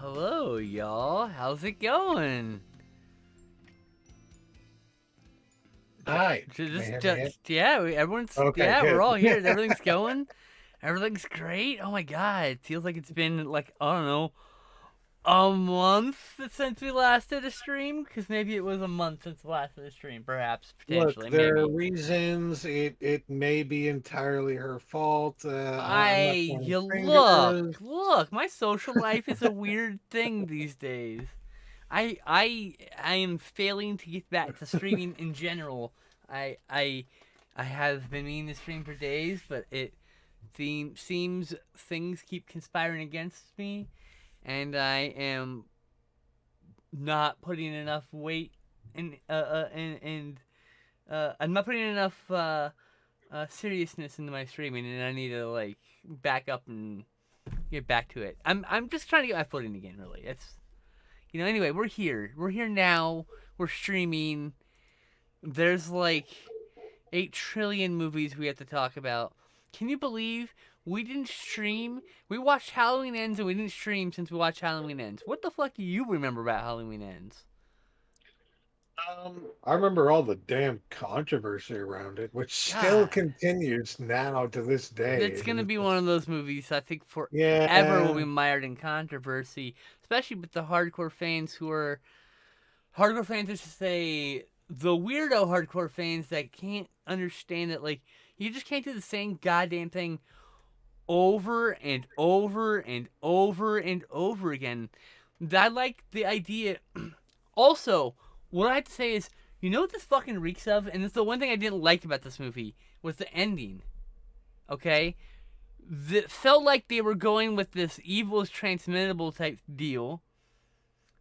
Hello, y'all. How's it going? Hi, can you Just, hear me? yeah, everyone's, Okay, yeah, we're good. all here. Everything's going. Everything's great. Oh my god, it feels like it's been like I don't know a month since we last did a stream. Because maybe it was a month since the last did a stream. Perhaps, Look, potentially, there are maybe. reasons. It may be entirely her fault. I'm not pointing You fingers. look. My social life is a weird thing these days. I am failing to get back to streaming in general. I I I have been meaning to stream for days, but it seems things keep conspiring against me, and I am not putting enough weight in and I'm not putting enough seriousness into my streaming, and I need to like back up and get back to it. I'm just trying to get my footing again. Really, it's Anyway, we're here. We're here now. We're streaming. There's like 8 trillion movies we have to talk about. Can you believe we didn't stream? We watched Halloween Ends and we didn't stream since we watched Halloween Ends. What the fuck do you remember about Halloween Ends? I remember all the damn controversy around it, which still God. continues now to this It's day. gonna be one of those movies I think forever will Yeah, be mired in controversy, especially with the hardcore fans who are hardcore fans is to say the weirdo hardcore fans that can't understand that like you just can't do the same goddamn thing over and over and over and over again. I like the idea. Also, what I have to say is, you know what this fucking reeks of, and it's the one thing I didn't like about this movie was the ending. Okay, it felt like they were going with this evil is transmittable type deal,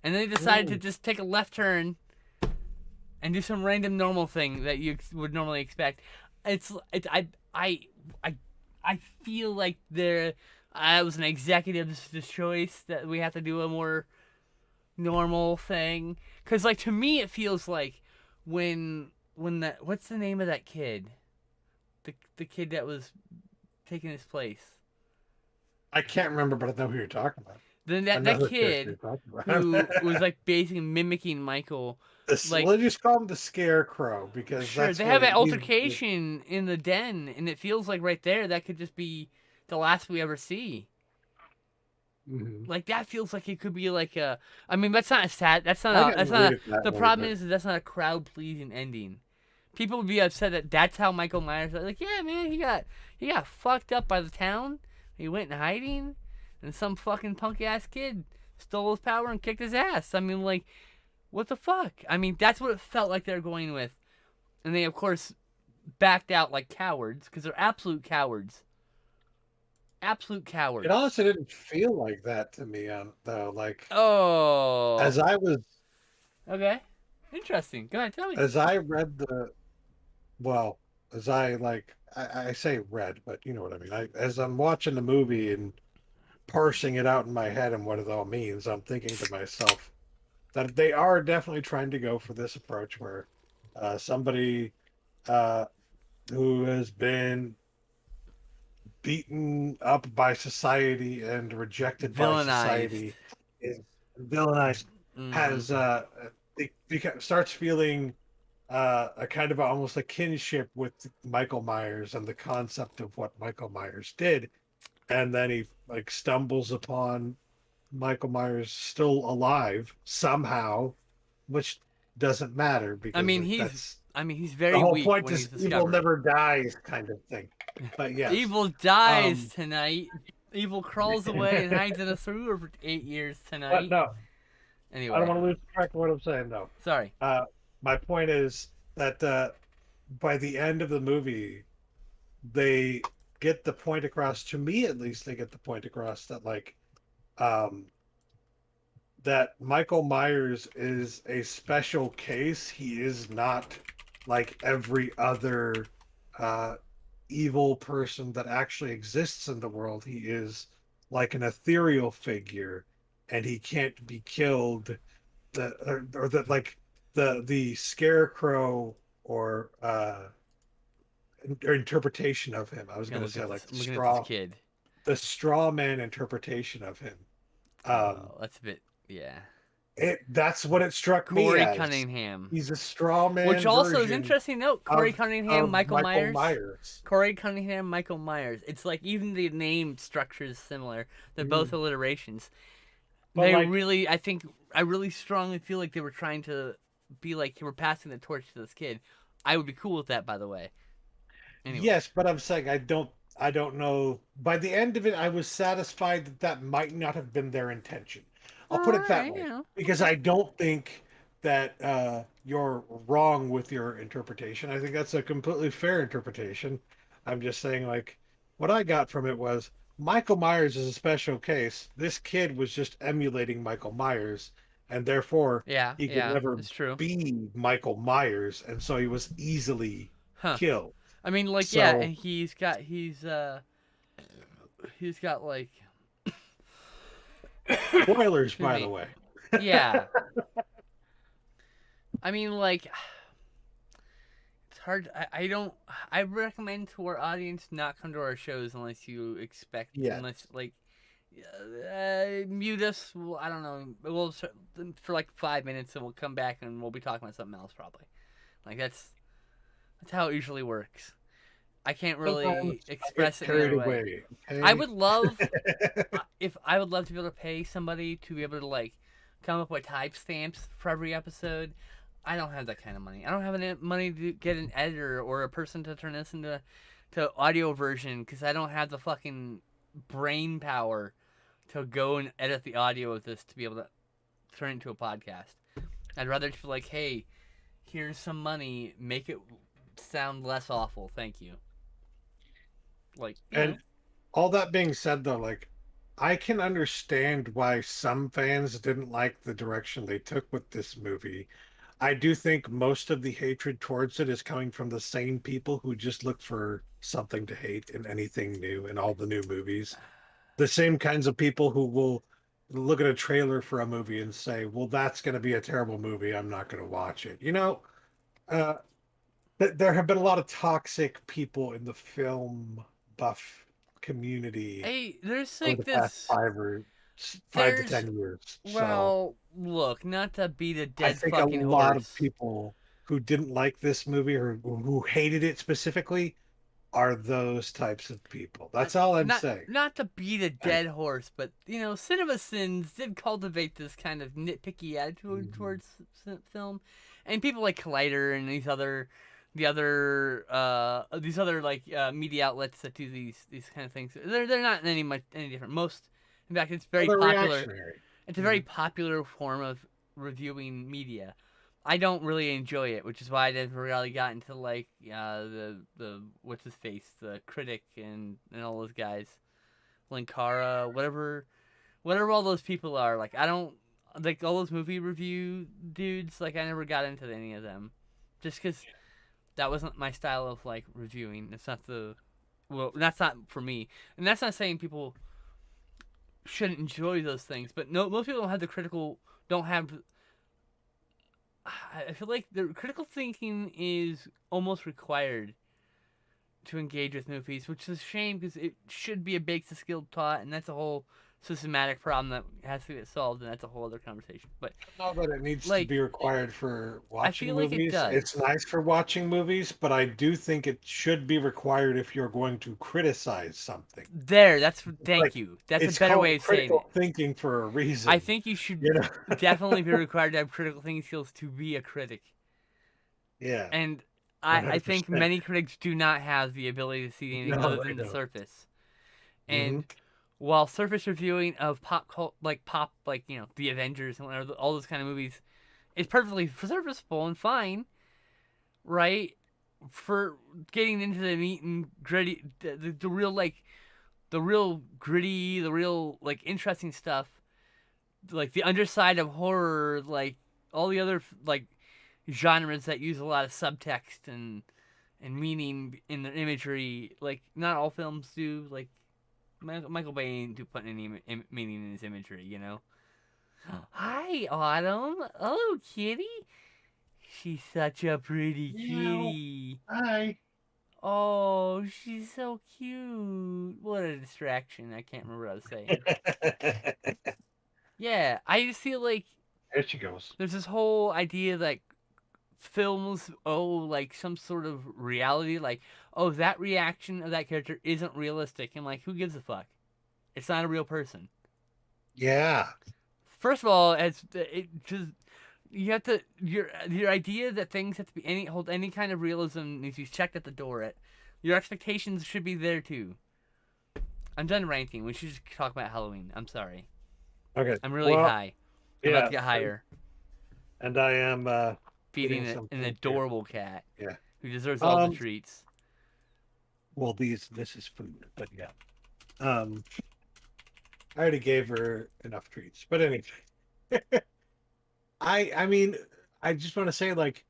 and then they decided to mm, just take a left turn and do some random normal thing that you would normally expect. It's I I feel like there I was an executive's choice that we have to do a more normal thing because like to me it feels like when that what's the name of that kid the kid that was taking his place I can't remember, but I know who you're talking about. then I know that who character kid you're talking who was about. like basically mimicking Michael like Let's just call him the Scarecrow because sure, that's they have what an he's. altercation in the den, and it feels like right there that could just be the last we ever see. Mhm. Like that feels like it could be like a. I mean, that's not a sad. That's not I a. can That's read not a. it that The way, problem but is that's not a crowd pleasing ending. People would be upset that that's how Michael Myers. Like, yeah, man, he got fucked up by the town. He went in hiding, and some fucking punk ass kid stole his power and kicked his ass. I mean, like, what the fuck? I mean, that's what it felt like they're going with, and they of course backed out like cowards because they're absolute cowards. Absolute it cowards. honestly didn't feel like that to me, though. Like Oh. as I was, Okay. Interesting. Go ahead, tell me. as I read the, well, as I like, I say read, but you know what I mean. As I'm watching the movie and parsing it out in my head and what it all means, I'm thinking to myself that they are definitely trying to go for this approach where somebody uh, who has been beaten up by society and rejected by Villainized. society is villainized Mm-hmm. has starts feeling a kind of almost a kinship with Michael Myers and the concept of what Michael Myers did, and then he like stumbles upon Michael Myers still alive somehow, which doesn't matter I because mean, he's. that's I mean, he's the very whole weak point when he's is evil discovered. never dies kind of thing. But yes, Evil dies um, tonight. Evil crawls away and hides in a sewer for 8 years but tonight. no, I don't Anyway, want to lose track of what I'm saying though. sorry. Uh, my point is that by the end of the movie, they get the point across. To me, at least, they get the point across that um, that Michael Myers is a special case. He is not like every other uh, evil person that actually exists in the world. He is like an ethereal figure, and he can't be killed. Or that like the scarecrow or interpretation of him. I was I'm gonna going to look say at like this. I'm looking at this kid. the straw man interpretation of him Um, That's a bit, yeah. that's what it struck me Corey as. Cunningham. He's a straw Which man also is version interesting to note. Corey Cunningham, of Michael Michael Myers. Myers. Corey Cunningham, Michael Myers. It's like even the name structure is similar. They're both alliterations. But They like, really, I really strongly feel like they were trying to be like, we're passing the torch to this kid. I would be cool with that, by the way. Anyway. yes, but I'm saying I don't know. By the end of it, I was satisfied that that might not have been their intention. I'll put it that Alright, way because okay. I don't think that you're wrong with your interpretation. I think that's a completely fair interpretation. I'm just saying, like, what I got from it was Michael Myers is a special case. This kid was just emulating Michael Myers, and therefore Yeah, he could yeah, never it's true. be Michael Myers, and so he was easily Huh. killed. I mean, like, yeah, So and he's got like, spoilers, excuse by the me. way. Yeah. I mean, like, it's hard. I don't. I recommend to our audience not come to our shows unless you expect, Yes. unless like, mute us. Well, I don't know. We'll for like 5 minutes, and we'll come back and we'll be talking about something else probably. Like that's how it usually works. I can't really Sometimes I get express it any carried other way. away. I Okay. would love if I would love to be able to pay somebody to be able to like come up with timestamps for every episode. I don't have that kind of money. I don't have any money to get an editor or a person to turn this into to audio version because I don't have the fucking brain power to go and edit the audio of this to be able to turn it into a podcast. I'd rather just be like, hey, here's some money, make it sound less awful. Thank you. Like, you know. And all that being said, though, like, I can understand why some fans didn't like the direction they took with this movie. I do think most of the hatred towards it is coming from the same people who just look for something to hate in anything new in all the new movies. The same kinds of people who will look at a trailer for a movie and say, well, that's going to be a terrible movie. I'm not going to watch it. Uh, there have been a lot of toxic people in the film buff community Hey, there's over like the past this. 5 to There's 10 years. So well, look, not to beat a I dead think a fucking lot of horse. people who didn't like this movie or who hated it specifically are those types of people. That's all I'm Not saying. not to beat a dead horse, but you know, Cinema Sins did cultivate this kind of nitpicky attitude Mhm. towards film, and people like Collider and these other like media outlets that do these kind of things. They're not any different. Most, in fact, it's Well, very they're popular. reactionary. It's a very Mhm. popular form of reviewing media. I don't really enjoy it, which is why I never really got into like the what's his face, the critic and all those guys, Linkara, whatever all those people are. Like I don't like all those movie review dudes. Like I never got into any of them, just because that wasn't my style of like reviewing. It's not the well, that's not for me, and that's not saying people shouldn't enjoy those things, but no, most people don't have. I feel like the critical thinking is almost required to engage with movies, which is a shame because it should be a basic skill taught, and that's a whole systematic problem that has to get solved, and that's a whole other conversation. But Not that it needs to like, be required for I watching feel like it movies. does. It's nice for watching movies, but I do think it should be required if you're going to criticize something. There, that's thank Like you. That's a it's better way called of saying it. critical thinking for a I reason, think you should you know? definitely be required to have critical thinking skills to be a critic, Yeah, and I think 100%. many critics do not have the ability to see anything other No, I than the don't. surface. Hmm. And while surface reviewing of pop like you know the Avengers and whatever, all those kind of movies is perfectly serviceable and fine, right? For getting into the meat and gritty, the real like the real gritty, the real like interesting stuff, like the underside of horror, like all the other like genres that use a lot of subtext and meaning in the imagery. Like not all films do. Like Michael Bay ain't do putting any meaning in his imagery, you know. Hi, Autumn. Oh, kitty. She's such a pretty Yeah. kitty. Hi. Oh, she's so cute. What a distraction. I can't remember what I was saying. Yeah, I just feel like There she goes. there's this whole idea that films owe like some sort of reality, like, oh, that reaction of that character isn't realistic. And like, who gives a fuck? It's not a real person. Yeah. First of all, it just you have to your idea that things have to be hold any kind of realism needs to be checked at the door. Your expectations should be there too. I'm done ranting. We should just talk about Halloween. I'm sorry. Okay. I'm really Well, high. I'm about yeah. to get higher. And I am Feeding getting some an food here. adorable cat Yeah. who deserves all the Um. treats. Well, this is food, but yeah. Um. I already gave her enough treats, but anyway. I mean, I just want to say, like,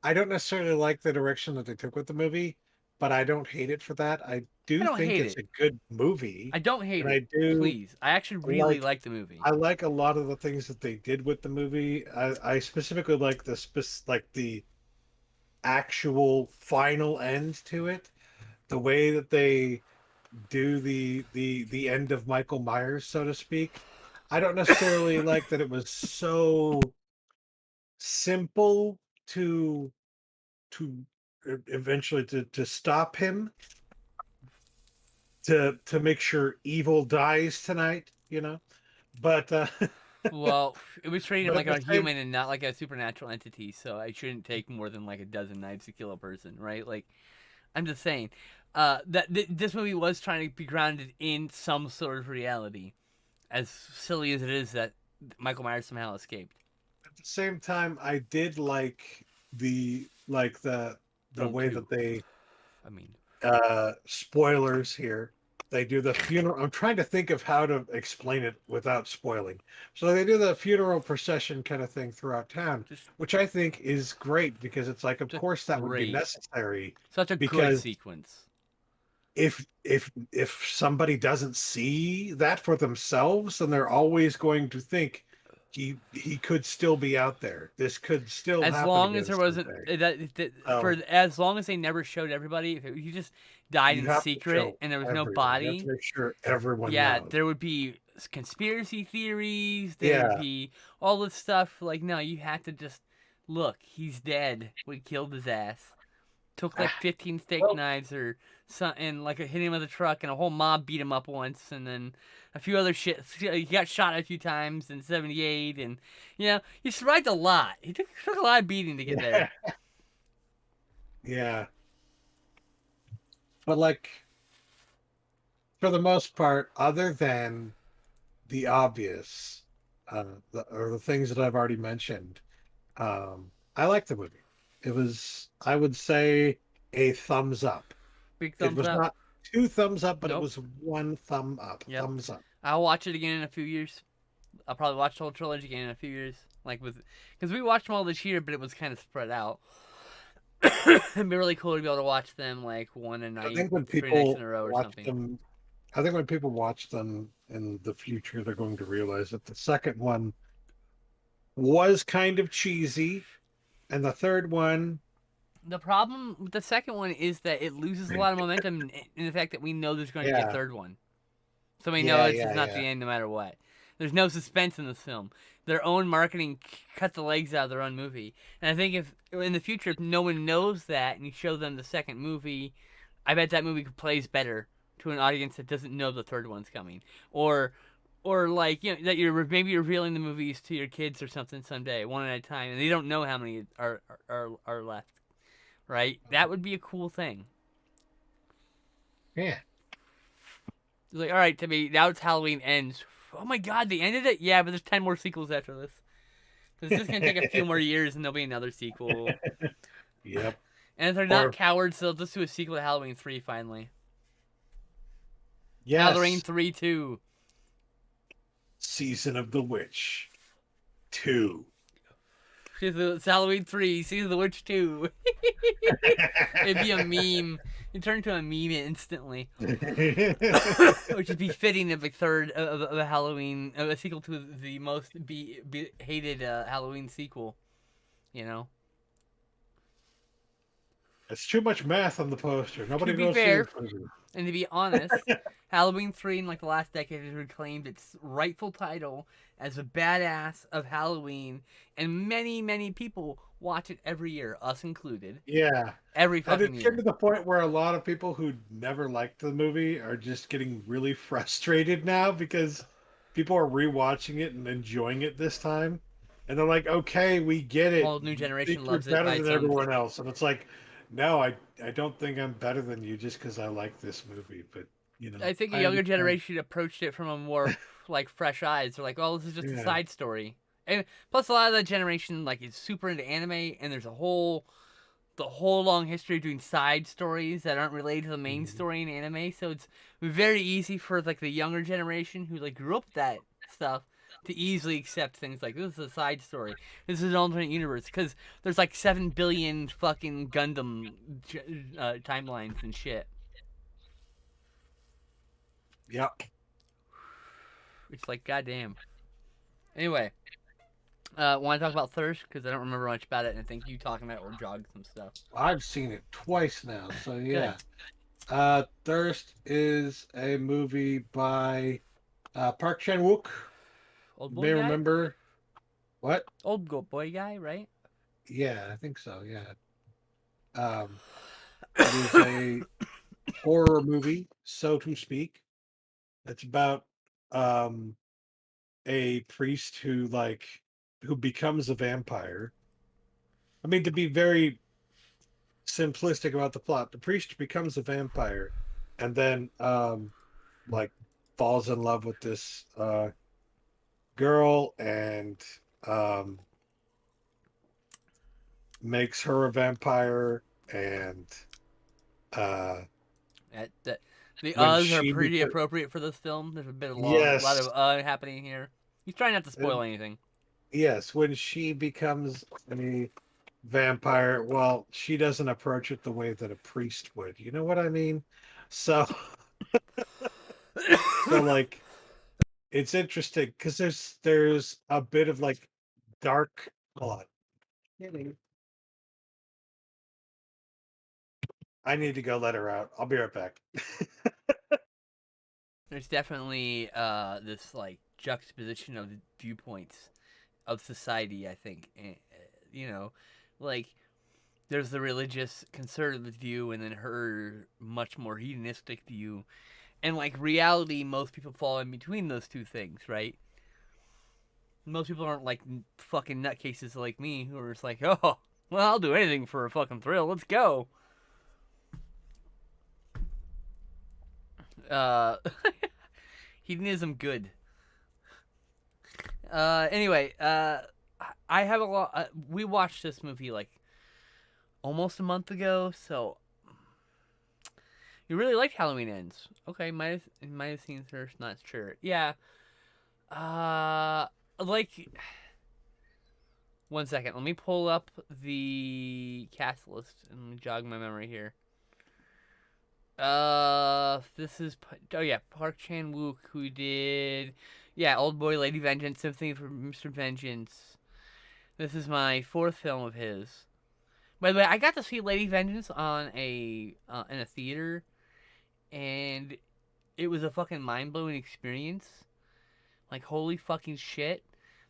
I don't necessarily like the direction that they took with the movie, but I don't hate it for that. I I do don't think hate it's it. a good movie, I don't hate and it. I do Please. I actually really like like the movie. I like a lot of the things that they did with the movie. I specifically like like the actual final end to it, the way that they do the end of Michael Myers, so to speak. I don't necessarily like that it was so simple to to eventually to stop him, to make sure evil dies tonight, you know. But Well, it was treating him but at like the a same human and not like a supernatural entity, so I shouldn't take more than like a dozen knives to kill a person, right? Like, I'm just saying, this movie was trying to be grounded in some sort of reality, as silly as it is that Michael Myers somehow escaped. at the same time, I did like the From way two, that they I mean, spoilers here. They do the funeral. I'm trying to think of how to explain it without spoiling. So they do the funeral procession kind of thing throughout town, just which I think is great because it's like, of just course, that would be great, necessary such a good because sequence. if somebody doesn't see that for themselves, then they're always going to think he could still be out there. This could still As happen long as again there wasn't someday. for So as long as they never showed everybody, if he just died you in have to secret show and there was no everyone. You have to body, make sure everyone yeah, knows. there would be conspiracy theories. There would Yeah. be all this stuff. Like, no, you have to just look. He's dead. We killed his ass. Took like 15 steak Well, knives or something, and like hit him with a truck, and a whole mob beat him up once, and then a few other shit. He got shot a few times in '78, and he survived a lot. He took a lot of beating to get yeah, there. yeah. But like for the most part, other than the obvious, or the things that I've already mentioned, I like the movie. It was, I would say, a thumbs up. Big It thumbs was up. not two thumbs up, but it Nope. was one thumb up. Yep. Thumbs up. I'll watch it again in a few years. I'll probably watch the whole trilogy again in a few years. Like because we watched them all this year, but it was kind of spread out. It'd be really cool to be able to watch them like one a I night, think when 3 nights in people a row or watch something. them, I think when people watch them in the future, they're going to realize that the second one was kind of cheesy, and the third one, The problem with the second one is that it loses a lot of momentum in the fact that we know there's going to be a yeah, third one. So we know yeah, it's yeah, just not yeah. the end no matter what. There's no suspense in this film. Their own marketing cut the legs out of their own movie. And I think if in the future, if no one knows that and you show them the second movie, I bet that movie plays better to an audience that doesn't know the third one's coming. Or like that you're maybe revealing the movies to your kids or something someday, one at a time, and they don't know how many are left. Right? That would be a cool thing. Yeah. It's like, all right, Timmy, now it's Halloween ends. Oh my God, they ended it. Yeah, but there's 10 more sequels after this. So it's just gonna take a few more years, and there'll be another sequel. Yep. And if they're not Or cowards, they'll just do a sequel to Halloween 3 finally. Halloween yes, 3 2. Season of the Witch 2. It's Halloween 3, Season of the Witch 2. It'd be a meme. It'd turn into a meme instantly. Which would be fitting of a third of a Halloween, of a sequel to the most hated Halloween sequel. You know? It's too much math on the poster. Nobody To be goes see fair, this movie. And to be honest, Halloween 3 in like the last decade has reclaimed its rightful title as a badass of Halloween, and many, many people watch it every year, us included. Yeah. Every And fucking it's getting year. to the point where a lot of people who never liked the movie are just getting really frustrated now because people are rewatching it and enjoying it this time. And they're like, okay, we get A it. whole new You think generation you're loves it better by than its own. everyone else. And it's like, no, I don't think I'm better than you just because I like this movie. But, I think a I younger understand. generation approached it from a more like fresh eyes. They're like, "Oh, this is just a Yeah. side story." And plus, a lot of that generation like is super into anime, and there's the whole long history of doing side stories that aren't related to the main Mhm. story in anime. So it's very easy for like the younger generation who like grew up with that stuff to easily accept things like this is a side story. This is an alternate universe because there's like 7 billion fucking Gundam timelines and shit. Yep. It's like goddamn. Anyway, want to talk about Thirst because I don't remember much about it, and I think you talking about it will jog some stuff. I've seen it twice now. So, Good. yeah. Thirst is a movie by Park Chan Wook. Old You boy may guy, remember what? old boy guy, right? Yeah, I think so. Yeah. Um, it is a horror movie, so to speak. It's about um a priest who becomes a vampire. I mean, to be very simplistic about the plot, the priest becomes a vampire and then like falls in love with this girl and um makes her a vampire and uh That the when are she pretty beca- appropriate for this film. There's a bit of lot of yes happening here. He's trying not to uh, spoil anything. yes, when she becomes a vampire, well, she doesn't approach it the way that a priest would. You know what I mean? So, so like it's interesting because there's a bit of like dark plot. Kidding. I need to go let her out. I'll be right back. There's definitely this like juxtaposition of viewpoints of society. I think, you know, like there's the religious conservative view, and then her much more hedonistic view, and like reality. Most people fall in between those two things, right? Most people aren't like fucking nutcases like me who are just like, oh, well, I'll do anything for a fucking thrill. Let's go. Uh, hedonism, good. Anyway, I have a lot. We watched this movie like almost a month ago, so you really liked Halloween Ends. Okay, might have seen first, not sure. Yeah. Like one second. Let me pull up the cast list and jog my memory here. This is oh yeah, Park Chan Wook who did Old Boy, Lady Vengeance, Sympathy for Mr. Vengeance. This is my fourth film of his. By the way, I got to see Lady Vengeance on a in a theater, and it was a fucking mind blowing experience. Like holy fucking shit.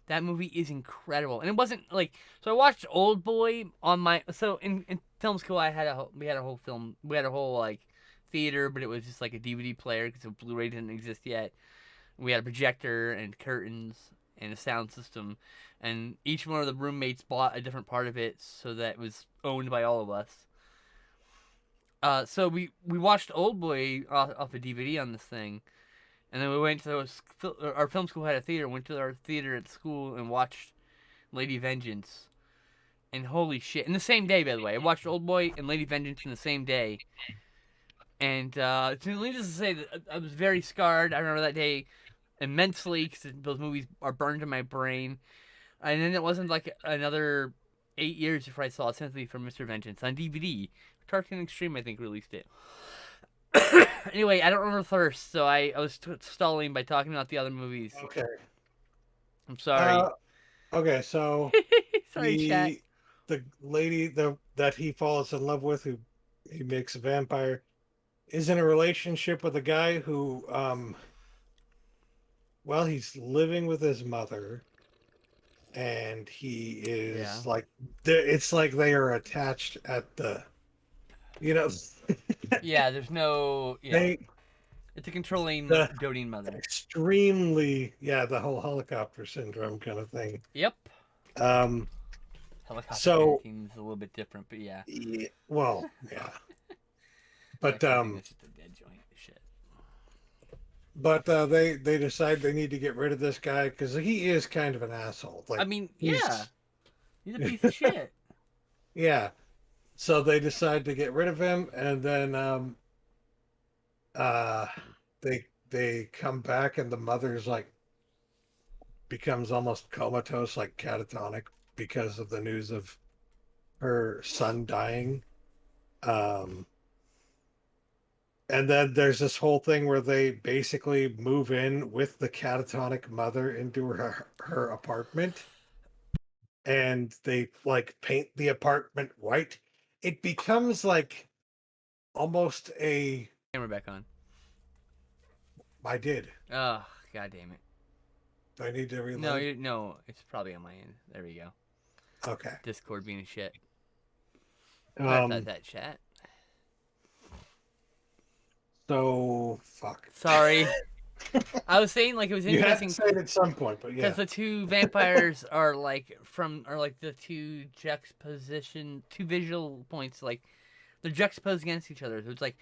That movie is incredible, and it wasn't like so. I watched Old Boy on my in film school. We had a whole film. We had a whole like theater, but it was just like a DVD player because Blu-ray didn't exist yet. We had a projector and curtains and a sound system, and each one of the roommates bought a different part of it so that it was owned by all of us. So we watched Old Boy off a DVD on this thing, and then we went to our film school had a theater. Went to our theater at school and watched Lady Vengeance. And holy shit! In the same day, by the way, I watched Old Boy and Lady Vengeance in the same day. And needless to say, that I was very scarred. I remember that day immensely because those movies are burned in my brain. And then it wasn't like another 8 years before I saw Sympathy for Mr. Vengeance on DVD. Targeting Extreme, I think, released it. Anyway, I don't remember Thirst, so I was stalling by talking about the other movies. Okay. I'm sorry. Uh, okay. So Sorry, chat. the lady that he falls in love with, who he makes a vampire, is in a relationship with a guy who, well, he's living with his mother, and he Yeah. is like, it's like they are attached at the, you know, Yeah, there's no. Yeah. they It's a controlling, the doting mother. extremely, yeah, the whole helicopter syndrome kind of thing. Yep. Um, Helicopter so, parenting is a little bit different, but yeah. well, yeah, I but actually think that's just a dead joint. Shit. they decide they need to get rid of this guy because he is kind of an asshole. I Like mean, yeah. he's He's a piece of shit. yeah. So they decide to get rid of him, and then uh, they come back, and the mother's like becomes almost comatose, like catatonic, because of the news of her son dying. Um, and then there's this whole thing where they basically move in with the catatonic mother into her apartment, and they like paint the apartment white. It becomes like almost a Camera back on. I did. Oh, god damn it. Do I need to No, reload? no, it's probably on my end. There we go. Okay. Discord being a shit. Um. That chat. So fuck. Sorry. I was saying like it was You had to interesting say it at some point, but yeah. because the two vampires are like the two visual points, like they're juxtaposed against each other. So it's like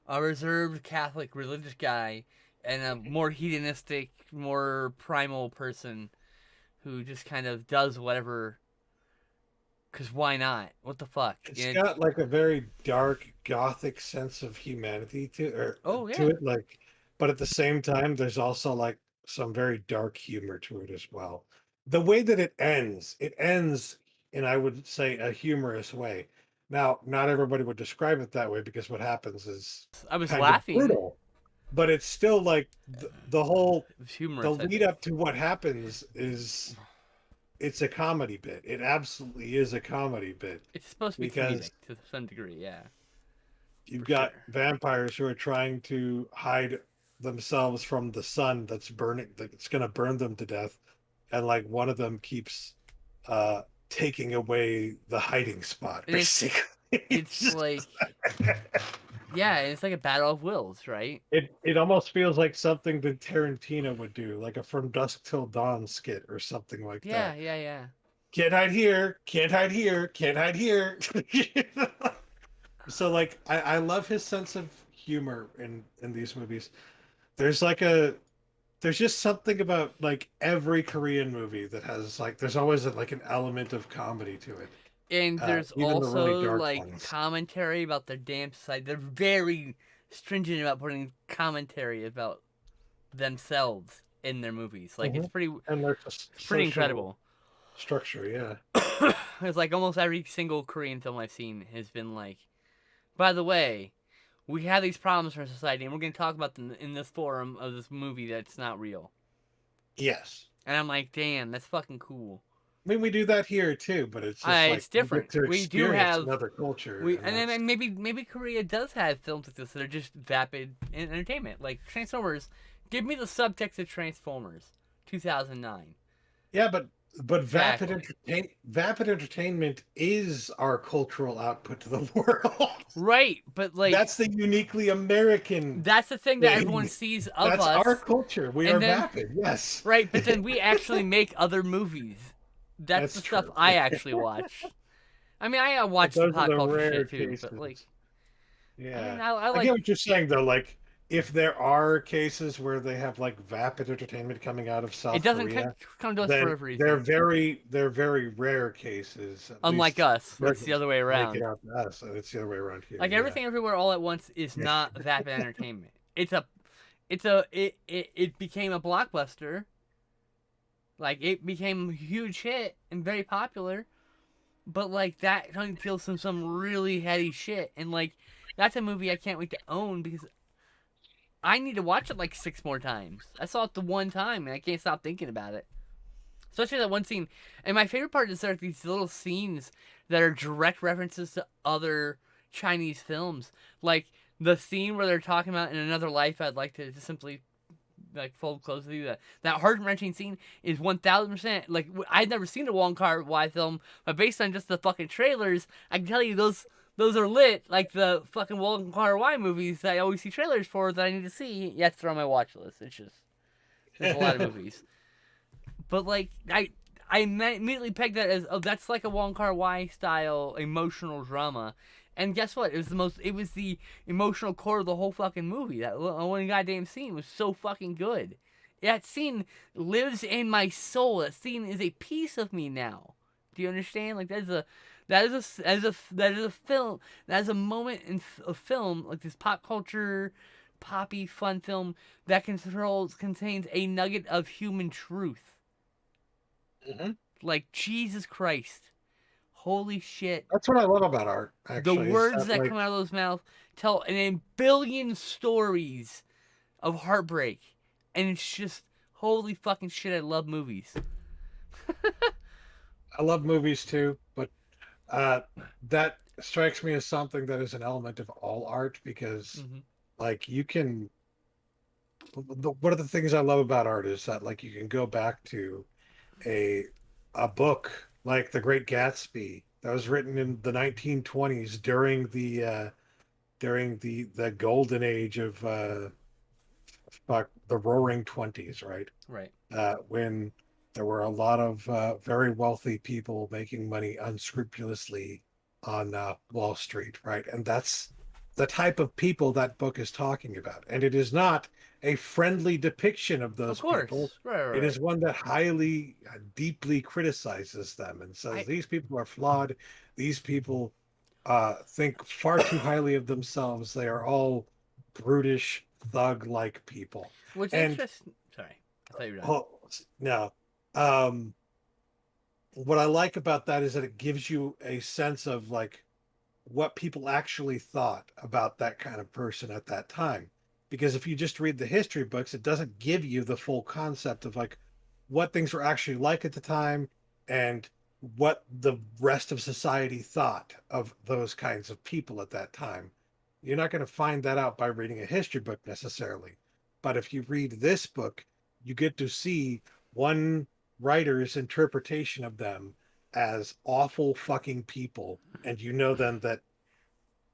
a reserved Catholic religious guy and a more hedonistic, more primal person who just kind of does whatever. Cause why not? What the fuck? It's got like a very dark gothic sense of humanity Oh to yeah. it, like, but at the same time, there's also like some very dark humor to it as well. The way that it ends in, I would say, a humorous way. Now, not everybody would describe it that way because what happens is I was kind of laughing. brutal, but it's still like the whole It was the humorous, I lead think. up to what happens is it's a comedy bit. It absolutely is a comedy bit It's supposed to be comedic because to some degree, yeah, you've for got sure. vampires who are trying to hide themselves from the sun that's going to burn them to death, and like one of them keeps uh taking away the hiding spot And basically. it's like yeah, and it's like a battle of wills, right? It almost feels like something that Tarantino would do, like a From Dusk Till Dawn skit or something like Yeah, that. yeah, yeah. Can't hide here, can't hide here, can't hide here. So like I love his sense of humor in these movies. There's like a there's just something about like every Korean movie that has like there's always like an element of comedy to it. And there's Even the really also dark like ones. commentary about their damn society. They're very stringent about putting commentary about themselves in their movies. Like Hmm. And there's a it's pretty social incredible. structure, yeah. It's like almost every single Korean film I've seen has been like, by the way, we have these problems in our society, and we're going to talk about them in this forum of this movie that's not real. Yes. And I'm like, damn, that's fucking cool. I mean, we do that here too, but it's just like It's you get different. to We do experience have another culture, we, and and then that's and maybe Korea does have films like this that are just vapid entertainment, like Transformers. Give me the subtext of Transformers, 2009. yeah, but Exactly. vapid entertainment is our cultural output to the world. Right, but like That's the uniquely American that's the thing that everyone thing. sees of That's our us, culture. We are and then vapid. Yes, right, but then we actually make other movies. That's that's the stuff true. I actually watch. I mean, I But watch some those are pop the culture rare shit too, but like, cases. I mean, Yeah, I I get like. what you're saying though. Like, if there are cases where they have like vapid entertainment coming out of It South doesn't Korea, come to us for then a reason. they're very rare cases. At Unlike least us, where it's doesn't the other way make it around. out to us, and it's the other way around here. Like Yeah. everything, everywhere, all at once is not vapid entertainment. It became a blockbuster. Like it became a huge hit and very popular. But like that feels some really heady shit, and like that's a movie I can't wait to own because I need to watch it like 6 more times. I saw it the one time and I can't stop thinking about it. Especially that one scene. And my favorite part is there are these little scenes that are direct references to other Chinese films. Like the scene where they're talking about in another life, I'd like to just simply like fold close with you that heart wrenching scene is 1000% like I'd never seen a Wong Kar-wai film, but based on just the fucking trailers, I can tell you those are lit like the fucking Wong Kar-wai movies that I always see trailers for that I need to see. Yes, they're on my watch list. It's just there's a lot of movies, but like I immediately pegged that as, oh, that's like a Wong Kar-wai style emotional drama. And guess what? It was the emotional core of the whole fucking movie. That one goddamn scene was so fucking good. That scene lives in my soul. That scene is a piece of me now. Do you understand? Like that is a film. That is a moment in a film, like this pop culture, poppy fun film that contains a nugget of human truth. Mm-hmm. Like Jesus Christ. Holy shit. That's what I love about art, actually. The words that come out of those mouths tell an billion stories of heartbreak. And it's just, holy fucking shit, I love movies. I love movies too, but that strikes me as something that is an element of all art because, like, you can. One of the things I love about art is that, like, you can go back to a book like The Great Gatsby that was written in the 1920s during the golden age of the Roaring Twenties, right? Right. When there were a lot of very wealthy people making money unscrupulously on Wall Street, right? And that's the type of people that book is talking about. And it is not a friendly depiction of those people. Right. It is one that highly, deeply criticizes them and says these people are flawed. These people think far too highly of themselves. They are all brutish, thug-like people. Which interesting. Sorry, I thought you were done. Oh, no. What I like about that is that it gives you a sense of like what people actually thought about that kind of person at that time. Because if you just read the history books, it doesn't give you the full concept of like what things were actually like at the time and what the rest of society thought of those kinds of people at that time. You're not going to find that out by reading a history book necessarily. But if you read this book, you get to see one writer's interpretation of them as awful fucking people. And you know then that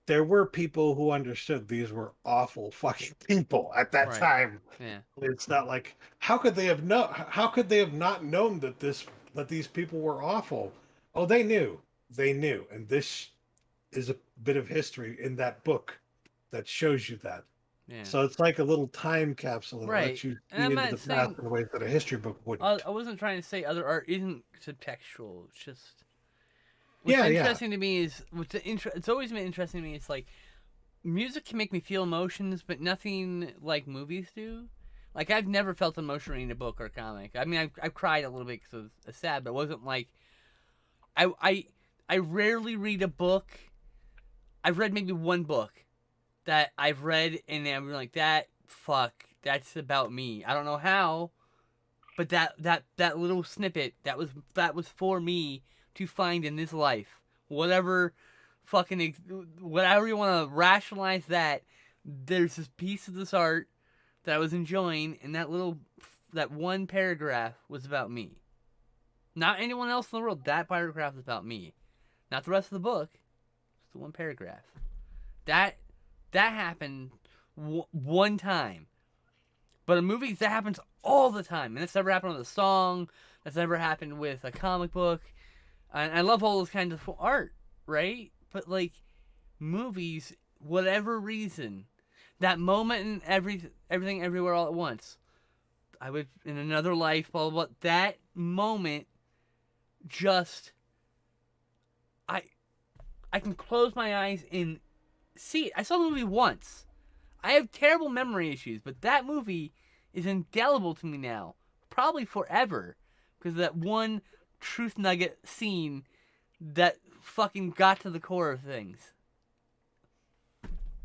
there were people who understood these were awful fucking people at that time. Yeah. It's not like how could they have not known that these people were awful? Oh, they knew. They knew. And this is a bit of history in that book that shows you that. Yeah. So it's like a little time capsule that lets you see into the saying, past in ways that a history book wouldn't. I wasn't trying to say other art isn't subtextual. It's just what's interesting to me is it's always been interesting to me. It's like music can make me feel emotions, but nothing like movies do. Like I've never felt emotion reading a book or a comic. I mean, I've cried a little bit because it was sad, but it wasn't like I rarely read a book. I've read maybe one book that I've read and I'm like that's about me. I don't know how, but that little snippet that was for me to find in this life. Whatever you want to rationalize that, there's this piece of this art that I was enjoying, and that one paragraph was about me. Not anyone else in the world. That paragraph is about me. Not the rest of the book. Just the one paragraph. That happened one time. But in movies, that happens all the time. And that's never happened with a song. That's never happened with a comic book. And I love all those kinds of art, right? But, like, movies, whatever reason, that moment in everything, everywhere, all at once, I would, in another life, blah, blah, blah, that moment just, I can close my eyes and see it. I saw the movie once. I have terrible memory issues, but that movie is indelible to me now. Probably forever. Because of that one truth nugget scene that fucking got to the core of things.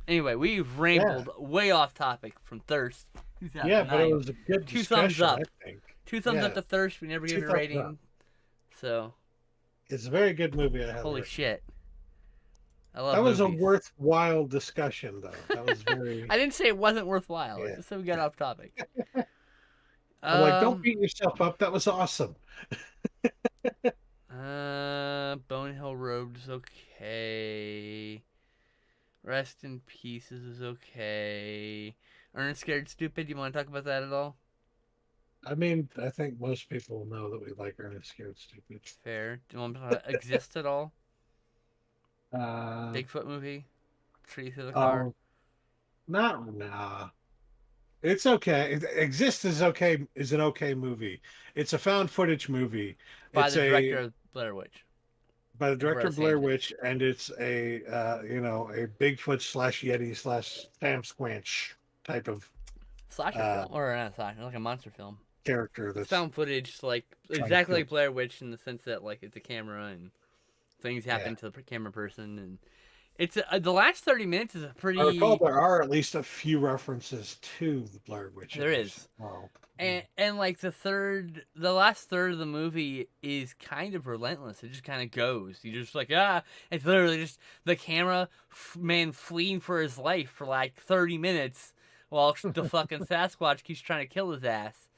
Anyway, we've rambled way off topic from Thirst. Yeah, but it was a good Two discussion, thumbs up. I think. 2 thumbs up to Thirst. We never gave it a rating. So. It's a very good movie. Holy shit. I love That was a movies. worthwhile discussion, though. That was very I didn't say it wasn't worthwhile. It's yeah. just so we got off topic. I'm like, don't Um, beat yourself up. That was awesome. Bonehill Road is okay. Rest in Pieces is okay. Ernest Scared Stupid. You want to talk about that at all? I mean, I think most people know that we like Ernest Scared Stupid. Fair. Do you want to talk about Exist at all? Uh, Bigfoot movie. Tree through the car. oh, not nah. It's okay. Exist is okay. Is an okay movie. It's a found footage movie. By It's the director a of Blair Witch by the and director Brother of Blair Sanderson. Witch, and it's a a Bigfoot slash Yeti slash Sam Squanch type of Slasher uh, film. Or not slasher, like a monster film. character It's that's found footage, like trying to exactly kill. like Blair Witch in the sense that like it's a camera and things Yeah, happen to the camera person, and it's the last 30 minutes is a I recall pretty. there are at least a few references to the Blair Witch There Age. is, Oh, and like the last third of the movie is kind of relentless. It just kind of goes. You just like it's literally just the camera man fleeing for his life for like 30 minutes while the fucking Sasquatch keeps trying to kill his ass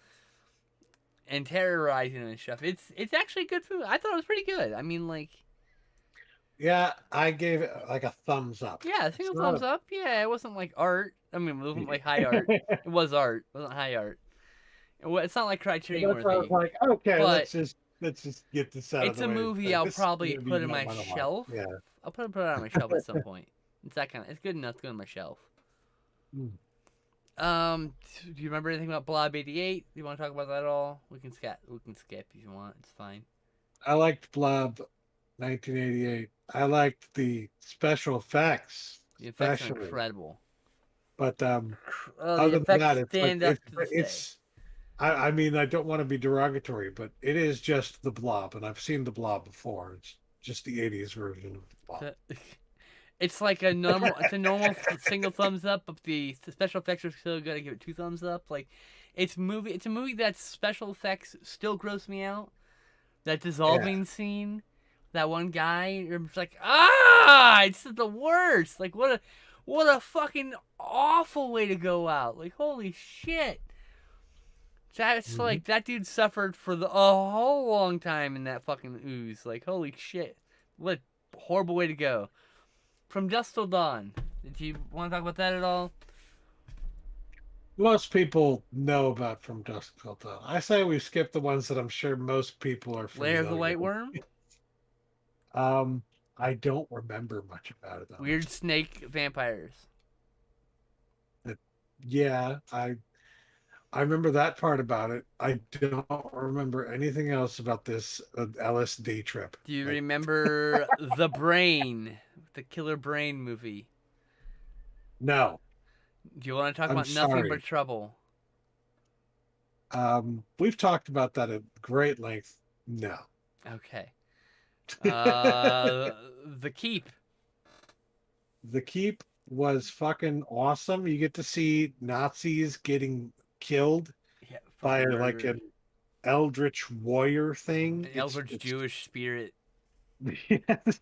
and terrorizing him and stuff. It's actually a good food. I thought it was pretty good. I mean, like, yeah, I gave it like a thumbs up. yeah, a It's single not thumbs up. Yeah, it wasn't like art. I mean, it wasn't like high art. a. It was art. It wasn't high art. It's not like Criterion That's why I was worthy, like, okay, but let's just get this out of it's the a way. movie I'll This is probably gonna be put in not my one of mine. shelf. Yeah. I'll put it on my shelf at some point. It's that kind of. It's good enough to go on my shelf. Hmm. Do you remember anything about Blob '88? Do you want to talk about that at all? We can skip. We can skip if you want. It's fine. I liked Blob 1988. I liked the special effects, The effects are especially. incredible. But The other than effects that, it's like stand up to this day. I mean, I don't want to be derogatory, but it is just the Blob, and I've seen the Blob before. It's just the '80s version of the Blob. It's like a normal. It's a normal single thumbs up, but the special effects are still good. I give it two thumbs up. Like, it's movie. It's a movie that special effects still gross me out. That Yeah. dissolving scene, that one guy, you're just like, ah, it's the worst. Like, what a fucking awful way to go out. Like, holy shit. That's Mhm. like that dude suffered for a whole long time in that fucking ooze. Like, holy shit. What a horrible way to go. From Dusk Till Dawn. Did you want to talk about that at all? Most people know about From Dusk Till Dawn. I say we skip the ones that I'm sure most people are Lair of the familiar White with. Worm? I don't remember much about it, Weird honestly. snake vampires. Yeah, I remember that part about it. I don't remember anything else about this LSD trip. Do you Like, remember The Brain? The Killer Brain movie? no, Do you want to talk I'm about Nothing But sorry. Trouble? We've talked about that at great length. No. Okay. The Keep. The Keep was fucking awesome. You get to see Nazis getting killed Yeah, by fucking like murdered. an eldritch warrior thing. An eldritch Jewish spirit. Yes,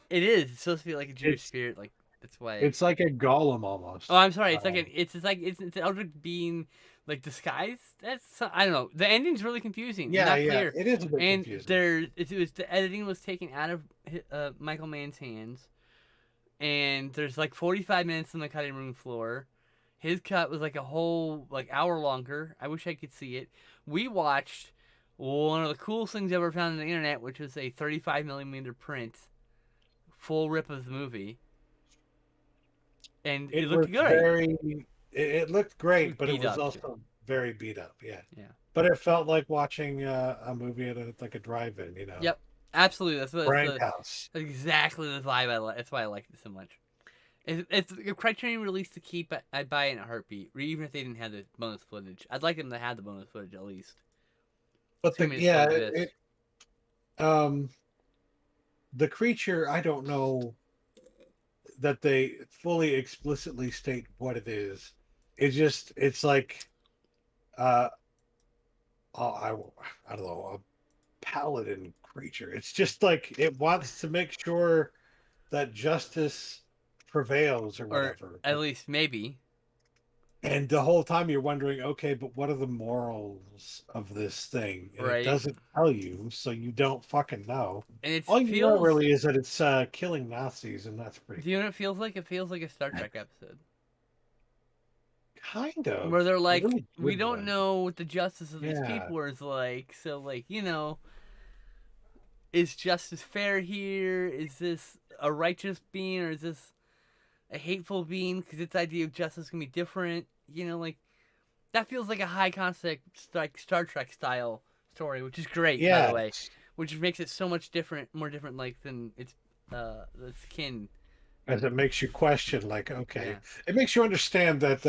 It is. It's supposed to be like a Jewish it's spirit. Like that's why. it's like a golem Oh, almost. I'm sorry. It's like it's an eldritch being like disguised. I don't know. The ending's really confusing and Yeah, not yeah, clear. it is a bit And confusing. it was the editing was taken out of Michael Mann's hands, and there's like 45 minutes on the cutting room floor. His cut was like a whole like hour longer. I wish I could see it. We watched one of the coolest things I ever found on the internet, which was a 35 millimeter print, full rip of the movie, and it It looked was great. very it looked It great, was but it beat was up too. also very beat up. Yeah. Yeah. But it felt like watching a movie at like a drive-in, Yep. Absolutely. Frank House. That's exactly the vibe I like. That's why I liked it so much. If Criterion released the Keep, I'd buy it in a heartbeat. Or even if they didn't have the bonus footage, I'd like them to have the bonus footage at least. But Too the many still yeah, exist. um the creature, I don't know that they fully explicitly state what it is. It's like uh oh, I don't know, a paladin creature. It's just like it wants to make sure that justice prevails or Or whatever. at least maybe. And the whole time you're wondering, okay, but what are the morals of this thing? And it Right. doesn't tell you, so you don't fucking know. And it All you know feels. really is that it's killing Nazis, and that's pretty Do you know what it feels like? It feels like a Star Trek episode. kind Where of they're a like, really we good don't one. know what the justice of these Yeah, people is like. So, like, is justice fair here? Is this a righteous being or is this a hateful being? Because its idea of justice can be different. Like, that feels like a high concept, like Star Trek style story, which is great, by the yeah. way. Which makes it so much different, more different, like, than its kin. As it makes you question, like, okay, Yeah. it makes you understand that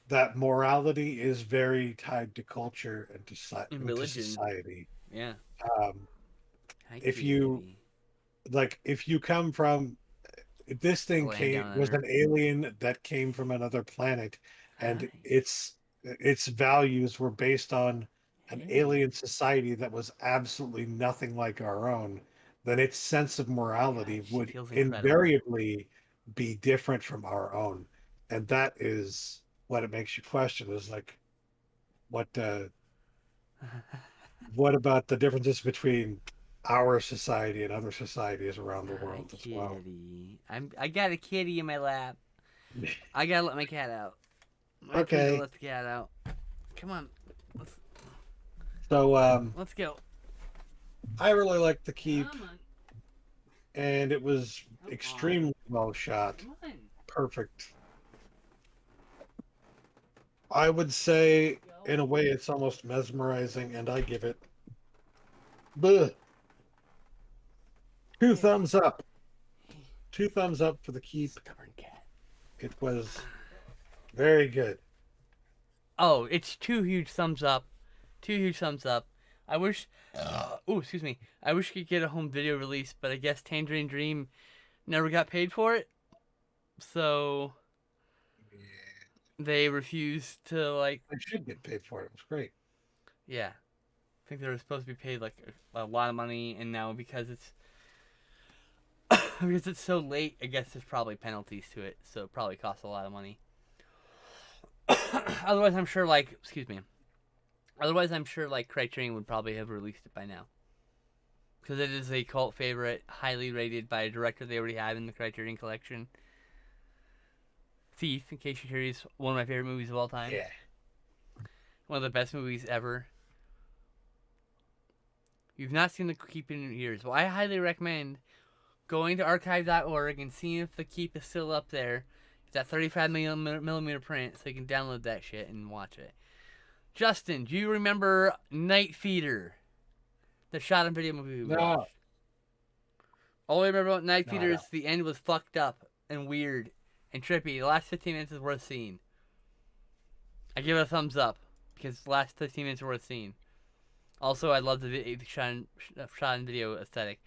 that morality is very tied to culture and In and to religion. society. Yeah. Um, Hi, if kitty, you kitty. if you come from this thing Laying came down on was her. an alien that came from another planet, Hi. and its values were based on an Hey. alien society that was absolutely nothing like our own, then its sense of God, morality she would feels incredible. invariably be different from our own. And that is what it makes you question is like what what about the differences between our society and other societies around the Hi, world as well. kitty. I got a kitty in my lap. I gotta let my cat out. My turn to Okay. let the cat out. Come on, let's So let's go. I really like the keep, Come on, and it was come on, extremely well shot. come on. Perfect. I would say Go. in a way it's almost mesmerizing, and I give it bleh, two Hey, thumbs up. hey, Two thumbs up for the keep. stubborn cat. It was very good. Oh, it's two huge thumbs up. Two huge thumbs up. I wish. Oh, excuse me. I wish we could get a home video release, but I guess Tangerine Dream never got paid for it, so they refused to like. I should get paid for it. It was great. Yeah, I think they were supposed to be paid like a lot of money, and now because it's because it's so late, I guess there's probably penalties to it, so it probably costs a lot of money. Otherwise, I'm sure like excuse me. Otherwise, I'm sure like Criterion would probably have released it by now because it is a cult favorite, highly rated by a director they already have in the Criterion collection. Thief, in case you're curious, one of my favorite movies of all time. Yeah. One of the best movies ever. You've not seen The Keep in years. Well, I highly recommend going to archive.org and seeing if The Keep is still up there. It's that 35 millimeter print, so you can download that shit and watch it. Justin, do you remember Night Feeder? The shot on video movie we No, watched. All I remember about Night no, I Feeder don't. is the end was fucked up and weird and trippy. The last 15 minutes is worth seeing. I give it a thumbs up because the last 15 minutes are worth seeing. Also, I love the shot and video aesthetic.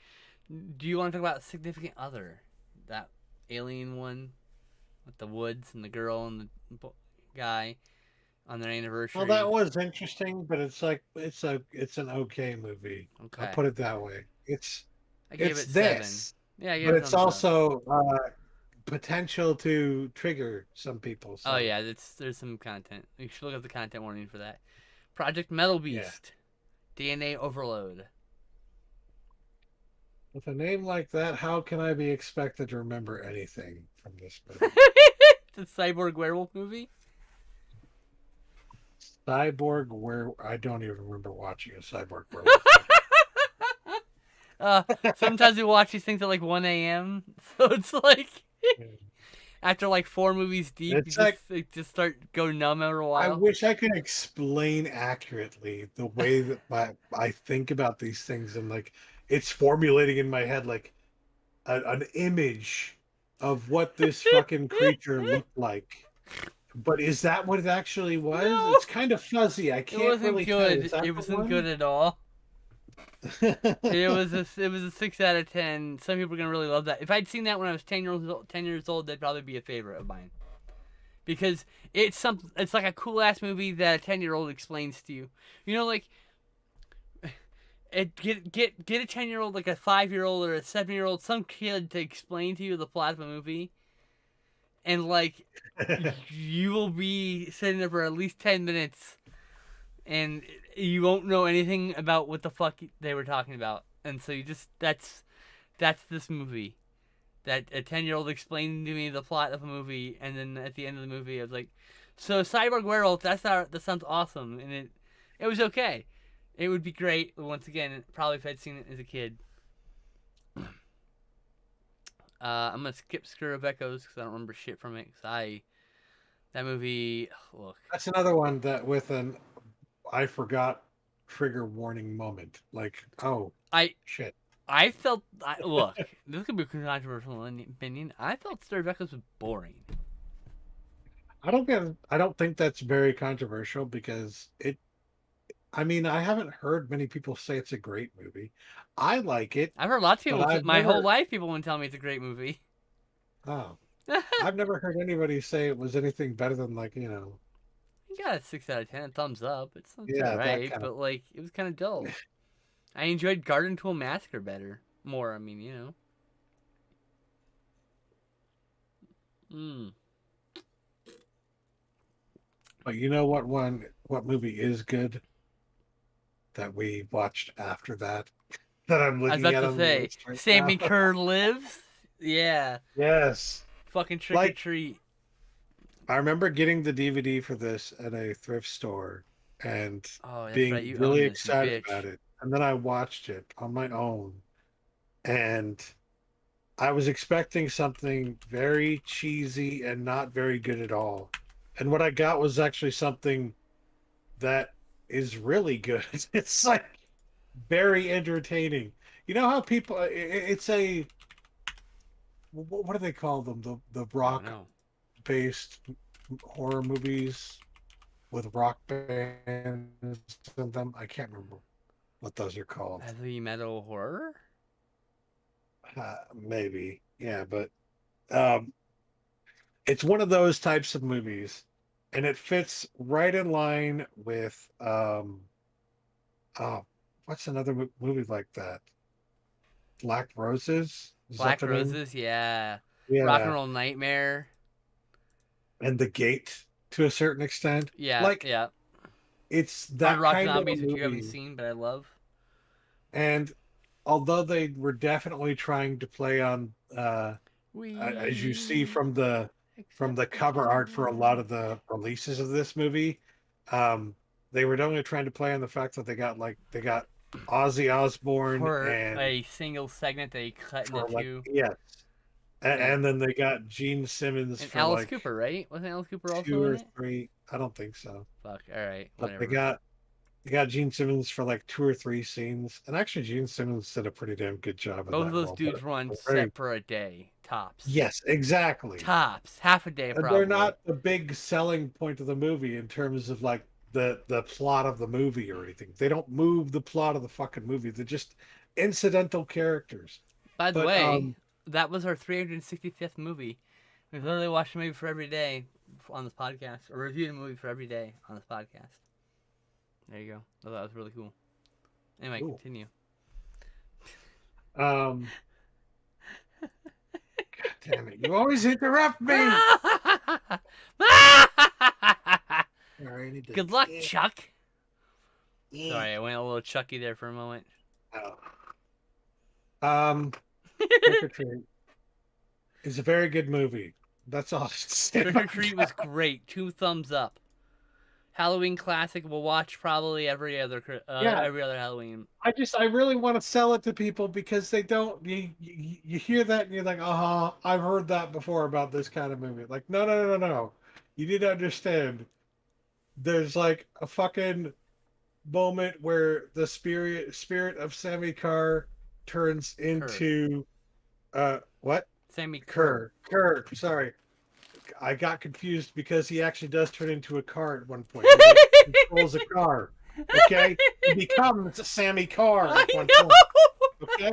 Do you want to talk about Significant Other? That alien one with the woods and the girl and the guy on their Well, that anniversary. was interesting, but it's like it's an okay movie. I'll Okay. put it that way. I gave It's it 7. this, Yeah, I gave but it a it's thumbs up. also potential to trigger some people. Oh So yeah, there's some content. You should look up the content warning for that. Project Metal yeah, Beast, DNA Overload. with a name like that, how can I be expected to remember anything from this movie? The cyborg werewolf movie. Cyborg, where I don't even remember watching a cyborg werewolf movie. Uh, Sometimes we watch these things at like 1 a.m. So it's like after like 4 movies deep, It's like you just start go numb after a I while. wish I could explain accurately the way that I think about these things, and like it's formulating in my head like an image of what this fucking creature looked like. But is that what it actually was? No, It's kind of fuzzy. I it can't wasn't really tell. Is good. that It the wasn't good one? at all. It was a 6 out of 10. Some people are gonna really love that. If I'd seen that when I was 10 years old, that'd probably be a favorite of mine because it's like a cool ass movie that a 10-year-old explains to you. You know, like Get a 10-year-old, like a 5-year-old or a 7-year-old, some kid to explain to you the plot of a movie, and like you will be sitting there for at least 10 minutes, and you won't know anything about what the fuck they were talking about, and so you just that's this movie. That a 10-year-old explained to me the plot of a movie, and then at the end of the movie, I was like, "So Cyborg Werewolf, that sounds awesome," and it was okay. It would be great once again, probably if I'd seen it as a kid. I'm gonna skip Skirt of Echoes because I don't remember shit from it. That movie, look, That's another one that with an I forgot trigger warning moment. Like, oh I shit. look, this could be a controversial opinion. I felt Skirt of Echoes was boring. I don't think that's very controversial because I mean, I haven't heard many people say it's a great movie. I like it, I've heard lots of but people, I've my whole never life, people would tell me it's a great movie. oh, I've never heard anybody say it was anything better than like, You got a 6 out of 10, thumbs up. It's yeah, that alright, kind of but like it was kind of dull. I enjoyed Garden Tool Massacre more. I mean, Mm. But what movie is good that we watched after that that I'm I was looking about at to on the say, list right Sammy now? Kerr lives. Yeah, Yes. fucking Trick or Like Treat. I remember getting the DVD for this at a thrift store and Oh, that's right. being You really own this, you excited bitch. about it. And then I watched it on my own and I was expecting something very cheesy and not very good at all. And what I got was actually something that is really good. It's like very entertaining. You know how people it's a what do they call them? The I don't rock know. based horror movies with rock bands in them. I can't remember what those are called. Heavy metal horror. Maybe, yeah, but um, it's one of those types of movies, and it fits right in line with oh, what's another movie like that? Black Roses? Is that Black the name? Roses. Yeah. Rock and Yeah, Roll Nightmare. and The Gate to a certain extent. Yeah, Like yeah. it's Hard that Rock kind of a Zombies, which you haven't movie, seen, but I love. and although they were definitely trying to play on as you see We from the accept the cover art for a lot challenge. of the releases of this movie, um, they were only trying to play on the fact that they got Ozzy Osbourne For and a single segment they cut into for like two. yes, And, and then they got Gene Simmons and for Alice like Cooper, right? Wasn't Alice Cooper also two in or it? three. I don't think so, Fuck. All right. but Whatever. they got Gene Simmons for like two or three scenes, and actually Gene Simmons did a pretty damn good job in Both of that those role. dudes run But very set for a day, tops. yes, exactly. Tops, half a day And they're probably. not the big selling point of the movie in terms of like the plot of the movie or anything. They don't move the plot of the fucking movie. They're just incidental characters. By the But way, that was our 365th movie. We literally watched a movie for every day on this podcast, or reviewed a movie for every day on this podcast. There you go. I thought that was really cool. Anyway, cool. continue. God damn it! You always interrupt me. Good luck, Chuck. Sorry, I went a little Chucky there for a moment. Trick or Treat is a very good movie. That's all I have to say. Trick or Treat was great. 2 thumbs up. Halloween classic. We'll watch probably every other Halloween. I really want to sell it to people because they don't. You hear that and you're like, I've heard that before about this kind of movie. Like, no. You need to understand. There's like a fucking moment where the spirit of Sammy Carr turns into what? Sammy Kerr. Kerr. Sorry. I got confused because he actually does turn into a car at one point. He controls a car. Okay? He becomes a Sammy Carr at one point. Okay?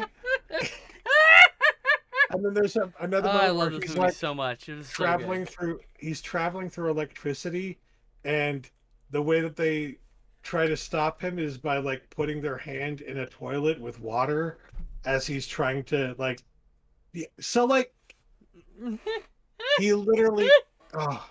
And then there's another I moment love where this he's movie like so much. It was traveling so good. through electricity, and the way that they try to stop him is by like putting their hand in a toilet with water as he's trying to like. So like he literally, oh,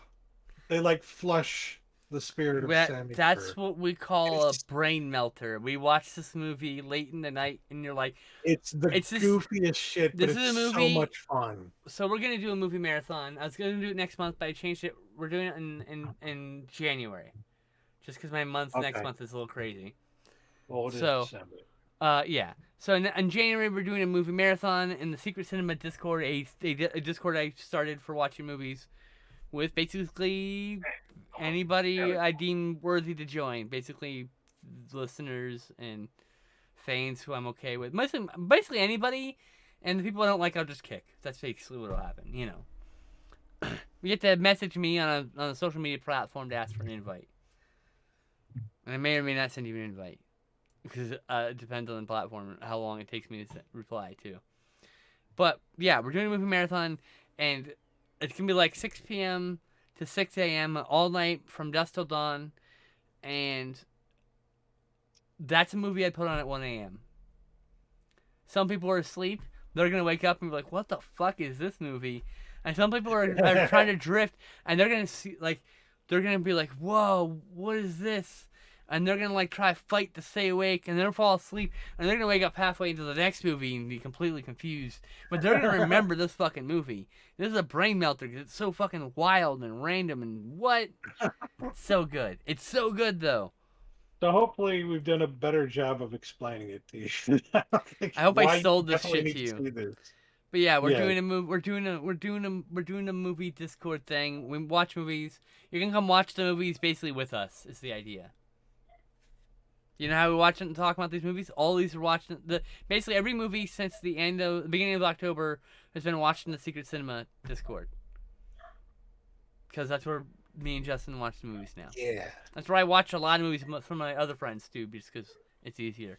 they like flush the spirit of Sammy That's Kerr. what we call a It's brain melter. We watch this movie late in the night, and you're like, it's the "It's this. goofiest shit, but This is it's a so movie." much fun. So we're gonna do a movie marathon. I was gonna do it next month, but I changed it. We're doing it in January, just because my month next Okay, month is a little crazy. well it is So December. yeah. So in January we're doing a movie marathon in the Secret Cinema Discord, a Discord I started for watching movies with basically anybody I deem worthy to join. Basically, listeners and fans who I'm okay with. Basically anybody, and the people I don't like, I'll just kick. That's basically what'll happen. You know, you get to message me on a social media platform to ask for an invite, and I may or may not send you an invite because it depends on the platform how long it takes me to reply to. But yeah, we're doing a movie marathon, and it's gonna be like 6 p.m. to 6 a.m. all night from dusk till dawn, and that's a movie I'd put on at 1 a.m. Some people are asleep. They're gonna wake up and be like, "What the fuck is this movie?" And some people are trying to drift, and they're gonna see like, they're gonna be like, "Whoa, what is this?" And they're gonna like try to fight to stay awake, and they'll fall asleep, and they're gonna wake up halfway into the next movie and be completely confused. But they're gonna remember this fucking movie. This is a brain melter because it's so fucking wild and random and what? It's so good. It's so good though. So hopefully we've done a better job of explaining it to you. I don't think I hope I why you sold this definitely shit need to to you. see this. But yeah, we're Yeah. doing a move. We're doing a movie Discord thing. We watch movies. You can come watch the movies basically with us. Is the idea. You know how we watch and talk about these movies? All these are watching the basically every movie since the beginning of October has been watched in the Secret Cinema Discord because that's where me and Justin watch the movies now. Yeah. That's where I watch a lot of movies from my other friends too, just because it's easier.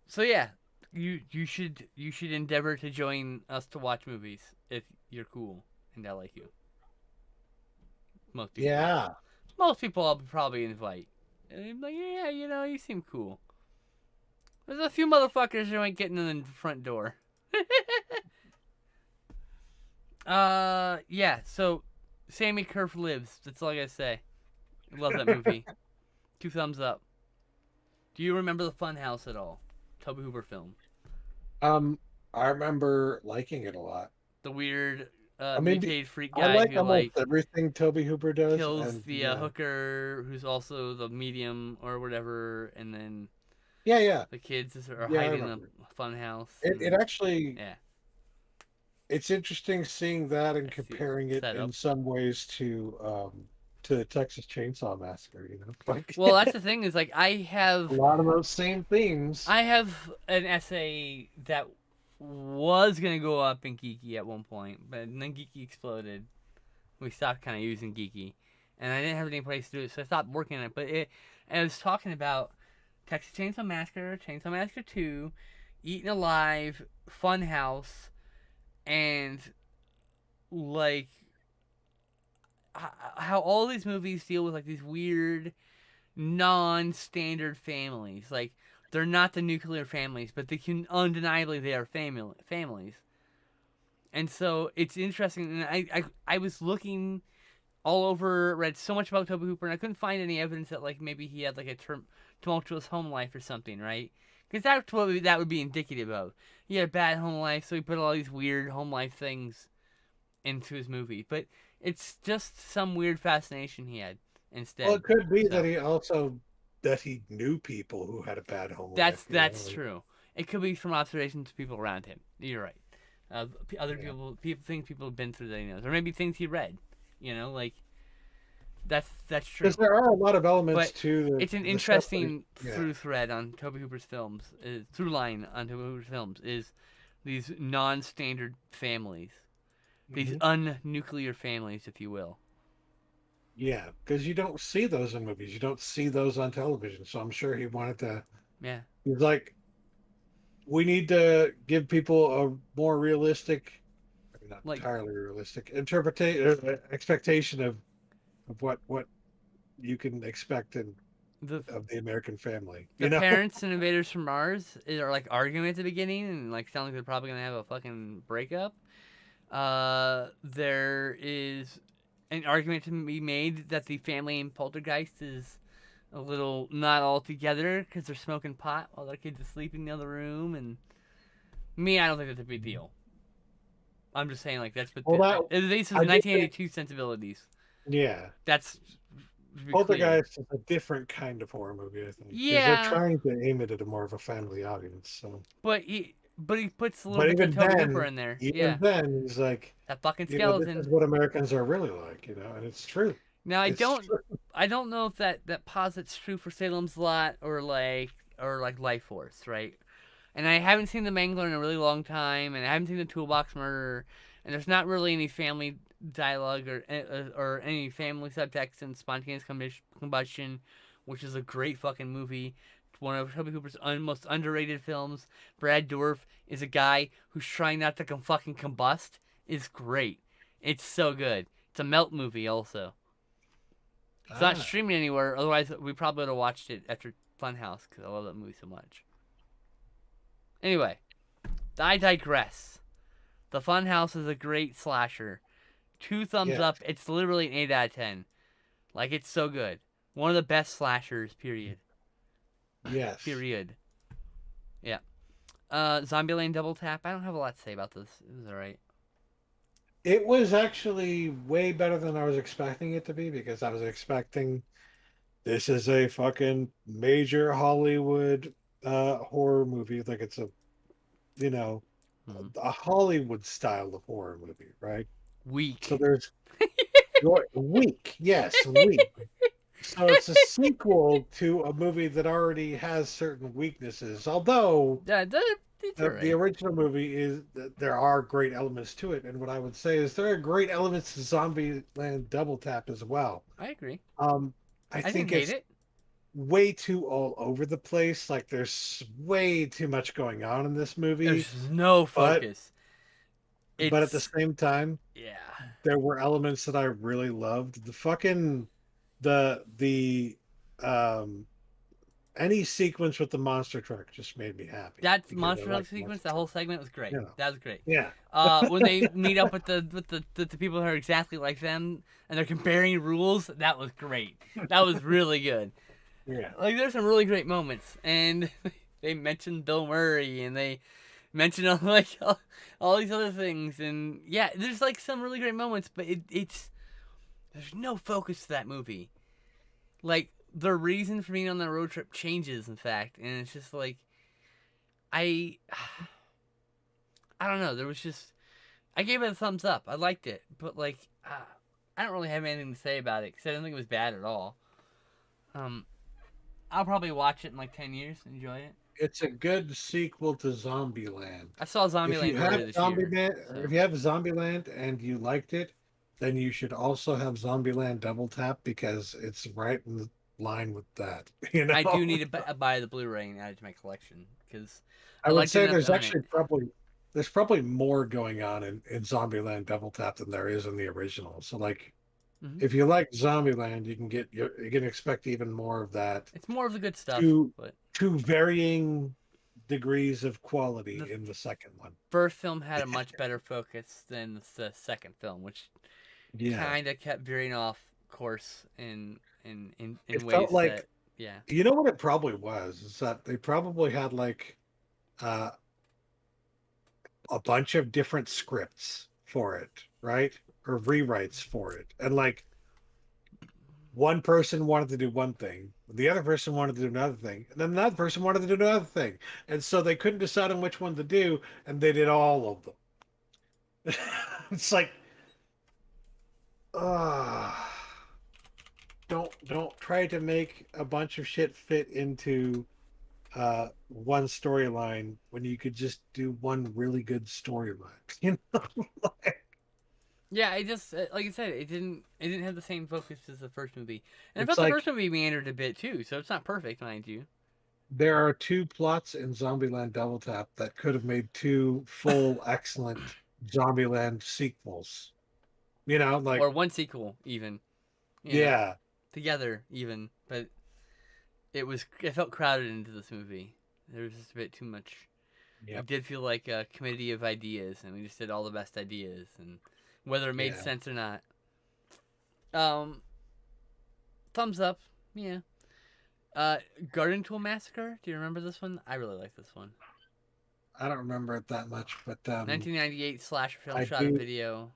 So yeah, you should endeavor to join us to watch movies if you're cool and I like you. Most people. Yeah. Most people I'll probably invite. And I'm like, yeah, you know, you seem cool. There's a few motherfuckers who ain't getting in the front door. Yeah. So, Sammy Kerr lives. That's all I gotta say. I love that movie. 2 thumbs up. Do you remember the Funhouse at all? Tobe Hooper film. I remember liking it a lot. The weird I mean, mutated freak I guy like who almost like everything Toby Hooper does, kills and the hooker who's also the medium or whatever, and then yeah, the kids are yeah, I hiding in remember. a fun house. It actually, Yeah, it's interesting seeing that and I see it comparing it set in up. some ways to the Texas Chainsaw Massacre. You know, like Well, that's the thing is like a lot of those same themes. I have an essay that was gonna go up in Geeky at one point, but then Geeky exploded. We stopped kind of using Geeky, and I didn't have any place to do it, so I stopped working on it. But I was talking about Texas Chainsaw Massacre, Chainsaw Massacre 2, Eaten Alive, Funhouse, and like how all these movies deal with like these weird non-standard families. Like they're not the nuclear families, but they can undeniably they are families. And so it's interesting. And I was looking all over, read so much about Tobe Hooper, and I couldn't find any evidence that like maybe he had like a tumultuous home life or something, right? Because that's what that would be indicative of. He had a bad home life, so he put all these weird home life things into his movie. But it's just some weird fascination he had instead. Well, it could be So that he knew people who had a bad home that's life. You know, that's like- true. It could be from observations of people around him. You're right. Other Yeah. things people have been through that he knows, or maybe things he read. You know, like that's true. Because there are a lot of elements But to the. It's an the stuff that interesting yeah. through thread on Tobe Hooper's films. Through line on Tobe Hooper's films is these non-standard families, these unnuclear families, if you will. Yeah, because you don't see those in movies. You don't see those on television. So I'm sure he wanted to. Yeah. He's like, we need to give people a more realistic, maybe not Like- entirely realistic interpretation, expectation of what you can expect The of the American family. the You know? parents in Invaders from Mars are like arguing at the beginning and like sound like they're probably gonna have a fucking breakup. There is an argument to be made that the family in Poltergeist is a little not all together because they're smoking pot while their kids asleep in the other room. And me, I don't think that's a big deal. I'm just saying, like, that's what Well, that these are I do think, 1982 sensibilities. yeah, That's to be clear. Poltergeist is a different kind of horror movie, I think, because they're Yeah, trying to aim it at a more of a family audience. So, but he puts a little but bit of Toby Hooper in there. even Yeah, then, he's like, that fucking this is skeleton. what Americans are really like, and it's true. Now It's true. I don't know if that posits true for Salem's Lot or like Life Force, right? And I haven't seen The Mangler in a really long time, and I haven't seen The Toolbox Murderer, and there's not really any family dialogue or any family subtext in Spontaneous Combustion, which is a great fucking movie. It's one of Toby Hooper's most underrated films. Brad Dourif is a guy who's trying not to fucking combust. Is great. It's so good. It's a melt movie also. It's not Ah, streaming anywhere. Otherwise, we probably would have watched it after Funhouse because I love that movie so much. Anyway, I digress. The Funhouse is a great slasher. 2 thumbs yes, up. It's literally an 8 out of 10. Like, it's so good. One of the best slashers, period. yes. Period. Yeah. Zombieland Double Tap. I don't have a lot to say about this. It was alright. It was actually way better than I was expecting it to be because I was expecting this is a fucking major Hollywood horror movie. Like it's you know, Hmm. a Hollywood style of horror movie, right? So Weak. there's weak, yes, weak. So it's a sequel to a movie that already has certain weaknesses. Although Yeah, it's the alright. original movie there are great elements to it, and what I would say is there are great elements to Zombieland Double Tap as well. I agree. Um, I I didn't think hate it's it. way too all over the place. Like there's way too much going on in this movie, There's no but focus. at the It's, same time, yeah. there were elements that I really loved. The fucking the um any sequence with the monster truck just made me happy That because I monster like truck sequence, monster that whole trucks. segment was great. You know, That was great. yeah, When they meet up with the people who are exactly like them and they're comparing rules, that was great. That was really good. yeah. Like there's some really great moments, and they mentioned Bill Murray and they mentioned all these other things, and yeah, there's like some really great moments, but it's there's no focus to that movie. Like the reason for being on the road trip changes, in fact, and it's just like I I don't know. There was just I gave it a thumbs up. I liked it, but like I don't really have anything to say about it because I don't think it was bad at all. Um, I'll probably watch it in like 10 years and enjoy it. It's a good sequel to Zombieland. I saw If you Zombieland earlier have this year, If so you have Zombieland and you liked it, then you should also have Zombieland Double Tap because it's right in line with that. You I do know, need to buy the Blu-ray and add it to my collection because I I would liked it say enough to own it. there's probably more going on in Zombieland Double Tap than there is in the original. So like Hmm. if you like Zombieland, you can expect even more of that It's more of the good stuff, to but varying degrees of quality the in the second one. first film had a much better focus than the second film, which Yeah. kind of kept veering off course in It felt ways that like yeah. you know what it probably was is that they probably had like uh, a bunch of different scripts for it, right? Or rewrites for it. And like one person wanted to do one thing, the other person wanted to do another thing, and then another person wanted to do another thing. And so they couldn't decide on which one to do, and they did all of them. It's like, ah, don't try to make a bunch of shit fit into one storyline when you could just do one really good storyline. You know, Yeah, it just like I said, it didn't have the same focus as the first movie, and I it's felt the like first movie meandered a bit too. So it's not perfect, mind you. there are two plots in Zombieland Double Tap that could have made two full, excellent Zombieland sequels. You know, like Or one sequel even. You know. yeah, together even, but it felt crowded into this movie. There was just a bit too much. Yeah. It did feel like a committee of ideas, and we just did all the best ideas, and whether it made Yeah. sense or not. Um, thumbs up. Yeah. Garden Tool Massacre. Do you remember this one? I really like this one. I don't remember it that much, but 1998 slasher film I shot in do video.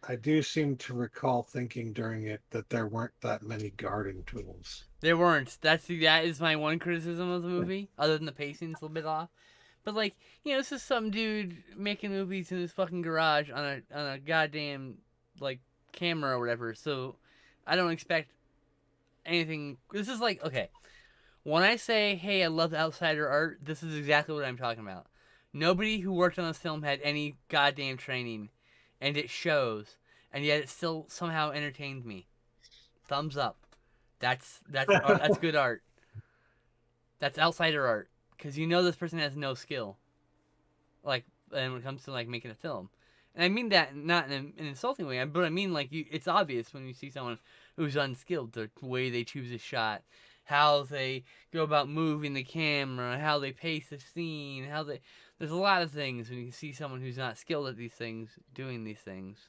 I do seem to recall thinking during it that there weren't that many garden tools. There weren't. That is my one criticism of the movie, other than the pacing's a little bit off. But like, this is some dude making movies in his fucking garage on a goddamn like camera or whatever. So I don't expect anything. This is like, okay, when I say, hey, I love outsider art, this is exactly what I'm talking about. Nobody who worked on this film had any goddamn training, and it shows, and yet it still somehow entertained me. Thumbs up. That's that's good art. That's outsider art, because this person has no skill, like, and when it comes to like making a film. And I mean that not in an insulting way, but I mean like it's obvious when you see someone who's unskilled, the way they choose a shot, how they go about moving the camera, how they pace the scene, there's a lot of things when you see someone who's not skilled at these things doing these things.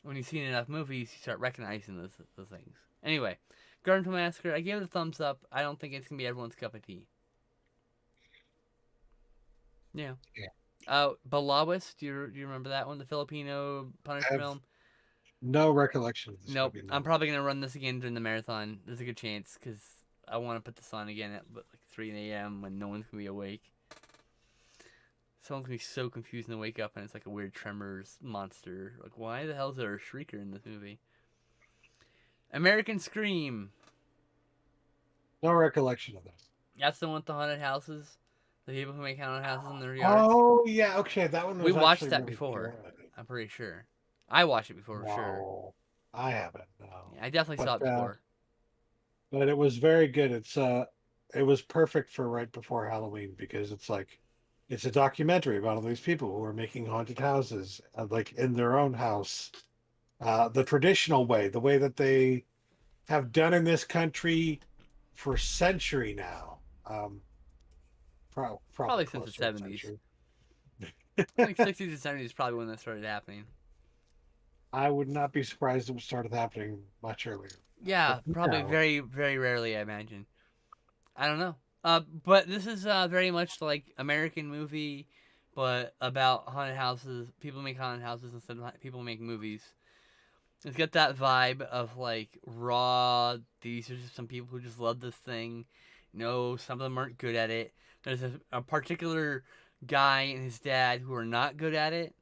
When you've seen enough movies, you start recognizing those things. Anyway, Garden Tool Massacre, I gave it a thumbs up. I don't think it's gonna be everyone's cup of tea. Yeah. Balawis, do you remember that one? The Filipino Punisher film? No recollection of this Nope. movie. I'm probably gonna run this again during the marathon. There's a good chance because I want to put this on again at like 3 a.m. when no one's gonna be awake. Someone's gonna be so confused and wake up and it's like a weird Tremors monster. Like, why the hell is there a shrieker in this movie? American Scream. No recollection of this. That's the one with the haunted houses. The people who make haunted houses in their yards. Oh yeah, okay, that one. We watched that really before. good. I'm pretty sure. I watched it before for No, sure. I haven't. No. Yeah, I definitely saw it before. But it was very good. It was perfect for right before Halloween because it's a documentary about all these people who are making haunted houses, like in their own house, the traditional way, the way that they have done in this country for a century now. Probably since the close to a 70s. century. Like 60s and 70s is probably when that started happening. I would not be surprised if it started happening much earlier. Yeah, But probably no. very, very rarely, I imagine. I don't know. But this is very much like American movie, but about haunted houses. People make haunted houses instead of people make movies. It's got that vibe of like raw. These are just some people who just love this thing. No, some of them aren't good at it. There's a particular guy and his dad who are not good at it,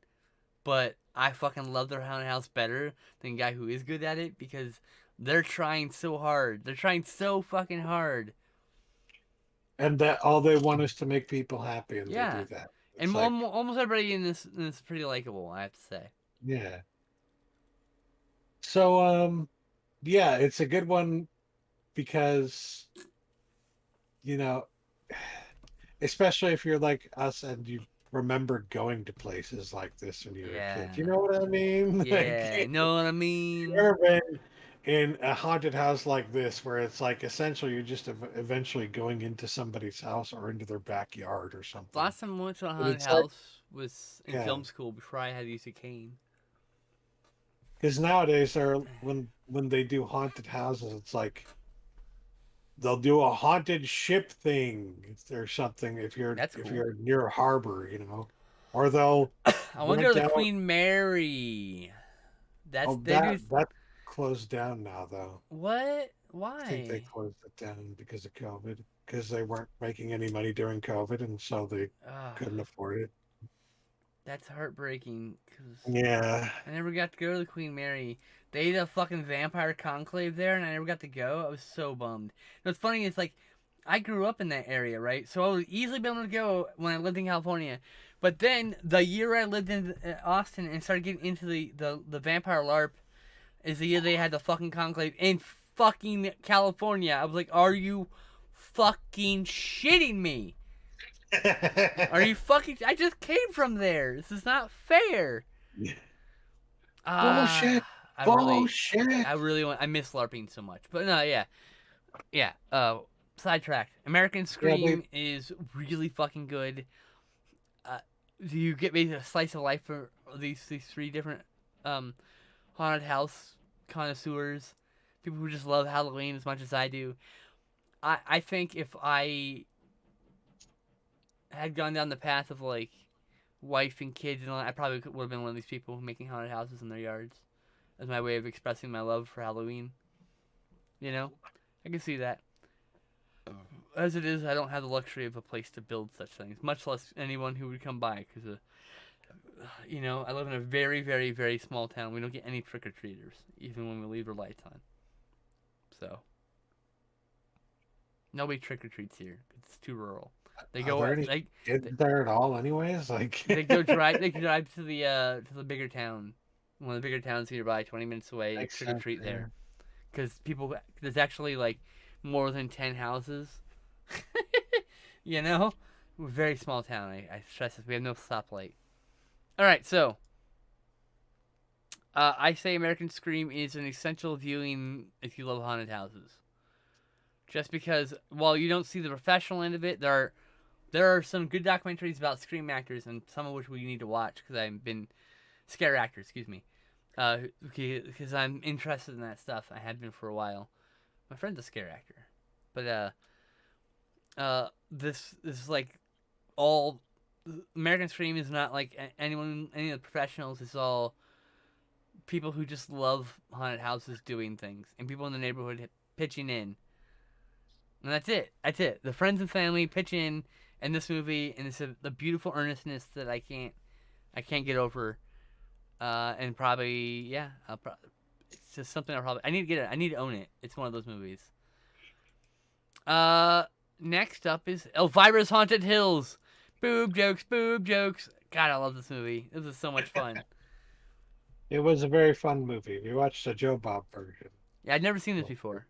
but I fucking love their haunted house better than the guy who is good at it because they're trying so hard. They're trying so fucking hard. And that all they want is to make people happy, and Yeah. they do that. It's And like, almost everybody in this is pretty likable, I have to say. yeah. So, yeah, it's a good one because, you know, especially if you're like us and you remember going to places like this when you were a kid. You know what I mean? Yeah, Like, know what I mean? you ever been in a haunted house like this where it's like essentially you're just eventually going into somebody's house or into their backyard or something? Last time I went to a But haunted it's like, house was in yeah, film school before I had to use a cane. because nowadays they're when they do haunted houses, it's like they'll do a haunted ship thing or something That's if cool. you're near a harbor, or they'll I want to go to rent the out. Queen Mary. Oh, They do. that closed down now, though. What? I think they Why? closed it down because of COVID, because they weren't making any money during COVID, and so they Ugh, couldn't afford it. that's heartbreaking. Cause Yeah. I never got to go to the Queen Mary. They had a fucking vampire conclave there, and I never got to go. I was so bummed. What's funny is like, I grew up in that area, right? So I would easily be able to go when I lived in California. But then the year I lived in Austin and started getting into the vampire LARP is the year they had the fucking conclave in fucking California. I was like, are you fucking shitting me? Are you fucking? I just came from there. This is not fair. Bullshit. Bullshit. I really want. I miss LARPing so much. But no, yeah, yeah. Sidetracked. American Yeah, they Scream is really fucking good. Uh, you get maybe a slice of life for these three different um haunted house connoisseurs, people who just love Halloween as much as I do. I think if I had gone down the path of like wife and kids and all that, I probably would have been one of these people making haunted houses in their yards as my way of expressing my love for Halloween. You know, I can see that. As it is, I don't have the luxury of a place to build such things, much less anyone who would come by. Because, I live in a very, very, very small town. We don't get any trick or treaters, even when we leave our lights on. So, nobody trick or treats here. It's too rural. They are there go, any they, kids there at all? Anyways, like they go drive. They drive to the bigger town, one of the bigger towns nearby, 20 minutes away. makes Trick or sense. treat Yeah. there, because there's actually like more than 10 houses. you know, we're a very small town. I stress this. We have no stoplight. All right, so I say American Scream is an essential viewing if you love haunted houses. Just because while you don't see the professional end of it, there are some good documentaries about scream actors, and some of which we need to watch because I've been scare actors, excuse me, because I'm interested in that stuff. I have been for a while. My friend's a scare actor, but this is like all American Scream is not like any of the professionals. It's all people who just love haunted houses doing things, and people in the neighborhood pitching in. And that's it. That's it. The friends and family pitch in this movie, and it's the beautiful earnestness that I can't get over. And probably yeah, it's just something I need to get it. I need to own it. It's one of those movies. Uh, Next up is Elvira's Haunted Hills. Boob jokes, boob jokes. God, I love this movie. This is so much fun. It was a very fun movie. We watched the Joe Bob version. Yeah, I'd never seen this before.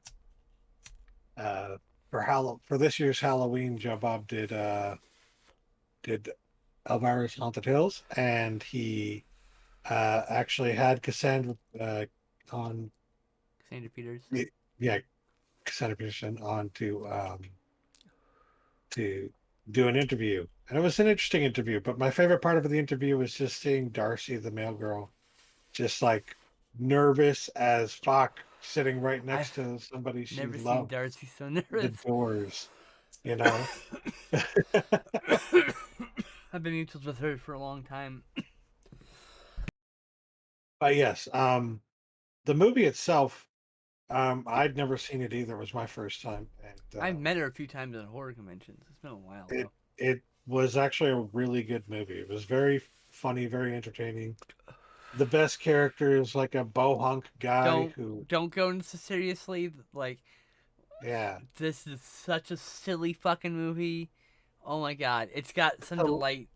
For this year's Halloween, Joe Bob did Elvira's Haunted Hills, and he actually had Cassandra on. Sandra Peters. Yeah, Cassandra Peterson on to do an interview, and it was an interesting interview. But my favorite part of the interview was just seeing Darcy, the mail girl, just like nervous as fuck, sitting right next to somebody she Never seen loved. Darcy so The nervous. doors, you know. I've been mutuals with her for a long time. But yes, the movie itself, I'd never seen it either. It was my first time, and I've met her a few times at horror conventions. It's been a while it though. it was actually a really good movie. It was very funny, very entertaining. The best character is like a bohunk guy Don't who, don't go into seriously. Like yeah, this is such a silly fucking movie. Oh my god, it's got some a, delight.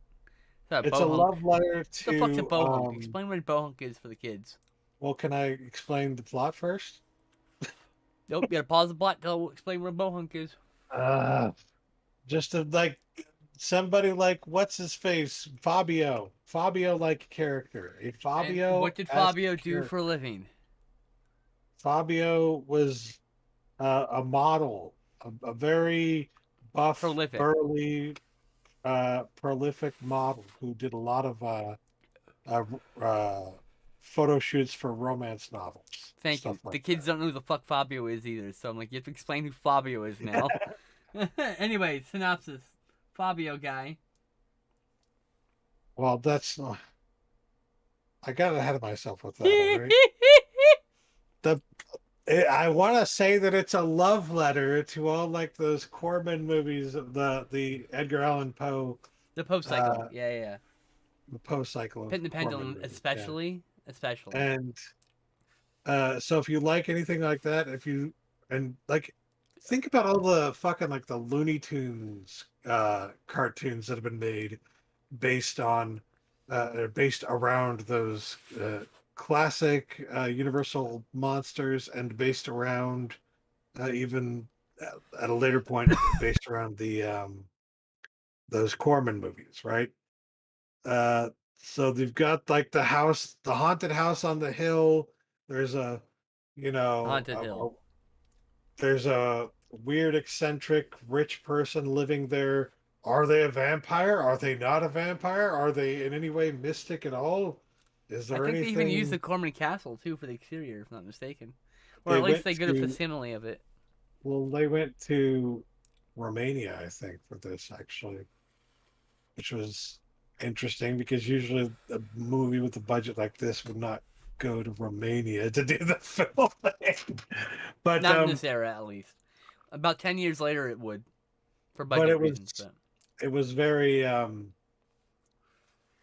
Sorry, it's a bohunk. love letter What the fuck's a to. bohunk? Explain what a bohunk is for the kids. Well, can I explain the plot first? Nope, you gotta pause the plot to explain what a bohunk is. Uh, just to like somebody like what's his face, Fabio like character, a And Fabio what did as Fabio do character. for a living? Fabio was a model, a very buff, Prolific. burly, prolific model who did a lot of uh, uh, photo shoots for romance novels, Thank stuff you. The like kids don't know who the fuck Fabio is either, so I'm like, you have to explain who Fabio is now. Anyway, synopsis. Fabio guy. Well, that's I got ahead of myself with that. All right. The I want to say that it's a love letter to all like those Corman movies, the Edgar Allan Poe, The Poe cycle. uh, Yeah. the Poe cycle Pit of and the Corman Pendulum, movies. Yeah. especially. And so if you like anything like that, if you and like think about all the fucking like the Looney Tunes cartoons that have been made based on based around those classic Universal monsters and based around even at a later point based around the those Corman movies, right? Uh, so they've got like the haunted house on the hill. There's a, you know, Haunted Hill. there's a weird, eccentric, rich person living there. Are they a vampire? Are they not a vampire? Are they in any way mystic at all? Is I there think they even used the anything Corman Castle too for the exterior, if I'm not mistaken, or they at least went they get a to? facsimile of it. Well, they went to Romania, I think, for this actually, which was interesting because usually a movie with a budget like this would not go to Romania to do the filming. But Not in this era, at least. About 10 years later, it would, for but budget reasons. But it was very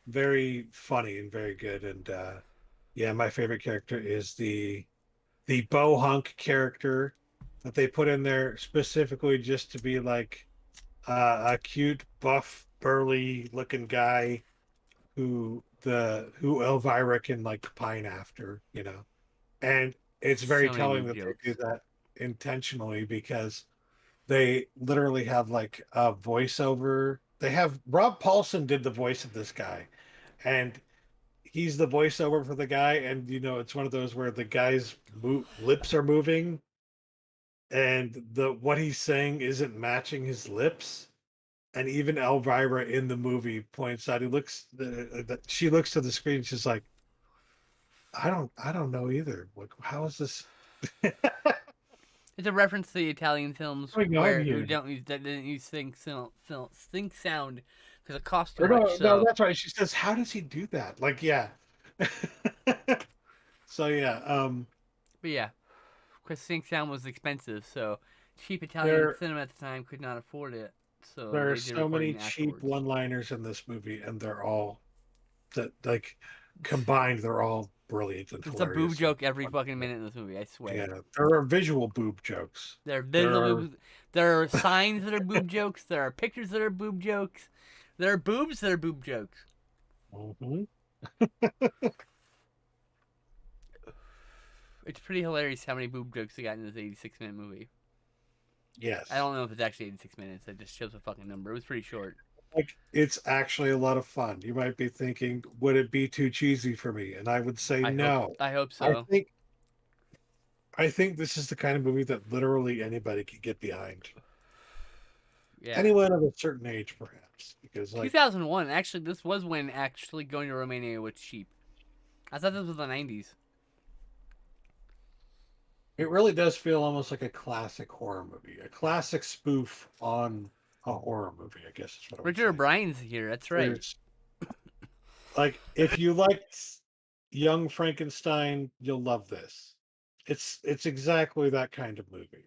very funny and very good. And yeah, my favorite character is the Bohunk character that they put in there specifically just to be like a cute, buff, burly looking guy who Elvira can like pine after, you know. And it's very so many telling boob that they do jokes. that intentionally because they literally have like a voiceover. They have Rob Paulson did the voice of this guy, and he's the voiceover for the guy. And you know, it's one of those where the guy's lips are moving, and the what he's saying isn't matching his lips. And even Elvira in the movie points out, she looks to the screen, she's like, I don't know either. Like, how is this It's a reference to the Italian films going on where who here? don't use that didn't use sync sound because it costs too Or much. no, So, that's right. She says, how does he do that? Like, yeah. So yeah, but yeah, because sync sound was expensive, so cheap Italian there cinema at the time could not afford it. So there are they did so many recording cheap afterwards. one-liners in this movie, and they're all that like combined, they're all brilliant and It's a boob hilarious and joke every funny. fucking minute in this movie. I Yeah, swear. there are visual boob jokes. There are There visual are boobs. There are signs that are boob jokes. There are pictures that are boob jokes. There are boobs that are boob jokes. Mhm. It's pretty hilarious how many boob jokes they got in this 86-minute movie. I Yes. don't know if it's actually 86 minutes. It just shows a fucking number. It was pretty short. Like it's actually a lot of fun. You might be thinking, would it be too cheesy for me? And I would say I hope. no. I hope I so. think I think this is the kind of movie that literally anybody could get behind. Yeah. Anyone of a certain age, perhaps, because like 2001. Actually, this was when actually going to Romania was cheap. I thought this was the 90s. it really does feel almost like a classic horror movie, a classic spoof on a horror movie. I guess is what I would Richard say. O'Brien's here. That's right. There's like if you liked Young Frankenstein, you'll love this. It's exactly that kind of movie.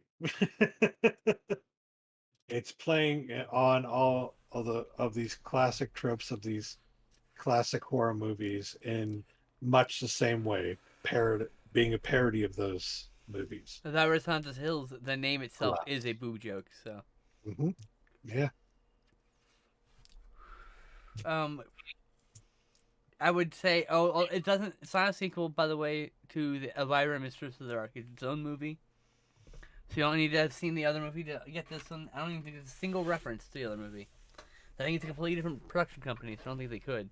It's playing on all of these classic tropes of these classic horror movies in much the same way, being a parody of those movies. The Horizontal Hills. The name itself Wow. is a boob joke. So, Hmm. Yeah, um, I would say. Oh, it doesn't. It's not a sequel, by the way, to the Elvira, Mistress of the Dark. It's its own movie. So you don't need to have seen the other movie to get this one. I don't even think there's a single reference to the other movie. I think it's a completely different production company, so I don't think they could.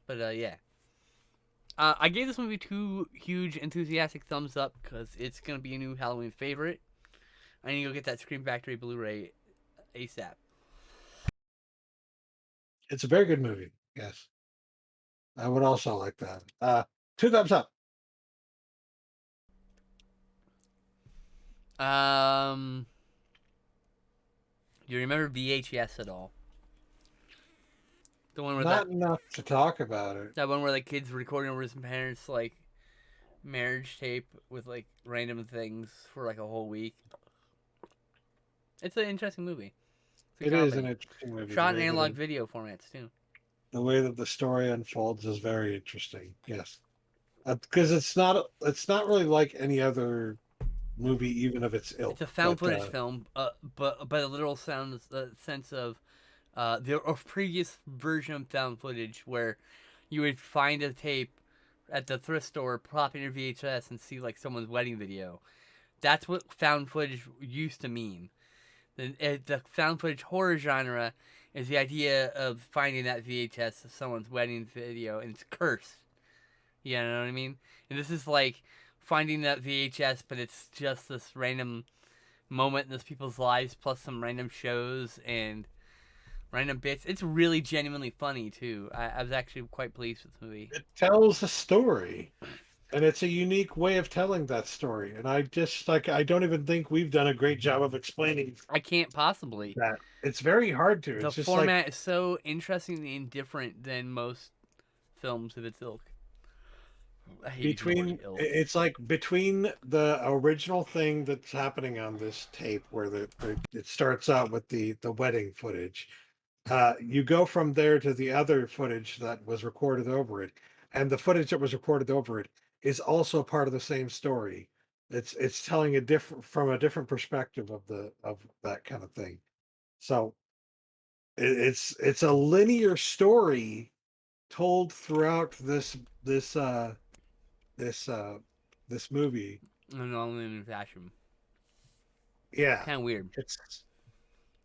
But yeah. I gave this movie 2 huge enthusiastic thumbs up because it's gonna be a new Halloween favorite. I need to go get that Scream Factory Blu-ray ASAP. it's a very good movie. Yes, I would also like that. Two thumbs up. Um, do you remember VHS at all? The one where Not enough to talk about it. that one where the kid's recording over his parents' like marriage tape with like random things for like a whole week. It's an interesting movie. It's a It is an comedy. interesting movie. Shot in analog video formats too. The way that the story unfolds is very interesting. Yes, because it's not really like any other movie, even of its It's a ilk. found But footage film, but by the literal sense of the previous version of found footage where you would find a tape at the thrift store, plop in your VHS, and see like someone's wedding video. That's what found footage used to mean. The found footage horror genre is the idea of finding that VHS of someone's wedding video, and it's cursed. You know what I mean? And this is like finding that VHS, but it's just this random moment in those people's lives, plus some random shows and random bits. It's really genuinely funny too. I was actually quite pleased with the movie. It tells a story, and it's a unique way of telling that story. And I just like I don't even think we've done a great job of explaining I can't possibly. that. It's very hard to. The It's just like format is so interestingly indifferent than most films of its ilk. I hate using the word ilk. it's like between the original thing that's happening on this tape where it starts out with the wedding footage. You go from there to the other footage that was recorded over it, and the footage that was recorded over it is also part of the same story. It's telling a different from a different perspective of that kind of thing. So it's a linear story told throughout this this movie. In all in fashion. Yeah, Kind of weird. it's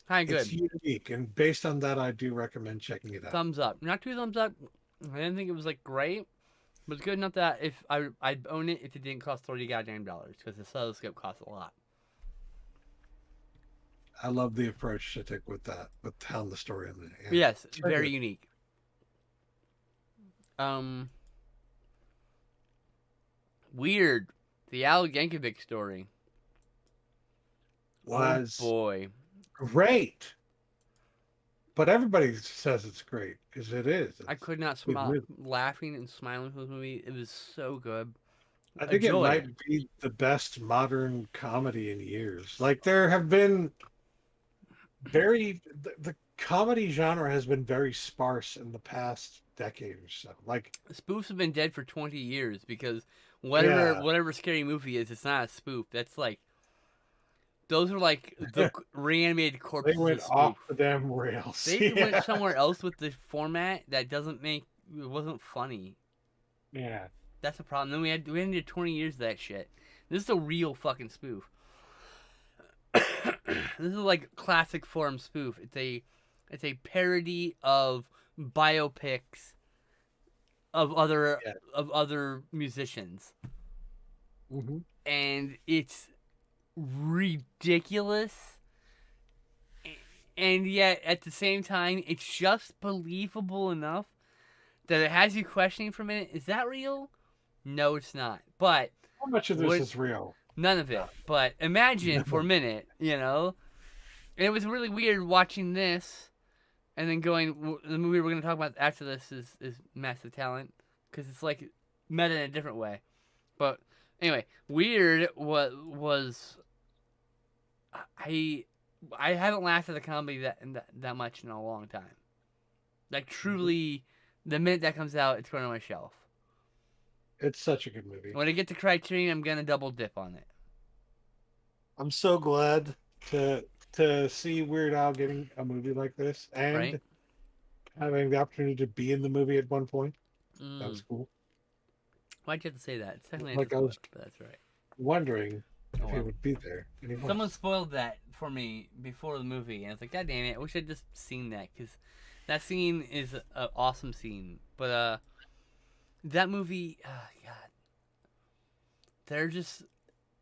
Kind of it's good. unique, and based on that, I do recommend checking it out. Thumbs up. Not two thumbs up. I didn't think it was like great, but it's good enough that if I'd own it if it didn't cost $30 goddamn dollars because the stethoscope costs a lot. I love the approach to take with that, with telling the story in the yeah. Yes, It's very good. unique. Um, Weird. The Al Yankovic story. Was Oh boy. great, but everybody says it's great because it is. I It's could not a good stop movie. laughing and smiling for this movie. It was so good. I A think it joy. might be the best modern comedy in years. Like there have been the comedy genre has been very sparse in the past decade or so. Like Spoofs have been dead for 20 years because yeah, whatever scary movie is, it's not a spoof. That's like those are like the reanimated they corpses went of off spoof. the damn rails. They went Yeah, somewhere else with the format that doesn't make it wasn't funny. yeah. That's the problem. Then we had 20 years of that shit. This is a real fucking spoof. This is like classic form spoof. It's a parody of biopics Yeah. of other musicians, Hmm. and it's ridiculous. And yet at the same time, it's just believable enough that it has you questioning for a minute: is that real? No, it's not. But How much of this what? is real? None of it. But imagine for a minute, you know. And it was really weird watching this and then going. The movie we're going to talk about after this is Massive Talent because it's like meta in a different way. But anyway, weird was I I haven't laughed at a comedy that much in a long time. Like truly, the minute that comes out, it's going on my shelf. It's such a good movie. When I get to Criterion, I'm gonna double dip on it. I'm so glad to see Weird Al getting a movie like this Right? and having the opportunity to be in the movie at one point. That was Mm. cool. Why'd you have to say that? It's technically Like a I was spoiler, but that's right. wondering Oh if he well. would be there, and he Someone was. spoiled that for me before the movie, and I was like, God damn it! I wish I'd just seen that because that scene is an awesome scene. But that movie, God, they're just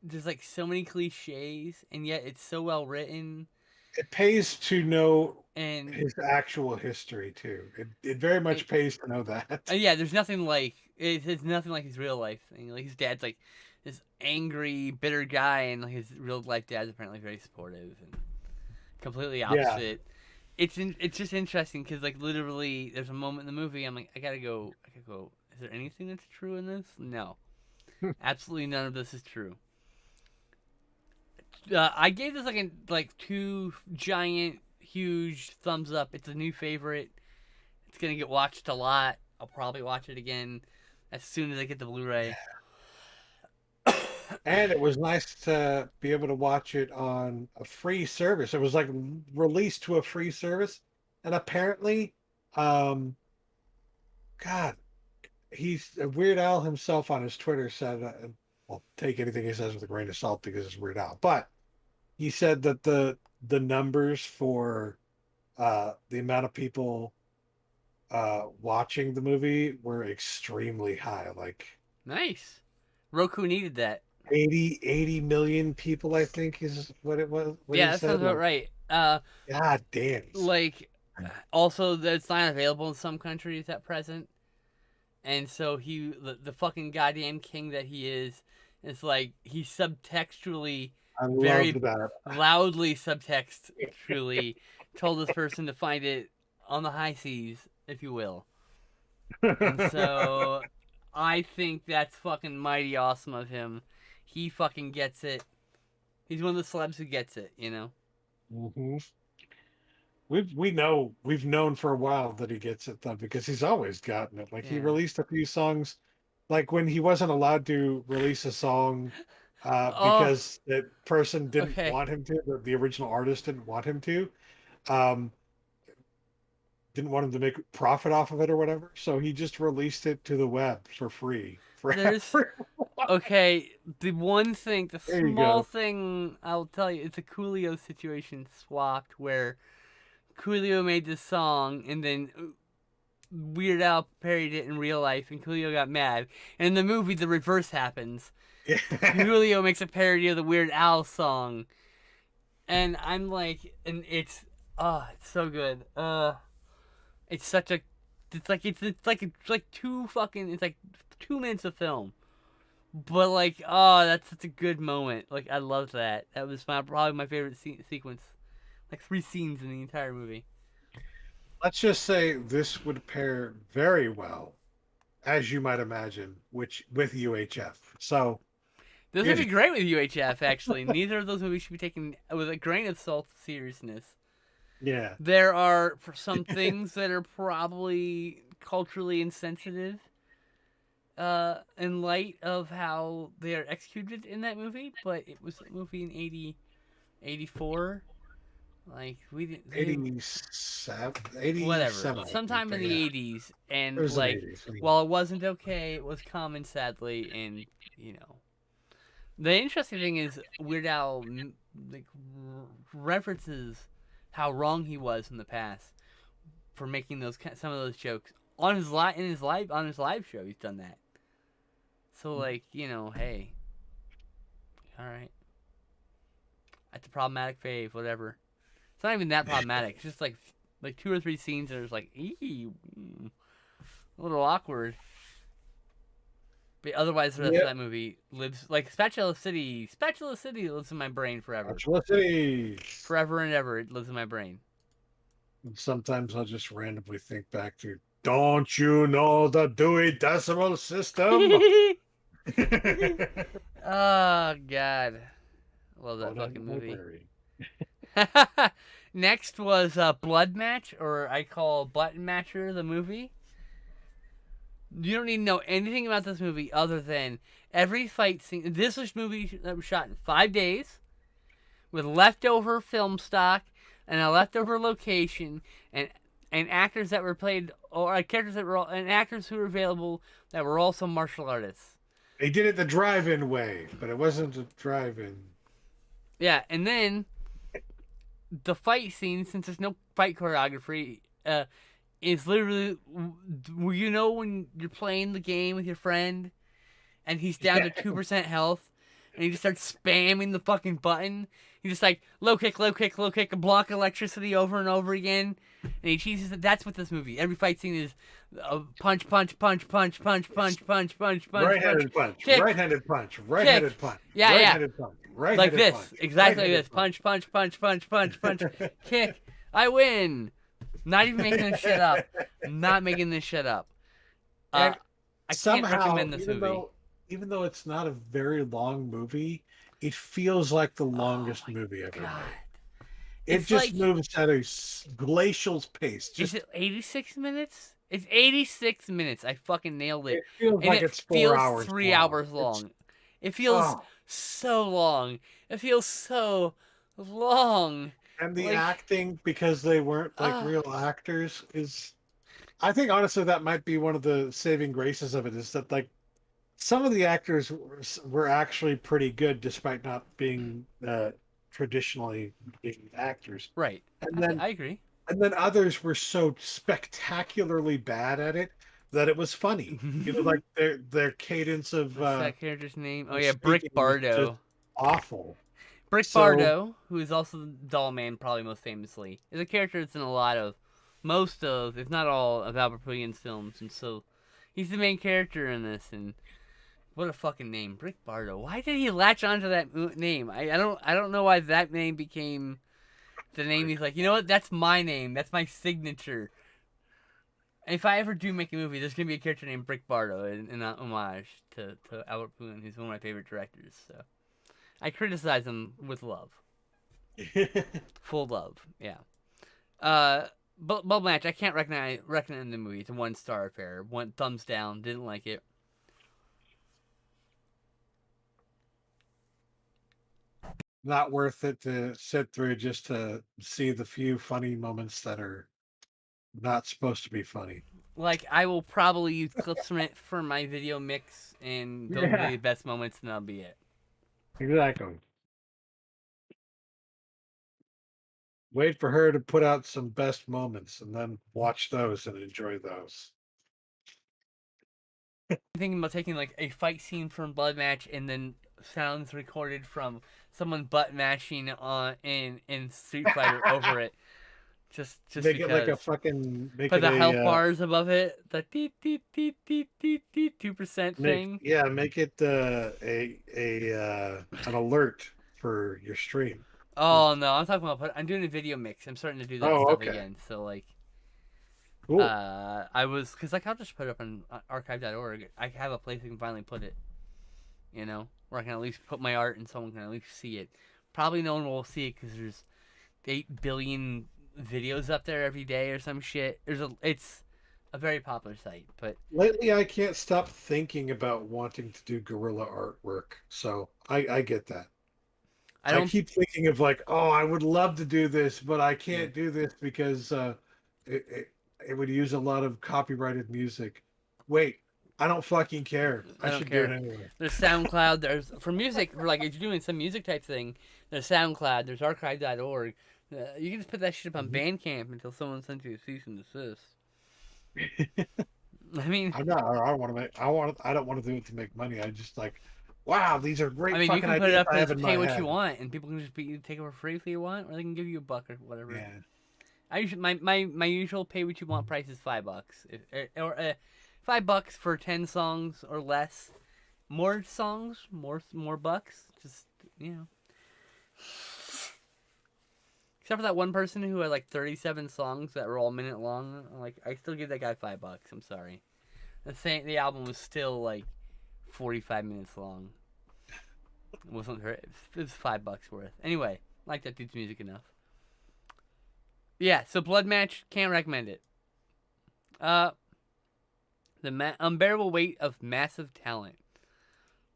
there's like so many cliches, and yet it's so well written. It pays to know And his actual history too. It very it, much pays to know that. yeah, there's nothing like it's nothing like his real life thing. Like his dad's like this angry, bitter guy, and like his real life dad's apparently very supportive and completely Yeah, opposite. It's just interesting because like literally, there's a moment in the movie I'm like, I gotta go. I gotta go. Is there anything that's true in this? No, absolutely none of this is true. I gave this like two giant, huge thumbs up. It's a new favorite. It's gonna get watched a lot. I'll probably watch it again as soon as I get the Blu-ray. and it was nice to be able to watch it on a free service. It was like released to a free service, and apparently, um, God, he's Weird Al himself on his Twitter said, "Well, take anything he says with a grain of salt because it's Weird Al." But he said that the numbers for the amount of people watching the movie were extremely high. Like Nice. Roku needed that. 80 million people, I think, is what it was. What Yeah, he that sounds said. about Like, right. God damn. Like also that's not available in some countries at present, and so the fucking goddamn king that he is like he subtextually, I loved very that. loudly subtextually told this person to find it on the high seas, if you will. And so I think that's fucking mighty awesome of him. He fucking gets it. He's one of the celebs who gets it, you know? hmm we've known for a while that he gets it though because he's always gotten it. Like he Yeah. released a few songs, like when he wasn't allowed to release a song Oh, because the person didn't okay. want him to, the original artist didn't want him to, um, didn't want him to make profit off of it or whatever. So he just released it to the web for free There's forever. okay. The one thing, the There you small go. thing I'll tell you, it's a Coolio situation swapped where Coolio made this song and then Weird Al parodied it in real life, and Coolio got mad. And in the movie, the reverse happens. Yeah. Coolio makes a parody of the Weird Al song, and I'm like, and it's so good. It's such a, it's like two fucking, it's like 2 minutes of film, but like, that's such a good moment. Like I love that. That was probably my favorite sequence. Like 3 scenes in the entire movie. Let's just say this would pair very well, as you might imagine, which with UHF. So This would here's be great with UHF. Actually, neither of those movies should be taken with a grain of salt of seriousness. yeah. There are some things that are probably culturally insensitive, in light of how they are executed in that movie, but it was a movie in 84. Like we didn't 87, whatever, 87, I think, sometime in but the yeah, '80s, it and was in like 80s. while it wasn't okay, it was common, sadly, and you know. The interesting thing is Weird Al like references how wrong he was in the past for making some of those jokes on his live show. He's done that. So like hey, all right, that's a problematic fave, whatever. It's not even that problematic. It's just like 2 or 3 scenes and it's like a little awkward. But otherwise, the rest of Yep. that movie lives like Spatula City. Spatula City lives in my brain forever, City. forever and ever. It lives in my brain. Sometimes I'll just randomly think back to, don't you know the Dewey Decimal System? Oh God, love that Hold on to fucking my movie. berry. Next was Blood Match, or I call Button Matcher the movie. You don't need to know anything about this movie other than every fight scene. This was a movie that was shot in 5 days with leftover film stock and a leftover location and actors that were played or characters that were and actors who were available that were also martial artists. They did it the drive-in way, but it wasn't a drive-in. Yeah, and then the fight scene, since there's no fight choreography, is literally when you're playing the game with your friend and he's down to 2% health and he just starts spamming the fucking button. He's just like low kick, low kick, low kick, block electricity over and over again. And he cheeses it. That's what this movie. Every fight scene is punch, punch, punch, punch, punch, punch, punch, punch, punch, Right-handed punch, kick, right-handed punch, kick. right-handed punch, Yeah, yeah. right-handed punch, Like right-handed this. punch, Exactly like right-handed this. Punch, punch, punch, punch, punch, punch, kick. I win. Not even making this shit up. Not making this shit up. And I can't somehow, recommend this movie. even though it's not a very long movie, it feels like the Oh longest my movie ever God. made. It It's just like, moves at a glacial pace. is Just it 86 minutes? It's 86 minutes. I fucking nailed it. it feels And like it it's 4 hours feels three long. hours It's long. It feels oh, so long. It feels so long. and the Like, acting, because they weren't like ah, real actors, is I think honestly that might be one of the saving graces of it, is that like some of the actors were actually pretty good despite not being traditionally being actors. right. And then I agree. and then others were so spectacularly bad at it that it was funny. You know, like their cadence What's that character's name? Oh of yeah, speaking Brick was just Bardo. awful. Brick So Bardo, who is also the Doll Man, probably most famously, is a character that's in a lot of, most of, if not all, of Albert Pujols films, and so he's the main character in this. And what a fucking name, Brick Bardo. Why did he latch onto that name? I don't know why that name became the name. He's like, you know what? That's my name. That's my signature. If I ever do make a movie, there's gonna be a character named Brick Bardo in homage to Albert Pujols, who's one of my favorite directors. So I criticize him with love, full love. Yeah. But Bubble Match, I can't recommend the movie. It's a 1 star affair. One thumbs down. Didn't like it. not worth it to sit through just to see the few funny moments that are not supposed to be funny. Like I will probably use clips from it for my video mix, and those will be Yeah, the best moments, and that'll be it. exactly. Wait for her to put out some best moments and then watch those and enjoy those. I'm thinking about taking like a fight scene from Blood Match and then sounds recorded from someone butt mashing on in Street Fighter over it, just Make it like a because. fucking make Put it the a health bars above it, the 2% thing. make it a an alert for your stream. Oh no, I'm talking about. I'm doing a video mix. I'm starting to do that Oh, stuff okay. again. So like, Cool. I was because like I'll just put it up on archive.org. I have a place I can finally put it. You know, where I can at least put my art and someone can at least see it. Probably no one will see it because there's 8 billion videos up there every day or some shit. It's a very popular site, but Lately, I can't stop thinking about wanting to do guerrilla artwork. So I get that. I I don't. keep thinking of like, oh, I would love to do this, but I Yeah, can't do this because it, it it would use a lot of copyrighted music. Wait, I don't fucking care. I I don't should do it care. anyway. There's SoundCloud. There's for music. For like if you're doing some music type thing, there's SoundCloud. There's archive.org. You can just put that shit up on Mhm. Bandcamp until someone sends you a cease and desist. I mean, I'm not. I don't want to make. I want. I don't want to do it to make money. I just like, wow, these are I great mean, you fucking can put it ideas up I have as in pay my what you head. want, and people can just take it for free if you want, or they can give you $1 or whatever. Yeah. I usually my usual pay what you want price is $5, or $5 for 10 songs or less. More songs, more bucks. Just you know. Except for that one person who had like 37 songs that were all a minute long. Like I still give that guy $5. I'm sorry. The album was still like 45 minutes long. It wasn't her. It was $5 worth. Anyway, I like that dude's music enough. Yeah, so Blood Match, can't recommend it. Uh, the unbearable weight of massive talent.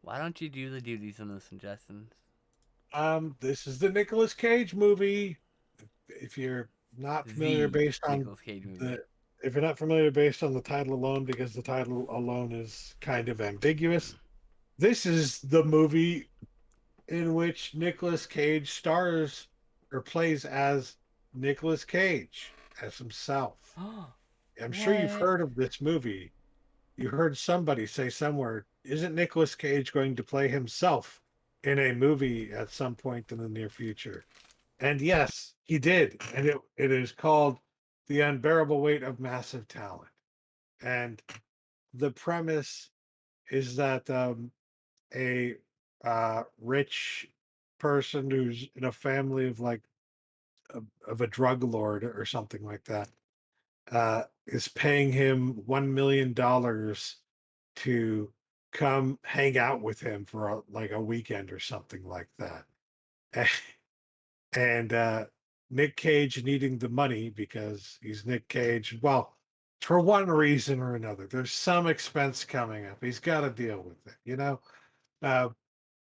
Why don't you do the duties on this one, Justin? This is the Nicolas Cage movie. If you're not familiar The based on Nicolas Cage movie. the if you're not familiar based on the title alone, because the title alone is kind of ambiguous, this is the movie in which Nicolas Cage stars or plays as Nicolas Cage as himself. I'm sure you've What? heard of this movie. You heard somebody say somewhere, isn't Nicolas Cage going to play himself in a movie at some point in the near future? And yes, he did. And it is called The Unbearable Weight of Massive Talent. And the premise is that a rich person who's in a family of like of a drug lord or something like that is paying him $1 million to come hang out with him for like a weekend or something like that. And Nick Cage needing the money because he's Nick Cage. Well, for one reason or another, there's some expense coming up. He's got to deal with it. Uh,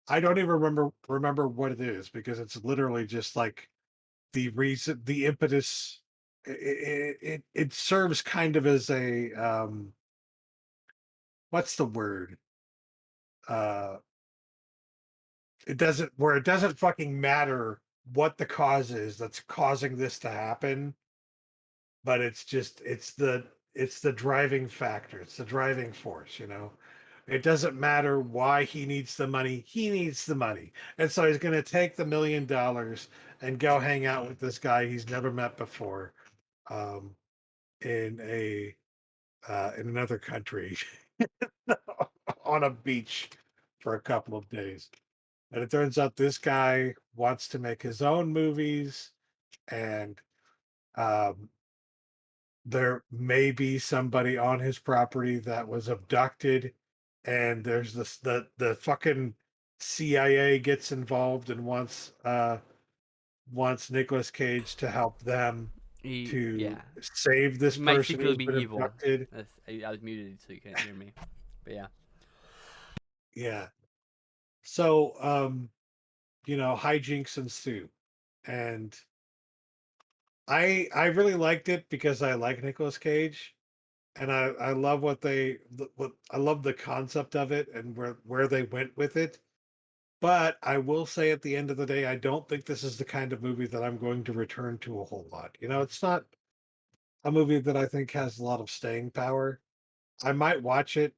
I don't even remember what it is because it's literally just like the reason, the impetus. It serves kind of as a what's the word? Uh, it doesn't fucking matter what the cause is that's causing this to happen. but it's the driving factor. It's the driving force, It doesn't matter why he needs the money. He needs the money. And so he's going to take the $1 million and go hang out with this guy he's never met before, um, in in another country on a beach for a couple of days. And it turns out this guy wants to make his own movies, and um, there may be somebody on his property that was abducted, and there's the fucking CIA gets involved and wants Nicolas Cage to help them to Yeah, save this he might person secretly who's be been evil. abducted. I was muted so you couldn't hear me. But yeah, Yeah. So hijinks ensue. And I really liked it because I like Nicolas Cage, and I love what I love the concept of it and where they went with it. But I will say at the end of the day, I don't think this is the kind of movie that I'm going to return to a whole lot. It's not a movie that I think has a lot of staying power. I might watch it,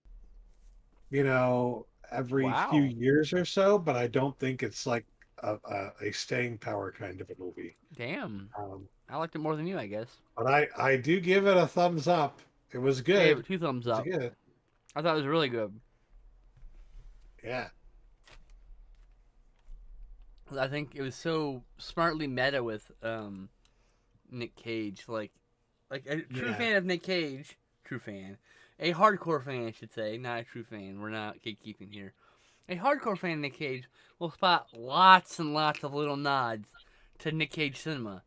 every few wow, years or so, but I don't think it's like a staying power kind of a movie. damn, Um, I liked it more than you, I guess. but I do give it a thumbs up. It was I gave good. it two thumbs It was up. good. I thought it was really good. Yeah. I think it was so smartly meta with Nick Cage, like a true Yeah. fan of Nick Cage, true fan, a hardcore fan, I should say, not a true fan. We're not gatekeeping here. A hardcore fan of Nick Cage will spot lots and lots of little nods to Nick Cage cinema,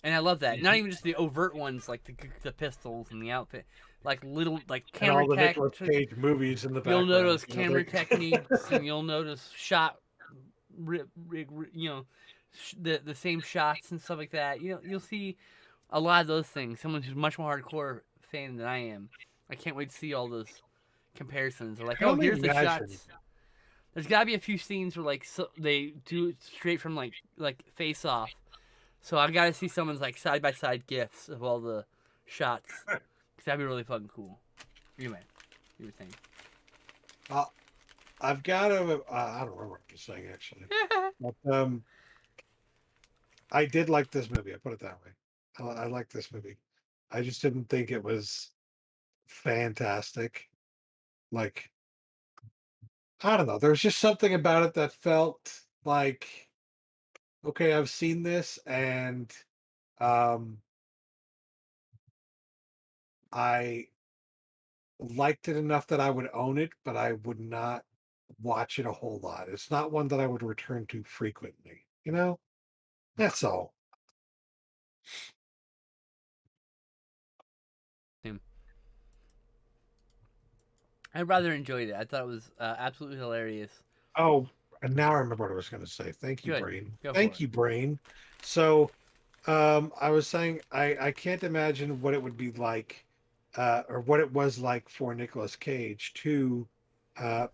and I love that. Not Mhm. even just the overt ones like the pistols and the outfit, like little like And camera all the tech. Nicolas Cage movies in the You'll background. notice camera techniques, and you'll notice the same shots and stuff like that. You'll see a lot of those things. Someone who's much more hardcore fan than I am. I can't wait to see all those comparisons. They're I like, can oh, only here's the imagine. shots. There's got to be a few scenes where they do it straight from like Face Off. So I got to see someone's like side by side gifs of all the shots. Cause that'd be really fucking cool. Anyway, you were saying. Uh, I've got to. I don't remember what I'm saying actually, but I did like this movie. I put it that way. I like this movie. I just didn't think it was fantastic. Like, I don't know. There was just something about it that felt like, okay, I've seen this, and um, I liked it enough that I would own it, but I would not watch it a whole lot. It's not one that I would return to frequently. That's all. I rather enjoyed it. I thought it was absolutely hilarious. Oh, and now I remember what I was going to say. Thank you, Good. Brain. Go for Thank it. you, Brain. So, I was saying I can't imagine what it would be like, or what it was like for Nicolas Cage to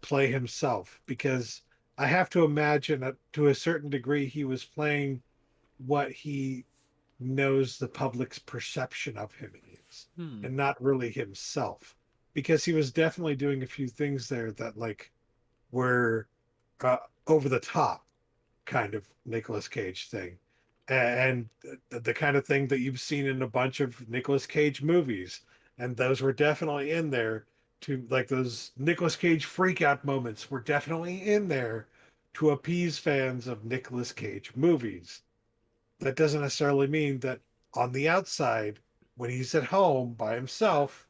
play himself, because I have to imagine that to a certain degree he was playing what he knows the public's perception of him is, Hmm. and not really himself, because he was definitely doing a few things there that like were uh, over the top kind of Nicolas Cage thing, and the kind of thing that you've seen in a bunch of Nicolas Cage movies, and those were definitely in there, to like those Nicolas Cage freak out moments were definitely in there to appease fans of Nicolas Cage movies. That doesn't necessarily mean that on the outside, when he's at home by himself,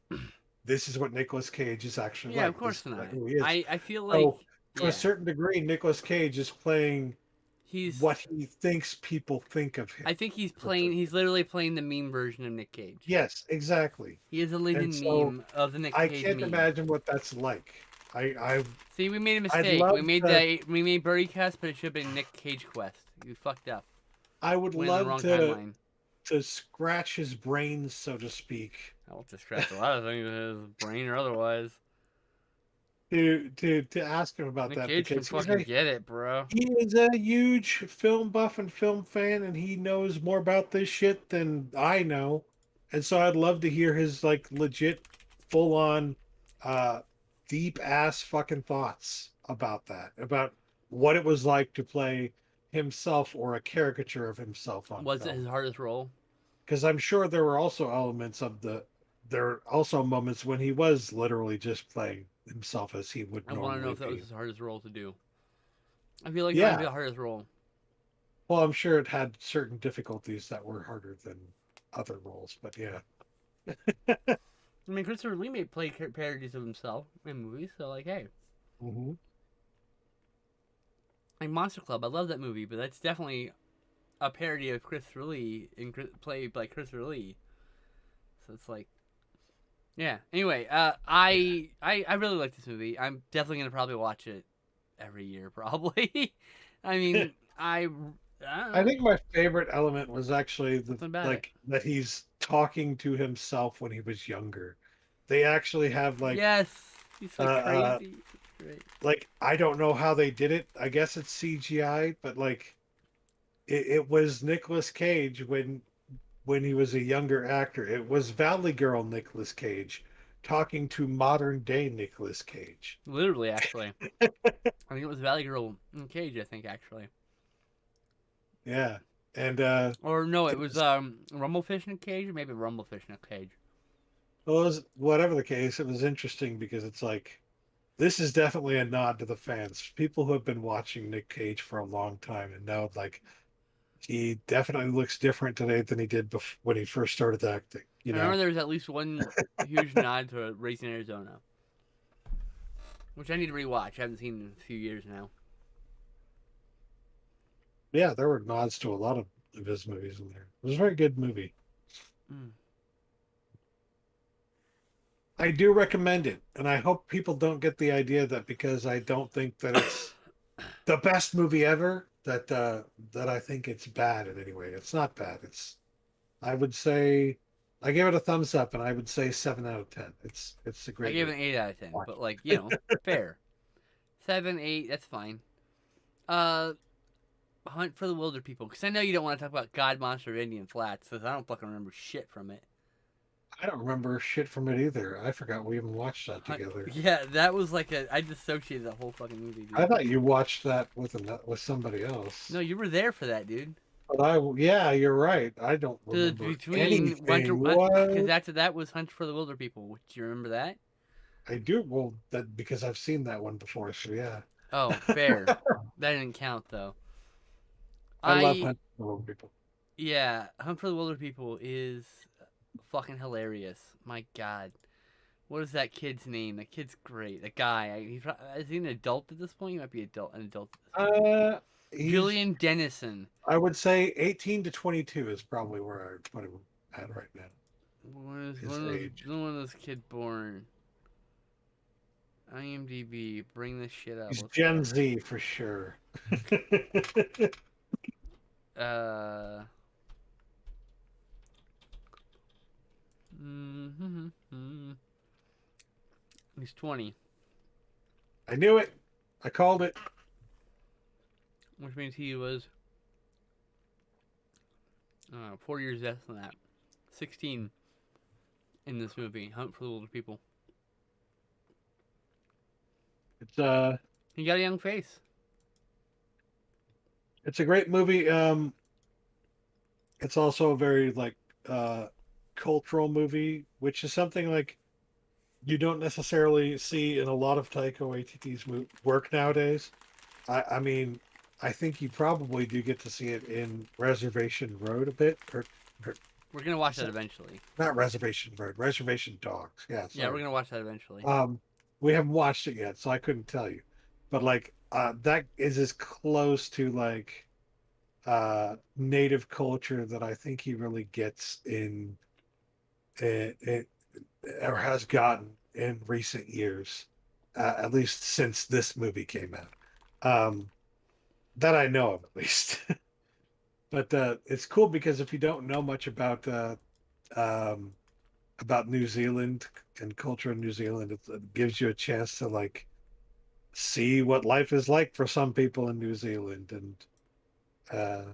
this is what Nicolas Cage is actually Yeah, of like. This course is not. who he is. I feel like So, to a yeah, certain degree, Nicolas Cage is playing he's. what he thinks people think of him. I think he's To a playing. certain He's literally playing the meme version of Nick Cage. Yes, exactly. He is a And living so meme of the Nick I Cage can't meme. imagine what that's like. I See, we made a I'd mistake. love We made to that. We made Birdie Cast, but it should have been Nick Cage Quest. You fucked up. I would Went in the love wrong to timeline. scratch his brains, so to speak, I will to scratch a lot of things in his brain or otherwise. to ask him about Nick that, Cage can because fucking get it, bro. he is a huge film buff and film fan, and he knows more about this shit than I know. And so I'd love to hear his like legit, full on, uh, deep ass fucking thoughts about that, about what it was like to play himself or a caricature of himself on Was it film. his hardest role? Because I'm sure there were also elements of there are also moments when he was literally just playing himself as he would I want to know normally if that was be. his hardest role to do. I feel like it might be Yeah. the hardest role. Well, I'm sure it had certain difficulties that were harder than other roles, but yeah. I mean, Christopher Lee made play parodies of himself in movies, so like, hey, Hmm. like Monster Club, I love that movie, but that's definitely a parody of Christopher Lee and played by Christopher Lee. So it's like, yeah. Anyway, Yeah. I really like this movie. I'm definitely gonna probably watch it every year, probably. I mean, I don't I know, think my favorite element was actually the something about it. like that he's talking to himself when he was younger. They actually have Yes, he's so uh crazy. It's great. like I don't know how they did it. I guess it's CGI, but like it was Nicolas Cage when he was a younger actor. It was Valley Girl Nicolas Cage talking to modern day Nicolas Cage. Literally, actually, I think it was Valley Girl in Cage. I think actually, Yeah. And or no, it it was was, Rumblefish in a Cage, or maybe Rumblefish in a Cage. well, it was whatever the case, it was interesting because it's like this is definitely a nod to the fans. People who have been watching Nick Cage for a long time and know like he definitely looks different today than he did when he first started acting, you I remember know? there was at least one huge nod to Racing Arizona, which I need to rewatch. I haven't seen in a few years now. Yeah, there were nods to a lot of his movies in there. It was a very good movie. Mm. I do recommend it, and I hope people don't get the idea that because I don't think that it's the best movie ever, that I think it's bad in any way. It's not bad. It's I would say I give it a thumbs up, and I would say 7 out of 10. It's a I great gave it movie. an 8 out of 10, Watch but like fair. 7, 8, that's fine. Uh, Hunt for the Wilder People, because I know you don't want to talk about God Monster of Indian Flats, because I don't fucking remember shit from it. I don't remember shit from it either. I forgot we even watched that Hunt, together. yeah, that was like I dissociated the whole fucking movie, I dude. thought you watched that with somebody No, else. you were there for that, dude. But yeah, you're right. I don't The remember between Winter, anything. because What? that was Hunt for the Wilder People. Do you remember that? I do well that because I've seen that one before. So yeah, Oh, fair. That didn't count though. I love I hunting for little people. Yeah, Hunt for the Wilder People is fucking hilarious. My God, what is that kid's name? That kid's great. The guy. Is he an adult at this point? He might be an adult at this point. Uh, he's Julian Dennison. I would say 18 to 22 is probably where I would put him at right now. His age. When was this kid born? IMDb. Bring this shit up. He's Let's Gen go. Z for sure. Uh. Mm-hmm. He's 20, I knew it. I called it. which means he was 4 years less than that. 16 in this movie, Hunt for the Wilder People. It's He got a young face. it's a great movie. It's also a very like uh cultural movie, which is something like you don't necessarily see in a lot of Taika Waititi's work nowadays. I mean, I think you probably do get to see it in Reservation Road a bit, or We're gonna watch that eventually. not Reservation Road, Reservation Dogs. Yeah, Yeah, we're sorry. gonna watch that eventually. We haven't watched it yet, so I couldn't tell you. But like, that is as close to like native culture that I think he really gets in it or has gotten in recent years, at least since this movie came out. That I know of, at least. But it's cool because if you don't know much um, about New Zealand and culture in New Zealand, it gives you a chance to like see what life is like for some people in New Zealand and uh,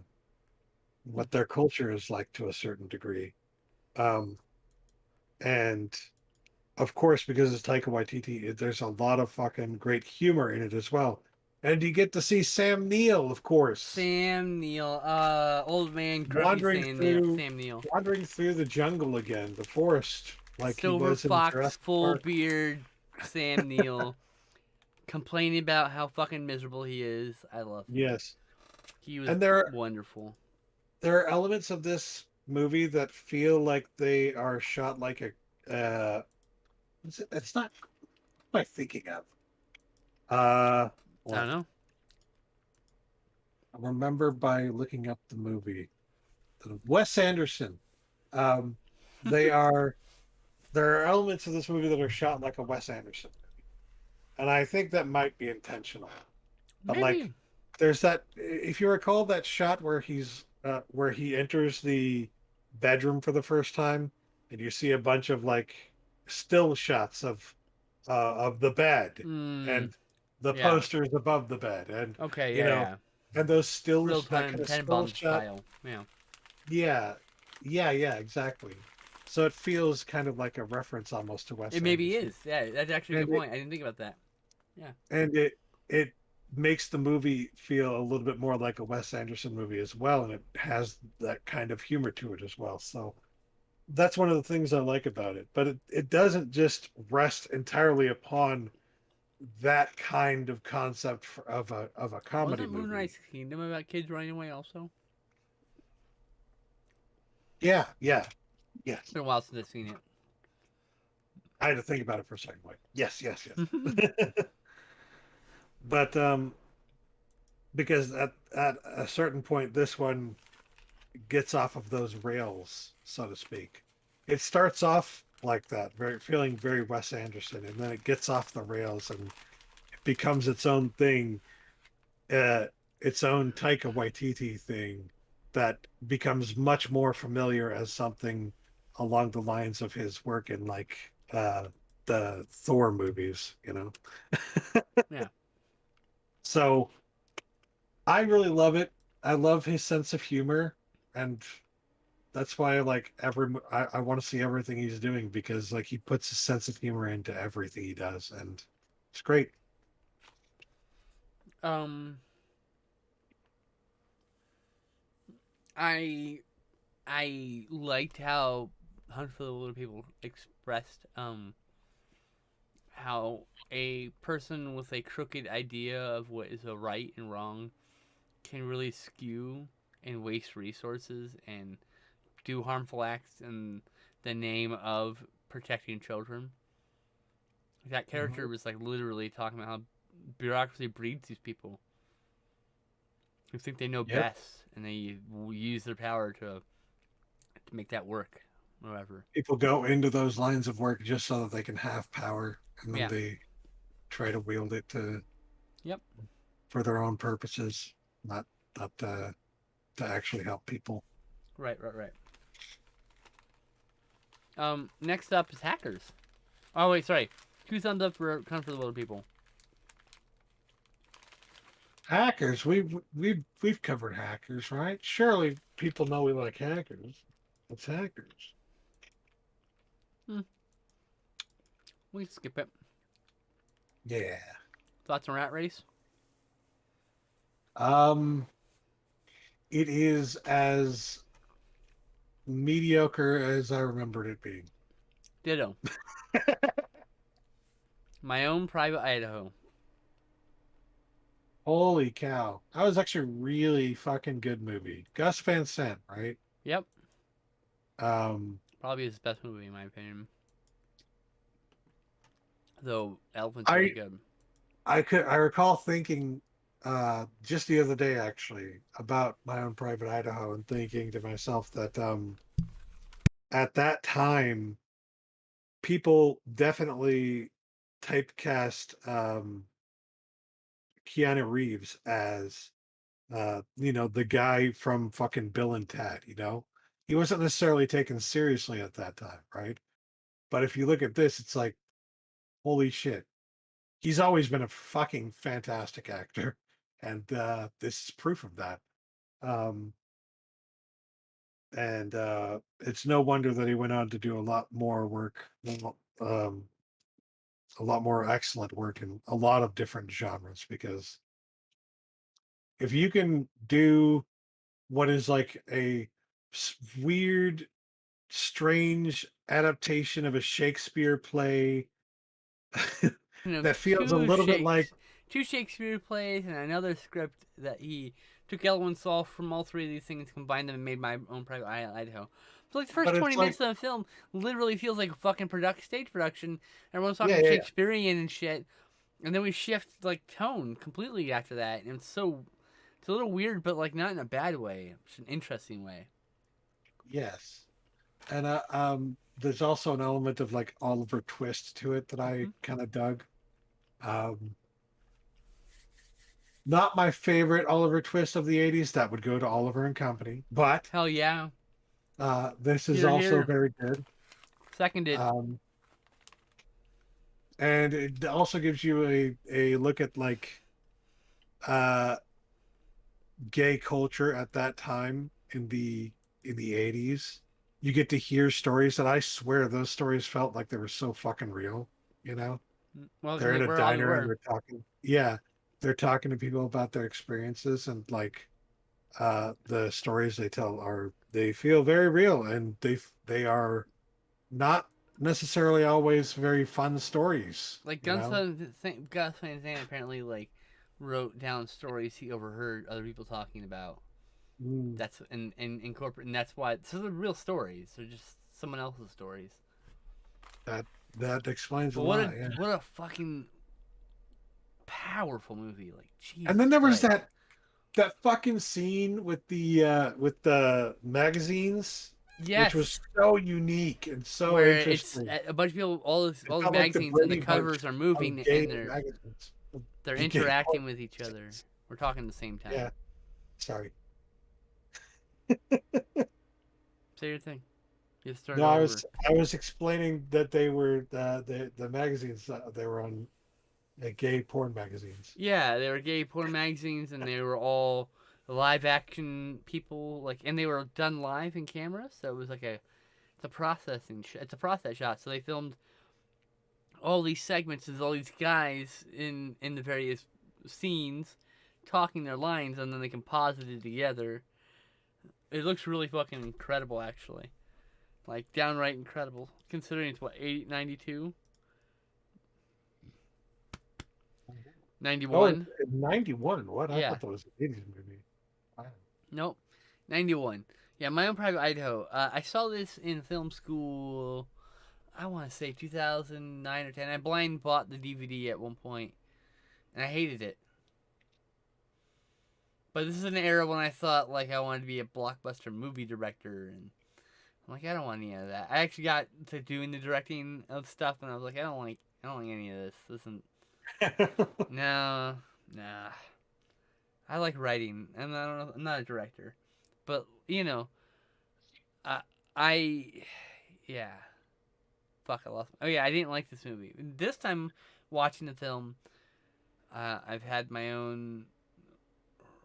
what their culture is like to a certain degree. Um, And of course, because it's Taika Waititi, there's a lot of fucking great humor in it as well. And you get to see Sam Neill, of course, Sam Neill, old man, grumpy wandering Sam Neill. through Sam Neill. wandering through the jungle again, the forest, like he Silver was in fox, Jurassic full Park. beard, Sam Neill, complaining about how fucking miserable he is. I love him. Yes. He was And wonderful. there are elements of this movie that feel like they are shot like a it's not what am I thinking of. Uh I don't well, know. I remember by looking up the movie. Wes Anderson. Um they are there are elements of this movie that are shot like a Wes Anderson. And I think that might be intentional. But like Maybe. there's that if you recall that shot where he enters the bedroom for the first time and you see a bunch of like still shots of the bed Mm, and the yeah. posters above the bed and Okay, you yeah, know yeah. and those still Still that kind time of still Tenenbaum shot. style. Yeah. Yeah, yeah, exactly. So it feels kind of like a reference almost to Wes It maybe Anderson. is. Yeah, that's actually a and good it point. I didn't think about that. Yeah. and it makes the movie feel a little bit more like a Wes Anderson movie as well, and it has that kind of humor to it as well. So that's one of the things I like about it. But it doesn't just rest entirely upon that kind of concept of a comedy Wasn't movie. Moonrise Kingdom about kids running away also? Yeah, yeah, It's yes. been a while since I've seen I had to think about it for a second. Like, yes, yes, it. yes. But because at a certain point, this one gets off of those rails, so to speak. It starts off like that, very feeling very Wes Anderson, and then it gets off the rails and it becomes its own thing, uh, its own Taika Waititi thing that becomes much more familiar as something along the lines of his work in like the Thor movies, you know. Yeah. So I really love it. I love his sense of humor, and that's why like I want to see everything he's doing because like he puts a sense of humor into everything he does, and it's great. Um, I I liked how Hunt for the Little People expressed how a person with a crooked idea of what is a right and wrong can really skew and waste resources and do harmful acts in the name of protecting children. That character Mhm. was like literally talking about how bureaucracy breeds these people who think they know Yep. best and they use their power to make that work. Whatever. People go into those lines of work just so that they can have power, and then Yeah. they try to wield it to Yep. for their own purposes, not not to actually help people. Right. Right. Right. Next up is hackers. Oh wait, sorry. Two thumbs up for Hunt for the Wilder People. Hackers, we've covered hackers, right? Surely people know we like hackers. It's hackers. Hmm. We can skip it. Yeah. Thoughts on Rat Race? Um, it is as mediocre as I remembered it being. Ditto. My Own Private Idaho. Holy cow. That was actually a really fucking good movie. Gus Van Sant, right? Yep. Um, Probably his best movie in my opinion. Though Elephant's really I good. I recall thinking just the other day actually about My Own Private Idaho and thinking to myself that at that time people definitely typecast Keanu Reeves as the guy from fucking Bill and Ted, you know? He wasn't necessarily taken seriously at that time, right? But if you look at this, it's like, holy shit. He's always been a fucking fantastic actor. And this is proof of that. Um, and it's no wonder that he went on to do a lot more work, um, a lot more excellent work in a lot of different genres. Because if you can do what is like a weird, strange adaptation of a Shakespeare play You know, that feels a little bit like, two Shakespeare plays and another script that he took elements off from all three of these things, combined them, and made My Own Private Idaho. So like the first but 20 it's like, minutes of the film literally feels like a fucking stage production. Everyone's yeah, talking yeah, yeah. Shakespearean and shit, and then we shift like tone completely after that, and it's a little weird, but like not in a bad way. It's an interesting way. Yes. And there's also an element of like Oliver Twist to it that I Hmm. kind of dug. Um, Not my favorite Oliver Twist of the '80s. That would go to Oliver and Company, but Hell yeah, this is here also here, very good. seconded. Um, and it also gives you a look at like uh, gay culture at that time in the '80s. You get to hear stories that I swear those stories felt like they were so fucking real. You know, Well, because they're they in a were all they diner and were. they're talking. Yeah, they're talking to people about their experiences, and like the stories they tell are, they feel very real, and they are not necessarily always very fun stories. Like You know. Gus Van Sant apparently like wrote down stories he overheard other people talking about. Mm, That's and incorporate, and that's why. So they're real stories. They're just someone else's stories. that that explains a But lot. Yeah. what a fucking powerful movie! Like And Jesus then there was Christ. that fucking scene with the magazines, which Yes, was so unique and so where it's interesting. a bunch of people, It all these felt like the magazines, and the Brady Bunch covers are of moving, gay and magazines, of they're gay porn interacting with each other. magazines. We're talking at the same Yeah, time. sorry. Say your thing. You start No, over. I was explaining that they were the magazines, they were on gay porn magazines. Yeah, they were gay porn magazines, and they were all live action people, like, and they were done live in camera, so it was like it's a process shot. So they filmed all these segments of all these guys in the various scenes talking their lines, and then they composite it together. It looks really fucking incredible, actually, like downright incredible, considering it's what 92, Oh, 91. it's 91. What? I Yeah, thought that was an '80s movie. Wow. nope, 91. Yeah, My Own Private Idaho. I saw this in film school. I want to say 2009 or 10. I blind bought the DVD at one point, and I hated it. But this is an era when I thought like I wanted to be a blockbuster movie director, and I'm like, I don't want any of that. I actually got to doing the directing of stuff, and I was like, I don't like any of this. This isn't. No, nah. I like writing, and I don't know. I'm not a director, but I, I, yeah. Fuck, I lost. Oh yeah, I didn't like this movie. This time, watching the film, I've had my own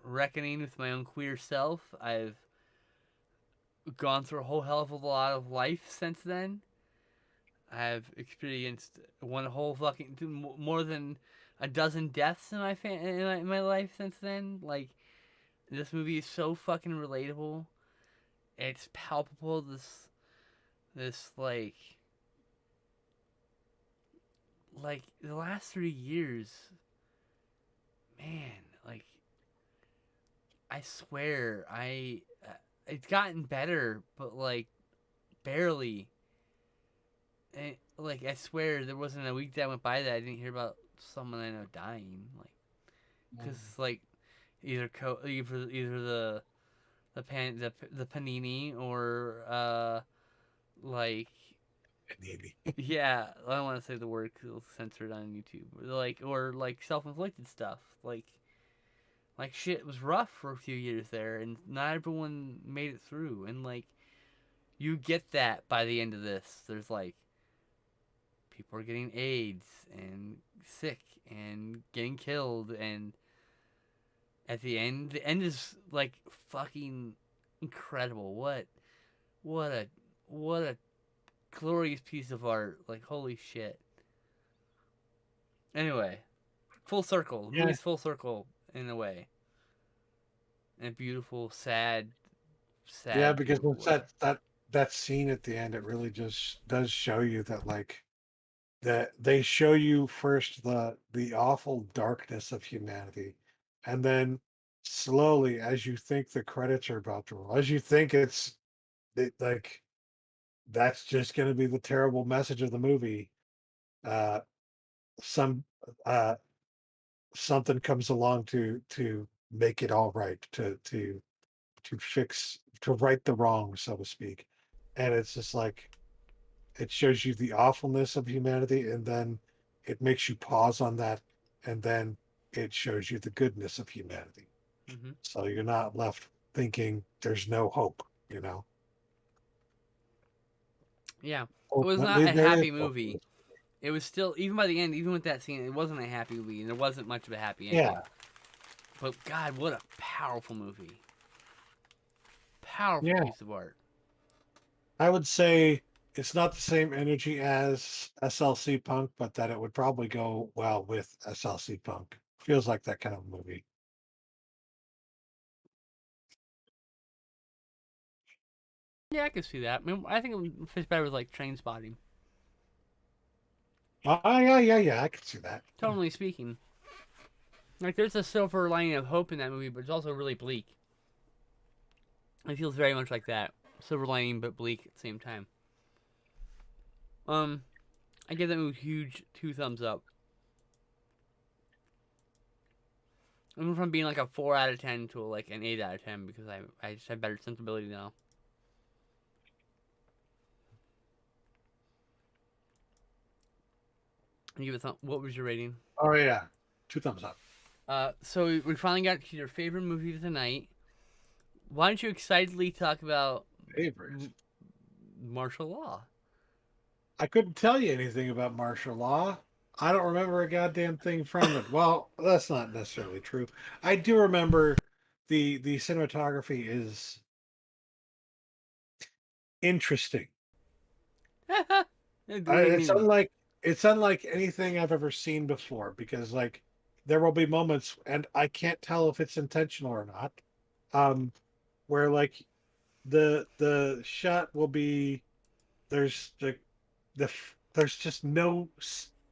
reckoning with my own queer self. I've gone through a whole hell of a lot of life since then. I've experienced one whole fucking more than a dozen deaths in in my life since then. Like this movie is so fucking relatable. It's palpable. This like the last 3 years, man. Like I swear, it's gotten better, but like barely. And, like I swear, there wasn't a week that went by that I didn't hear about someone I know dying. Like, cause like either the panini or like Maybe. yeah, I don't want to say the word because it'll censor it on YouTube. Like or like self-inflicted stuff. Like shit was rough for a few years there, and not everyone made it through. And like you get that by the end of this. There's like people are getting AIDS and sick and getting killed, and at the end is like fucking incredible. What What a glorious piece of art. Like, holy shit. Anyway, full circle. The Yeah, movie's full circle in a way. In a beautiful, yeah, sad, because beautiful it's way. that scene at the end, it really just does show you that like that they show you first the awful darkness of humanity, and then slowly, as you think the credits are about to roll, as you think like that's just going to be the terrible message of the movie. Uh, some uh, Something comes along to make it all right, to right the wrong, so to speak, and it's just like it shows you the awfulness of humanity, and then it makes you pause on that, and then it shows you the goodness of humanity. Hmm. So you're not left thinking there's no hope, you know. Yeah. It was not Ultimately, a there is happy hope. movie. It was still, even by the end, even with that scene, it wasn't a happy movie, and there wasn't much of a happy Yeah, ending. But God, what a powerful movie! Powerful yeah. piece of art. I would say it's not the same energy as SLC Punk, but that it would probably go well with SLC Punk. Feels like that kind of movie. Yeah, I could see that. I mean, I think it fits better with like Train Spotting. Oh, yeah, yeah, yeah. I could see that. Totally speaking, like there's a silver lining of hope in that movie, but it's also really bleak. It feels very much like that. Silver lining, but bleak at the same time. Um, I give that movie huge 2 thumbs up. I went from being like a 4 out of 10 to like an 8 out of 10 because I just have better sensibility now. And give it what was your rating? Oh yeah, two thumbs up. So we finally got to your favorite movie of the night. Why don't you excitedly talk about Favorite. martial law? I couldn't tell you anything about martial law. I don't remember a goddamn thing from it. Well, that's not necessarily true. I do remember the cinematography is interesting. What do you It's mean? unlike anything I've ever seen before because like there will be moments and I can't tell if it's intentional or not. Um, where like the shot will be there's there's just no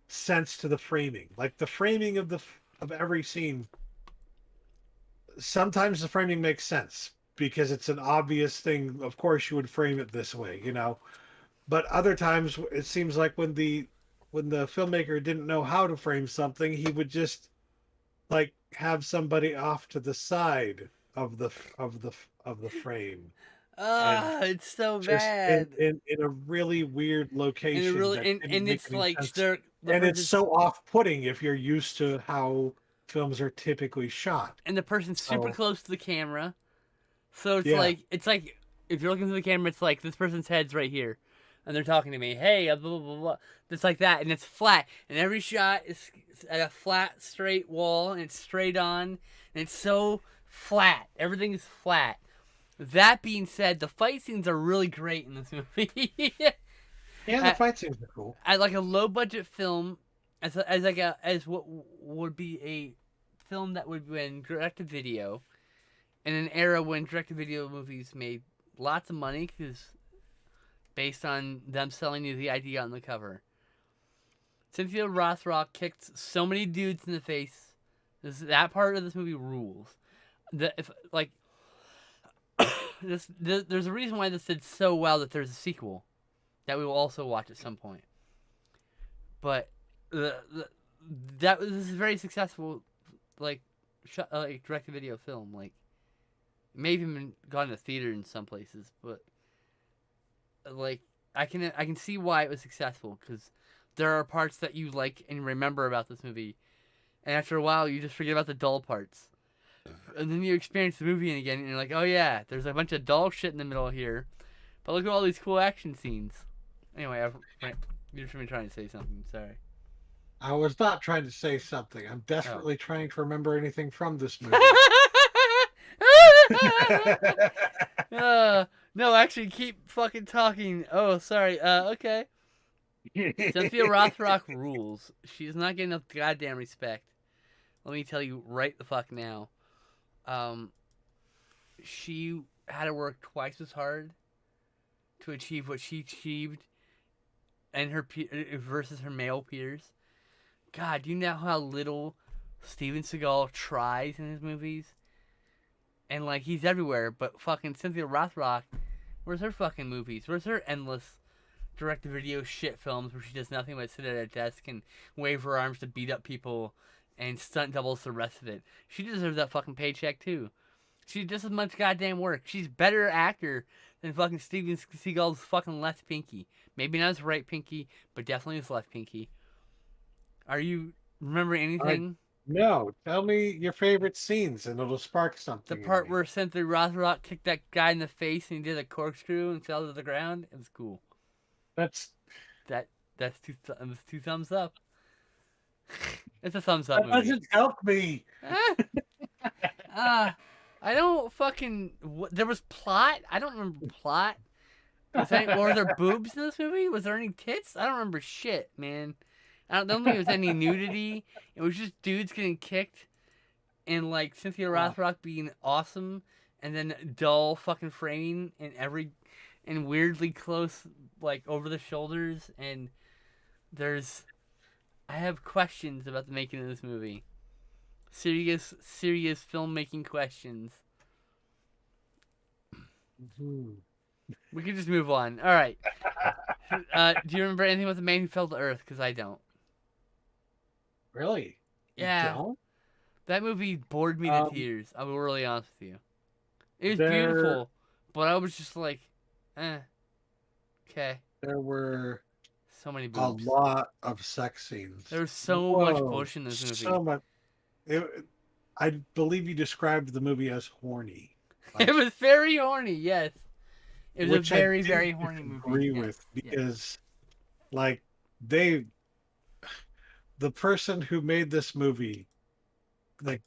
sense to the framing. Like the framing of every scene, sometimes the framing makes sense because it's an obvious thing. Of course, you would frame it this way, you know. But other times, it seems like when the filmmaker didn't know how to frame something, he would just like have somebody off to the side of the frame and Ah, it's so just bad. in a really weird And it location really that didn't and make it's any like sense. the And it's person's so off-putting if you're used to how films are typically shot. and the person's super So close to the camera. So yeah, it's like if you're looking through the camera, it's like this person's head's right here, and they're talking to me. Hey, blah blah blah blah. It's like that, and it's flat, and every shot is at a flat, straight wall, and it's straight on, and it's so flat. Everything is flat. That being said, the fight scenes are really great in this movie. yeah, the at, fight scenes are cool. at like a low budget film, as like as what would be a film that would win direct to video in an era when direct-to-video movies made lots of money because based on them selling you the idea on the cover. Cynthia Rothrock kicked so many dudes in the face. That part of this movie rules. If like there's a reason why this did so well that there's a sequel that we will also watch at some point. But the this is very successful, like like direct-to-video film. Like it may have even gone to theater in some places, but like I can see why it was successful because there are parts that you like and remember about this movie, and after a while you just forget about the dull parts, and then you experience the movie again and you're like, oh yeah, there's a bunch of dull shit in the middle here, but look at all these cool action scenes. Anyway, you're just trying to say something. Sorry. I was not trying to say something. I'm Oh. desperately trying to remember anything from this movie. uh, No, actually, keep fucking talking. Oh, sorry. Okay. Cynthia Rothrock rules. She does not get enough goddamn respect. Let me tell you right the fuck now. Um, she had to work twice as hard to achieve what she achieved, and versus her male peers. God, do you know how little Steven Seagal tries in his movies? And like he's everywhere, but fucking Cynthia Rothrock, where's her fucking movies? Where's her endless direct-to-video shit films where she does nothing but sit at a desk and wave her arms to beat up people and stunt doubles the rest of it? She deserves that fucking paycheck too. She does as much goddamn work. She's better actor than fucking Steven Seagal's fucking left pinky. Maybe not his right pinky, but definitely his left pinky. Are you remember I anything? no. Tell me your favorite scenes, and it'll spark The something in part me. where Cynthia Rothrock kicked that guy in the face and he did a corkscrew and fell to the ground. It was cool. That's That that's two thumbs up. It's a thumbs up that movie. doesn't help me. Ah, uh, I don't fucking. There was plot. I don't remember plot. Were there boobs in this movie? Was there any tits? I don't remember shit, man. I don't think there was any nudity. It was just dudes getting kicked and like Cynthia Oh, Rothrock being awesome, and then dull fucking framing and weirdly close, like over the shoulders. And there's, I have questions about the making of this movie. Serious filmmaking questions. mhm. We can just move on. All right. Do you remember anything about the man who fell to Earth? Because I don't. Really? You Yeah, don't? that movie bored me to Um, tears. I'll be really honest with you. It was there beautiful, but I was just like, eh, okay. there were So many a boobs. lot of sex scenes. There was so much Whoa, bush in this movie. so much. It, I believe you described the movie as horny, It like was very horny, yes. It was a which I very, didn't very horny movie. disagree Yes, with yes. because, like, they the person who made this movie, like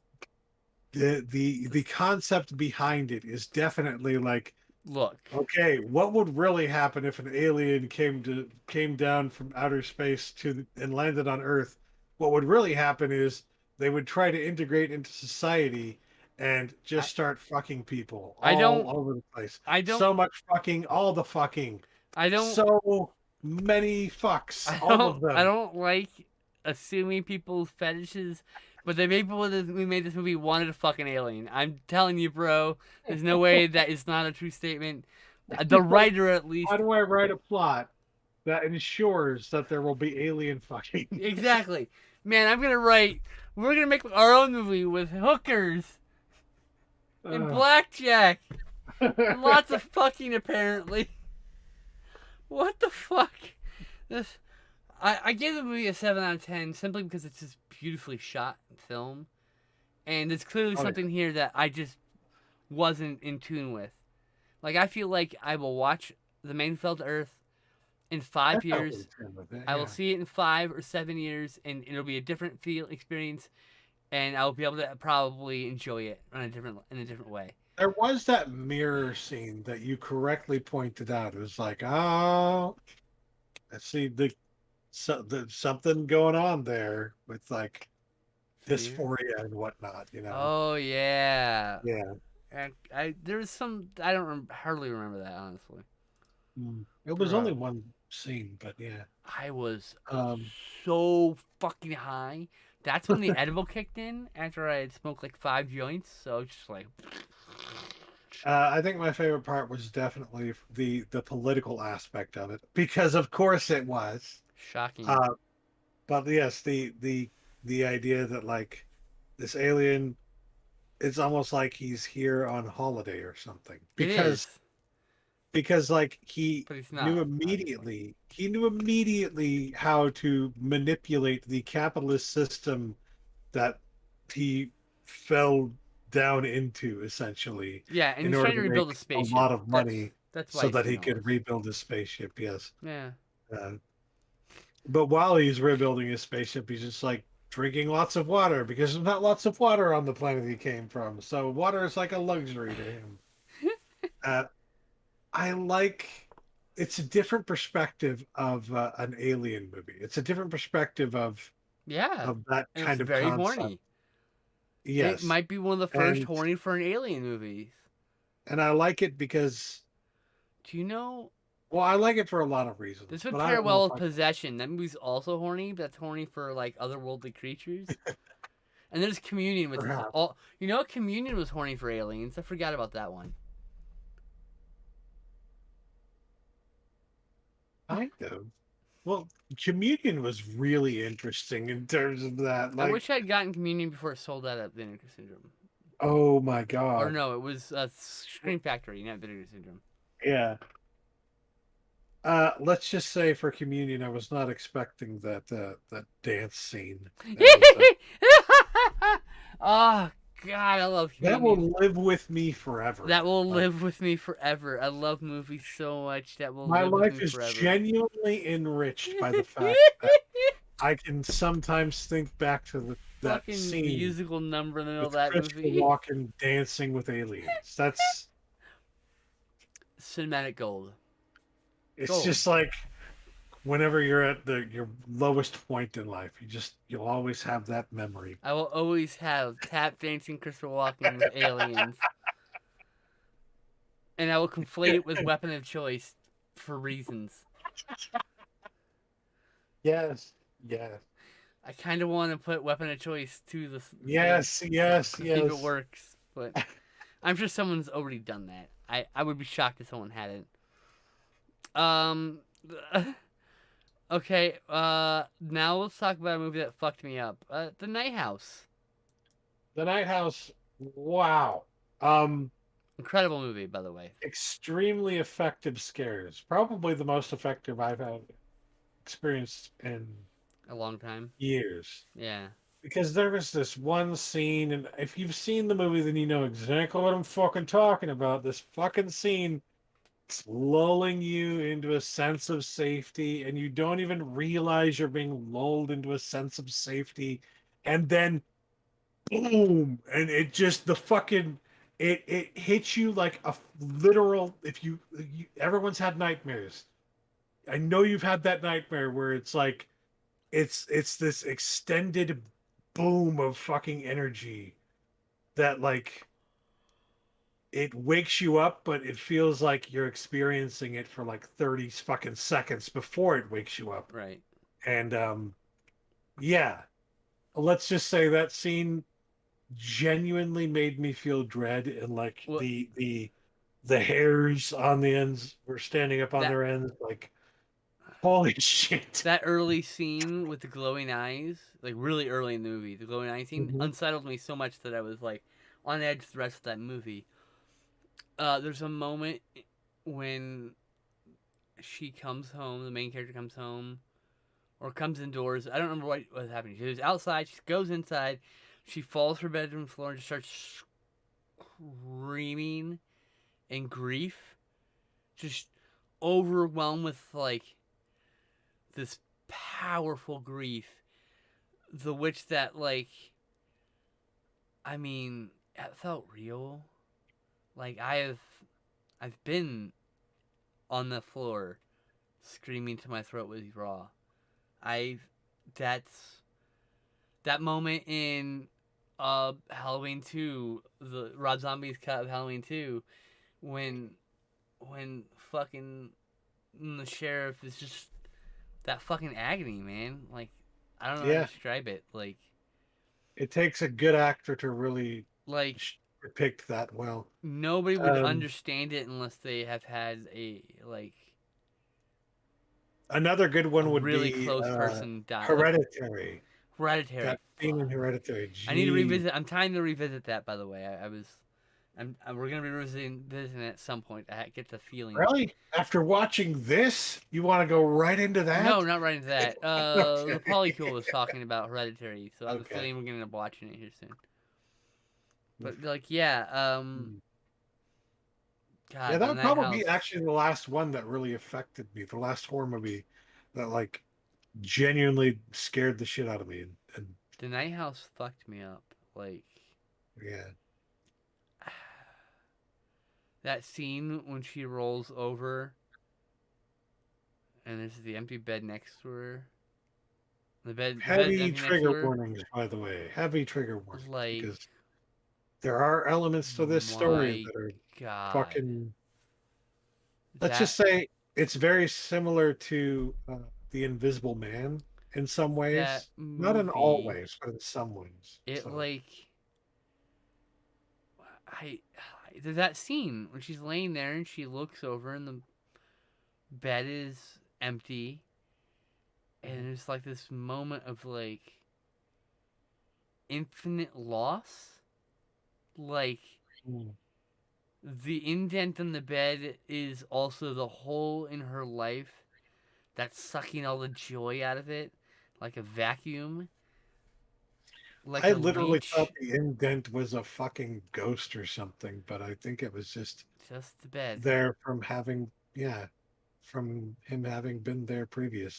the concept behind it is definitely like, Look, okay, what would really happen if an alien came down from outer space and landed on Earth? What would really happen is they would try to integrate into society and I, just start fucking people I all don't, over the place. I don't, So much fucking, all the fucking, I don't, so many fucks, all of I them. don't like assuming people's fetishes, but the people who made this movie wanted a fucking alien. I'm telling you, bro. There's no way that is not a true statement. The writer, at How least, do I write a plot that ensures that there will be alien fucking? exactly. Man, I'm gonna write. We're gonna make our own movie with hookers and blackjack and lots of fucking. Apparently, what the fuck? This. I gave the movie a 7 out of 10 simply because it's just beautifully shot film, and there's clearly Oh, yeah. something here that I just wasn't in tune with. Like I feel like I will watch The Man Who Fell to Earth in I five felt the years. same with it, I will yeah. see it in 5 or 7 years, and it'll be a different feel experience, and I'll be able to probably enjoy it in a different way. There was that mirror scene that you correctly pointed out. It was like, oh, I see the something going on there with like Fear. dysphoria and whatnot, you know. Oh yeah. Yeah. And there was some I don't hardly remember that honestly. It was only Bro, one scene, but yeah. I was Um, so fucking high. That's when the edible kicked in after I had smoked like 5 joints. So it's just like I think my favorite part was definitely the political aspect of it because, of course, it was. shocking. Uh, but yes, the idea that like this alien, it's almost like he's here on holiday or something It is, because like but it's not obviously. he knew immediately how to manipulate the capitalist system that he fell down into essentially Yeah, and in he's order trying to to rebuild a make a spaceship. lot of That's money that's why so he's that doing he all could this. rebuild his spaceship. Yes. Yeah. Uh, but while he's rebuilding his spaceship, he's just like drinking lots of water because there's not lots of water on the planet he came from. So water is like a luxury to him. Uh, I like it's a different perspective of an alien movie. It's a different perspective Yeah, of that and it's kind of very concept. horny. It Yes. might be one of the first And horny for an alien movies. I like it because Do you know? well, I like it for a lot of This reasons, would but I pair don't know well if with Possession. That movie's also horny, but that's horny for like otherworldly creatures. And there's Communion, which is perhaps all. You know, Communion was horny for aliens. I forgot about that one. kind of. Well, Communion was really interesting in terms of that. I Like, wish I'd gotten Communion before it sold out at Vinegar Syndrome. oh my Or God. no, it was Scream Factory, not Vinegar Syndrome. Yeah. Let's just say for Communion, I was not expecting that dance scene. That was Oh God, I love that will Communion. live with me forever. That will Like live with me forever. I love movies so much that will my live with life me is forever. genuinely enriched by the fact that I can sometimes think back to that Fucking scene musical number in the middle of with that Christopher movie. Walken dancing with aliens. That's Cinematic gold. it's Gold. just like whenever you're at your lowest point in life, you'll always have that memory. I will always have tap dancing Christopher Walken with aliens. And I will conflate it with weapon of choice for reasons. Yes, yes, I kind of want to put weapon of choice to the yes, yes, to see if it yes. works, but I'm sure someone's already done that. I would be shocked if someone hadn't. Um. Okay. Now let's talk about a movie that fucked me up. The Night House. The Night House. Wow. Incredible movie, by the way. Extremely effective scares. Probably the most effective I've had experienced in A long time. years. Yeah. Because there was this one scene, and if you've seen the movie, then you know exactly what I'm fucking talking about. This fucking scene, it's lulling you into a sense of safety, and you don't even realize you're being lulled into a sense of safety. And then boom, and it just the fucking it hits you like a literal if you everyone's had nightmares. I know you've had that nightmare where it's like it's this extended boom of fucking energy that like it wakes you up, but it feels like you're experiencing it for like 30 fucking seconds before it wakes you up. Right. And yeah, let's just say that scene genuinely made me feel dread and like Well, the hairs on the ends were standing up on that their ends like holy shit. that early scene with the glowing eyes, like really early in the movie, the glowing eye scene Mhm. unsettled me so much that I was like on edge the rest of that movie. There's a moment when she comes home, the main character comes home, or comes indoors. I don't remember what was happening. She was outside. She goes inside. She falls to her bedroom floor and just starts screaming in grief, just overwhelmed with like this powerful grief. The which that like, I mean, it felt real. Like I've been on the floor, screaming till my throat was raw. I that's that moment in Halloween 2, the Rob Zombie's cut of Halloween 2, when fucking the sheriff is just that fucking agony, man. Like I don't know how to Yeah, describe it. it takes a good actor to really Like depict that well. nobody would um understand it unless they have had a like Another good a one would really be close person die. Like Hereditary. Hereditary. That scene in Fuck. Hereditary, I need to gee. revisit. I'm trying to revisit that. By the way, we're gonna be revisiting it at some point. I get the feeling. Really? After watching this, you want to go right into No, that? not right into that. Okay. The Polycule was talking about Hereditary, so I have a Okay. feeling we're gonna end up watching it here soon. But like, yeah, Hmm. Yeah, God, that the would Night probably House, be actually the last one that really affected me. The last horror movie that like genuinely scared the shit out of me. And the Night House fucked me up. Like, yeah. That scene when she rolls over and there's the empty bed next to her. The bed's Heavy empty next to trigger her. warnings, by the way. Heavy trigger warnings, Like, because there are elements to this story my that are God, fucking. Let's that just say it's very similar to the Invisible Man in some that ways, not in all movie, ways, but in some ways. it So like I there's that scene when she's laying there and she looks over and the bed is empty and it's like this moment of like infinite loss. Like mm, the indent in the bed is also the hole in her life that's sucking all the joy out of it, like a vacuum, like I a literally thought leech. the indent was a fucking ghost or something, but I think it was just Just the bed. there from having, yeah, from him having been there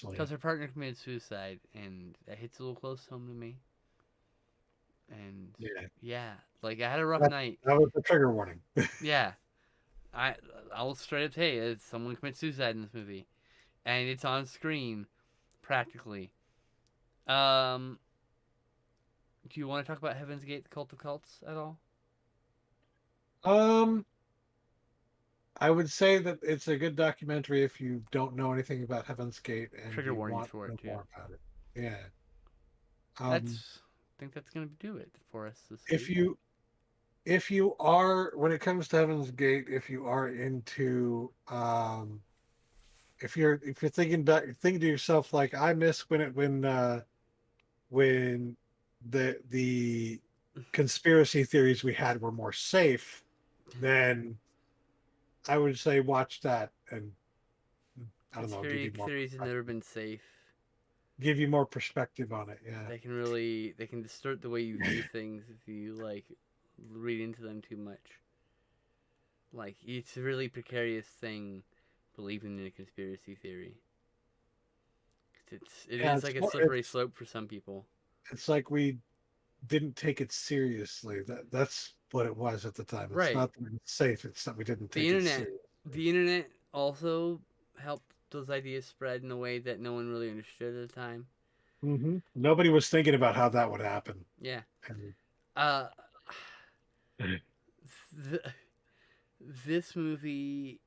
Because previously. her partner committed suicide, and that hits a little close home to me. And Yeah, yeah, like I had a rough that, night. that was the trigger warning. Yeah, I I'll straight up say someone commits suicide in this movie, and it's on screen practically. Um, do you want to talk about Heaven's Gate, the Cult of Cults at all? um, I would say that it's a good documentary if you don't know anything about Heaven's Gate and Trigger you warnings want for to it know too. more about it. Yeah. That's I think that's gonna do it for us this If week. you are, when it comes to Heaven's Gate, if you are into if you're thinking to yourself like I miss when the conspiracy theories we had were more safe, then I would say watch that and I don't know, Conspiracy theories have never been safe. give you more perspective on it. They can distort the way you view things if you like read into them too much. Like it's a really precarious thing believing in a conspiracy theory. It Yeah, is like a slippery slope for some people. it's like we didn't take it seriously. That's what it was at the time. It's Right. not that it's safe. It's that we didn't The take it internet seriously. the internet also helped those ideas spread in a way that no one really understood at the time. Nobody was thinking about how that would happen. Yeah. And Uh th- this movie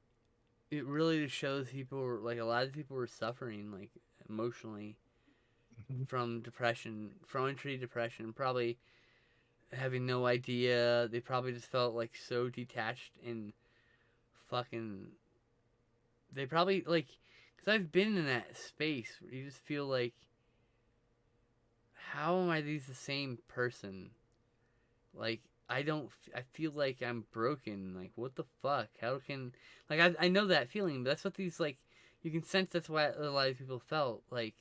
it really just shows people were like a lot of people were suffering like emotionally Mhm. from depression, from untreated depression, probably having no idea. They probably just felt like so detached and fucking. They probably like, because I've been in that space where you just feel like, how am I these the same person? Like I don't. I feel like I'm broken. Like what the fuck? How can like I know that feeling, but that's what these like. You can sense that's what a lot of people felt like,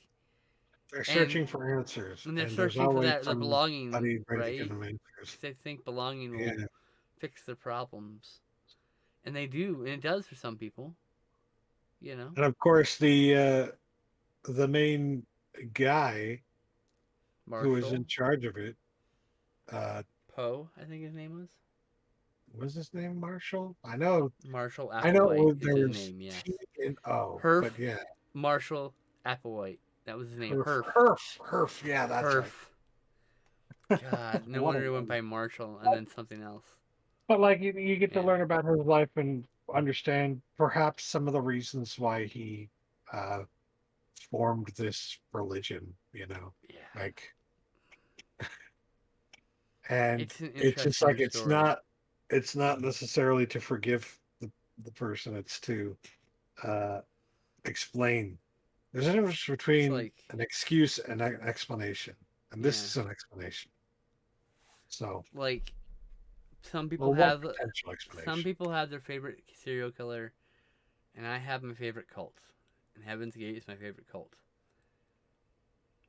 they're and searching for answers, they're and there's searching for always that the belonging, somebody ready to give right? them answers. Because they think belonging will Yeah, fix their problems, and they do, and it does for some people. You know, and of course the main guy who was in Marshall charge of it, uh, Poe, I think his name was was his name Marshall? Marshall I know Applewhite. Is there his was name? Yes, T and O, Herf but yeah, Marshall Applewhite. That was his name. Herf, Herf. Herf, Herf. Yeah, that's right. Herf. God, no What a wonder it went name. by Marshall and then something else. But like you get to Yeah, learn about his life and understand perhaps some of the reasons why he uh, formed this religion. yeah. Like, and It's an it's just interesting like story. it's not necessarily to forgive the person. It's to uh, explain. There's a difference It's between like, an excuse and an explanation, and this yeah, is an explanation. So, like some people well, one have potential some explanation. people have their favorite serial killer, and I have my favorite cult. And Heaven's Gate is my favorite cult.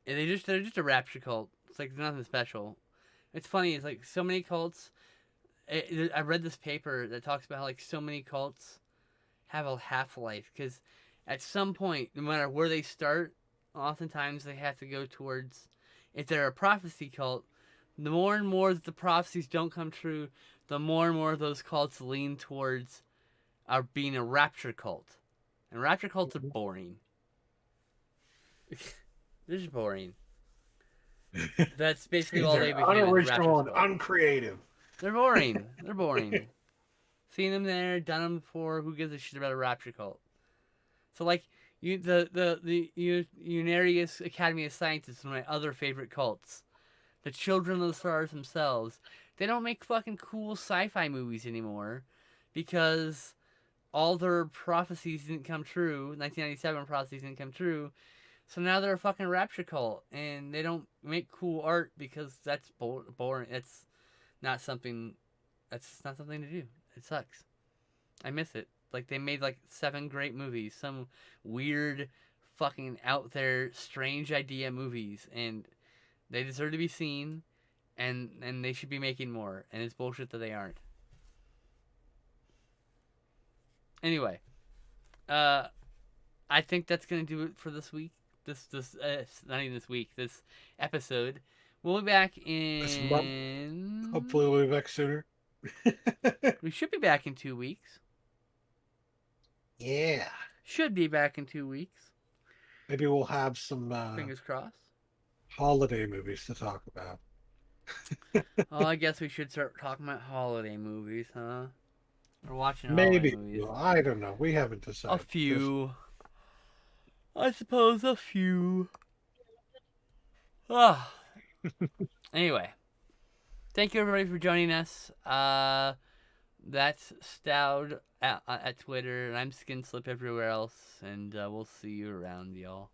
And they're just a rapture cult. It's like nothing special. It's funny. It's like so many cults. I read this paper that talks about how like so many cults have a half life because at some point, no matter where they start, oftentimes they have to go towards. If they're a prophecy cult, the more and more that the prophecies don't come true, the more and more those cults lean towards are being a rapture cult. And rapture cults are boring. They're just boring. That's basically all they They're became is rapture unoriginal and cult. uncreative. They're boring. They're boring. Seen them there, done them before. Who gives a shit about a rapture cult? So like the Unarius Academy of Sciences is one of my other favorite cults. The Children of the Stars themselves. They don't make fucking cool sci-fi movies anymore because all their prophecies didn't come true. 1997 prophecies didn't come true. So now they're a fucking rapture cult, and they don't make cool art because that's boring. It's not something. That's not something to do. It sucks. I miss it. Like they made like 7 great movies, some weird, fucking out there, strange idea movies, and they deserve to be seen, and they should be making more. And it's bullshit that they aren't. Anyway, I think that's gonna do it for this week. This not even this week. This episode. We'll be back This month. in. Hopefully, we'll be back sooner. We should be back in 2 weeks. Yeah. Should be back in 2 weeks. Maybe we'll have some Fingers crossed. holiday movies to talk about. Oh, I guess we should start talking about holiday movies, huh? We're watching Maybe. holiday movies. I don't know. We haven't A decided. few. I suppose a few. Ah. Anyway. Thank you everybody for joining us. That's Stout at Twitter, and I'm Skinslip everywhere else, and we'll see you around, y'all.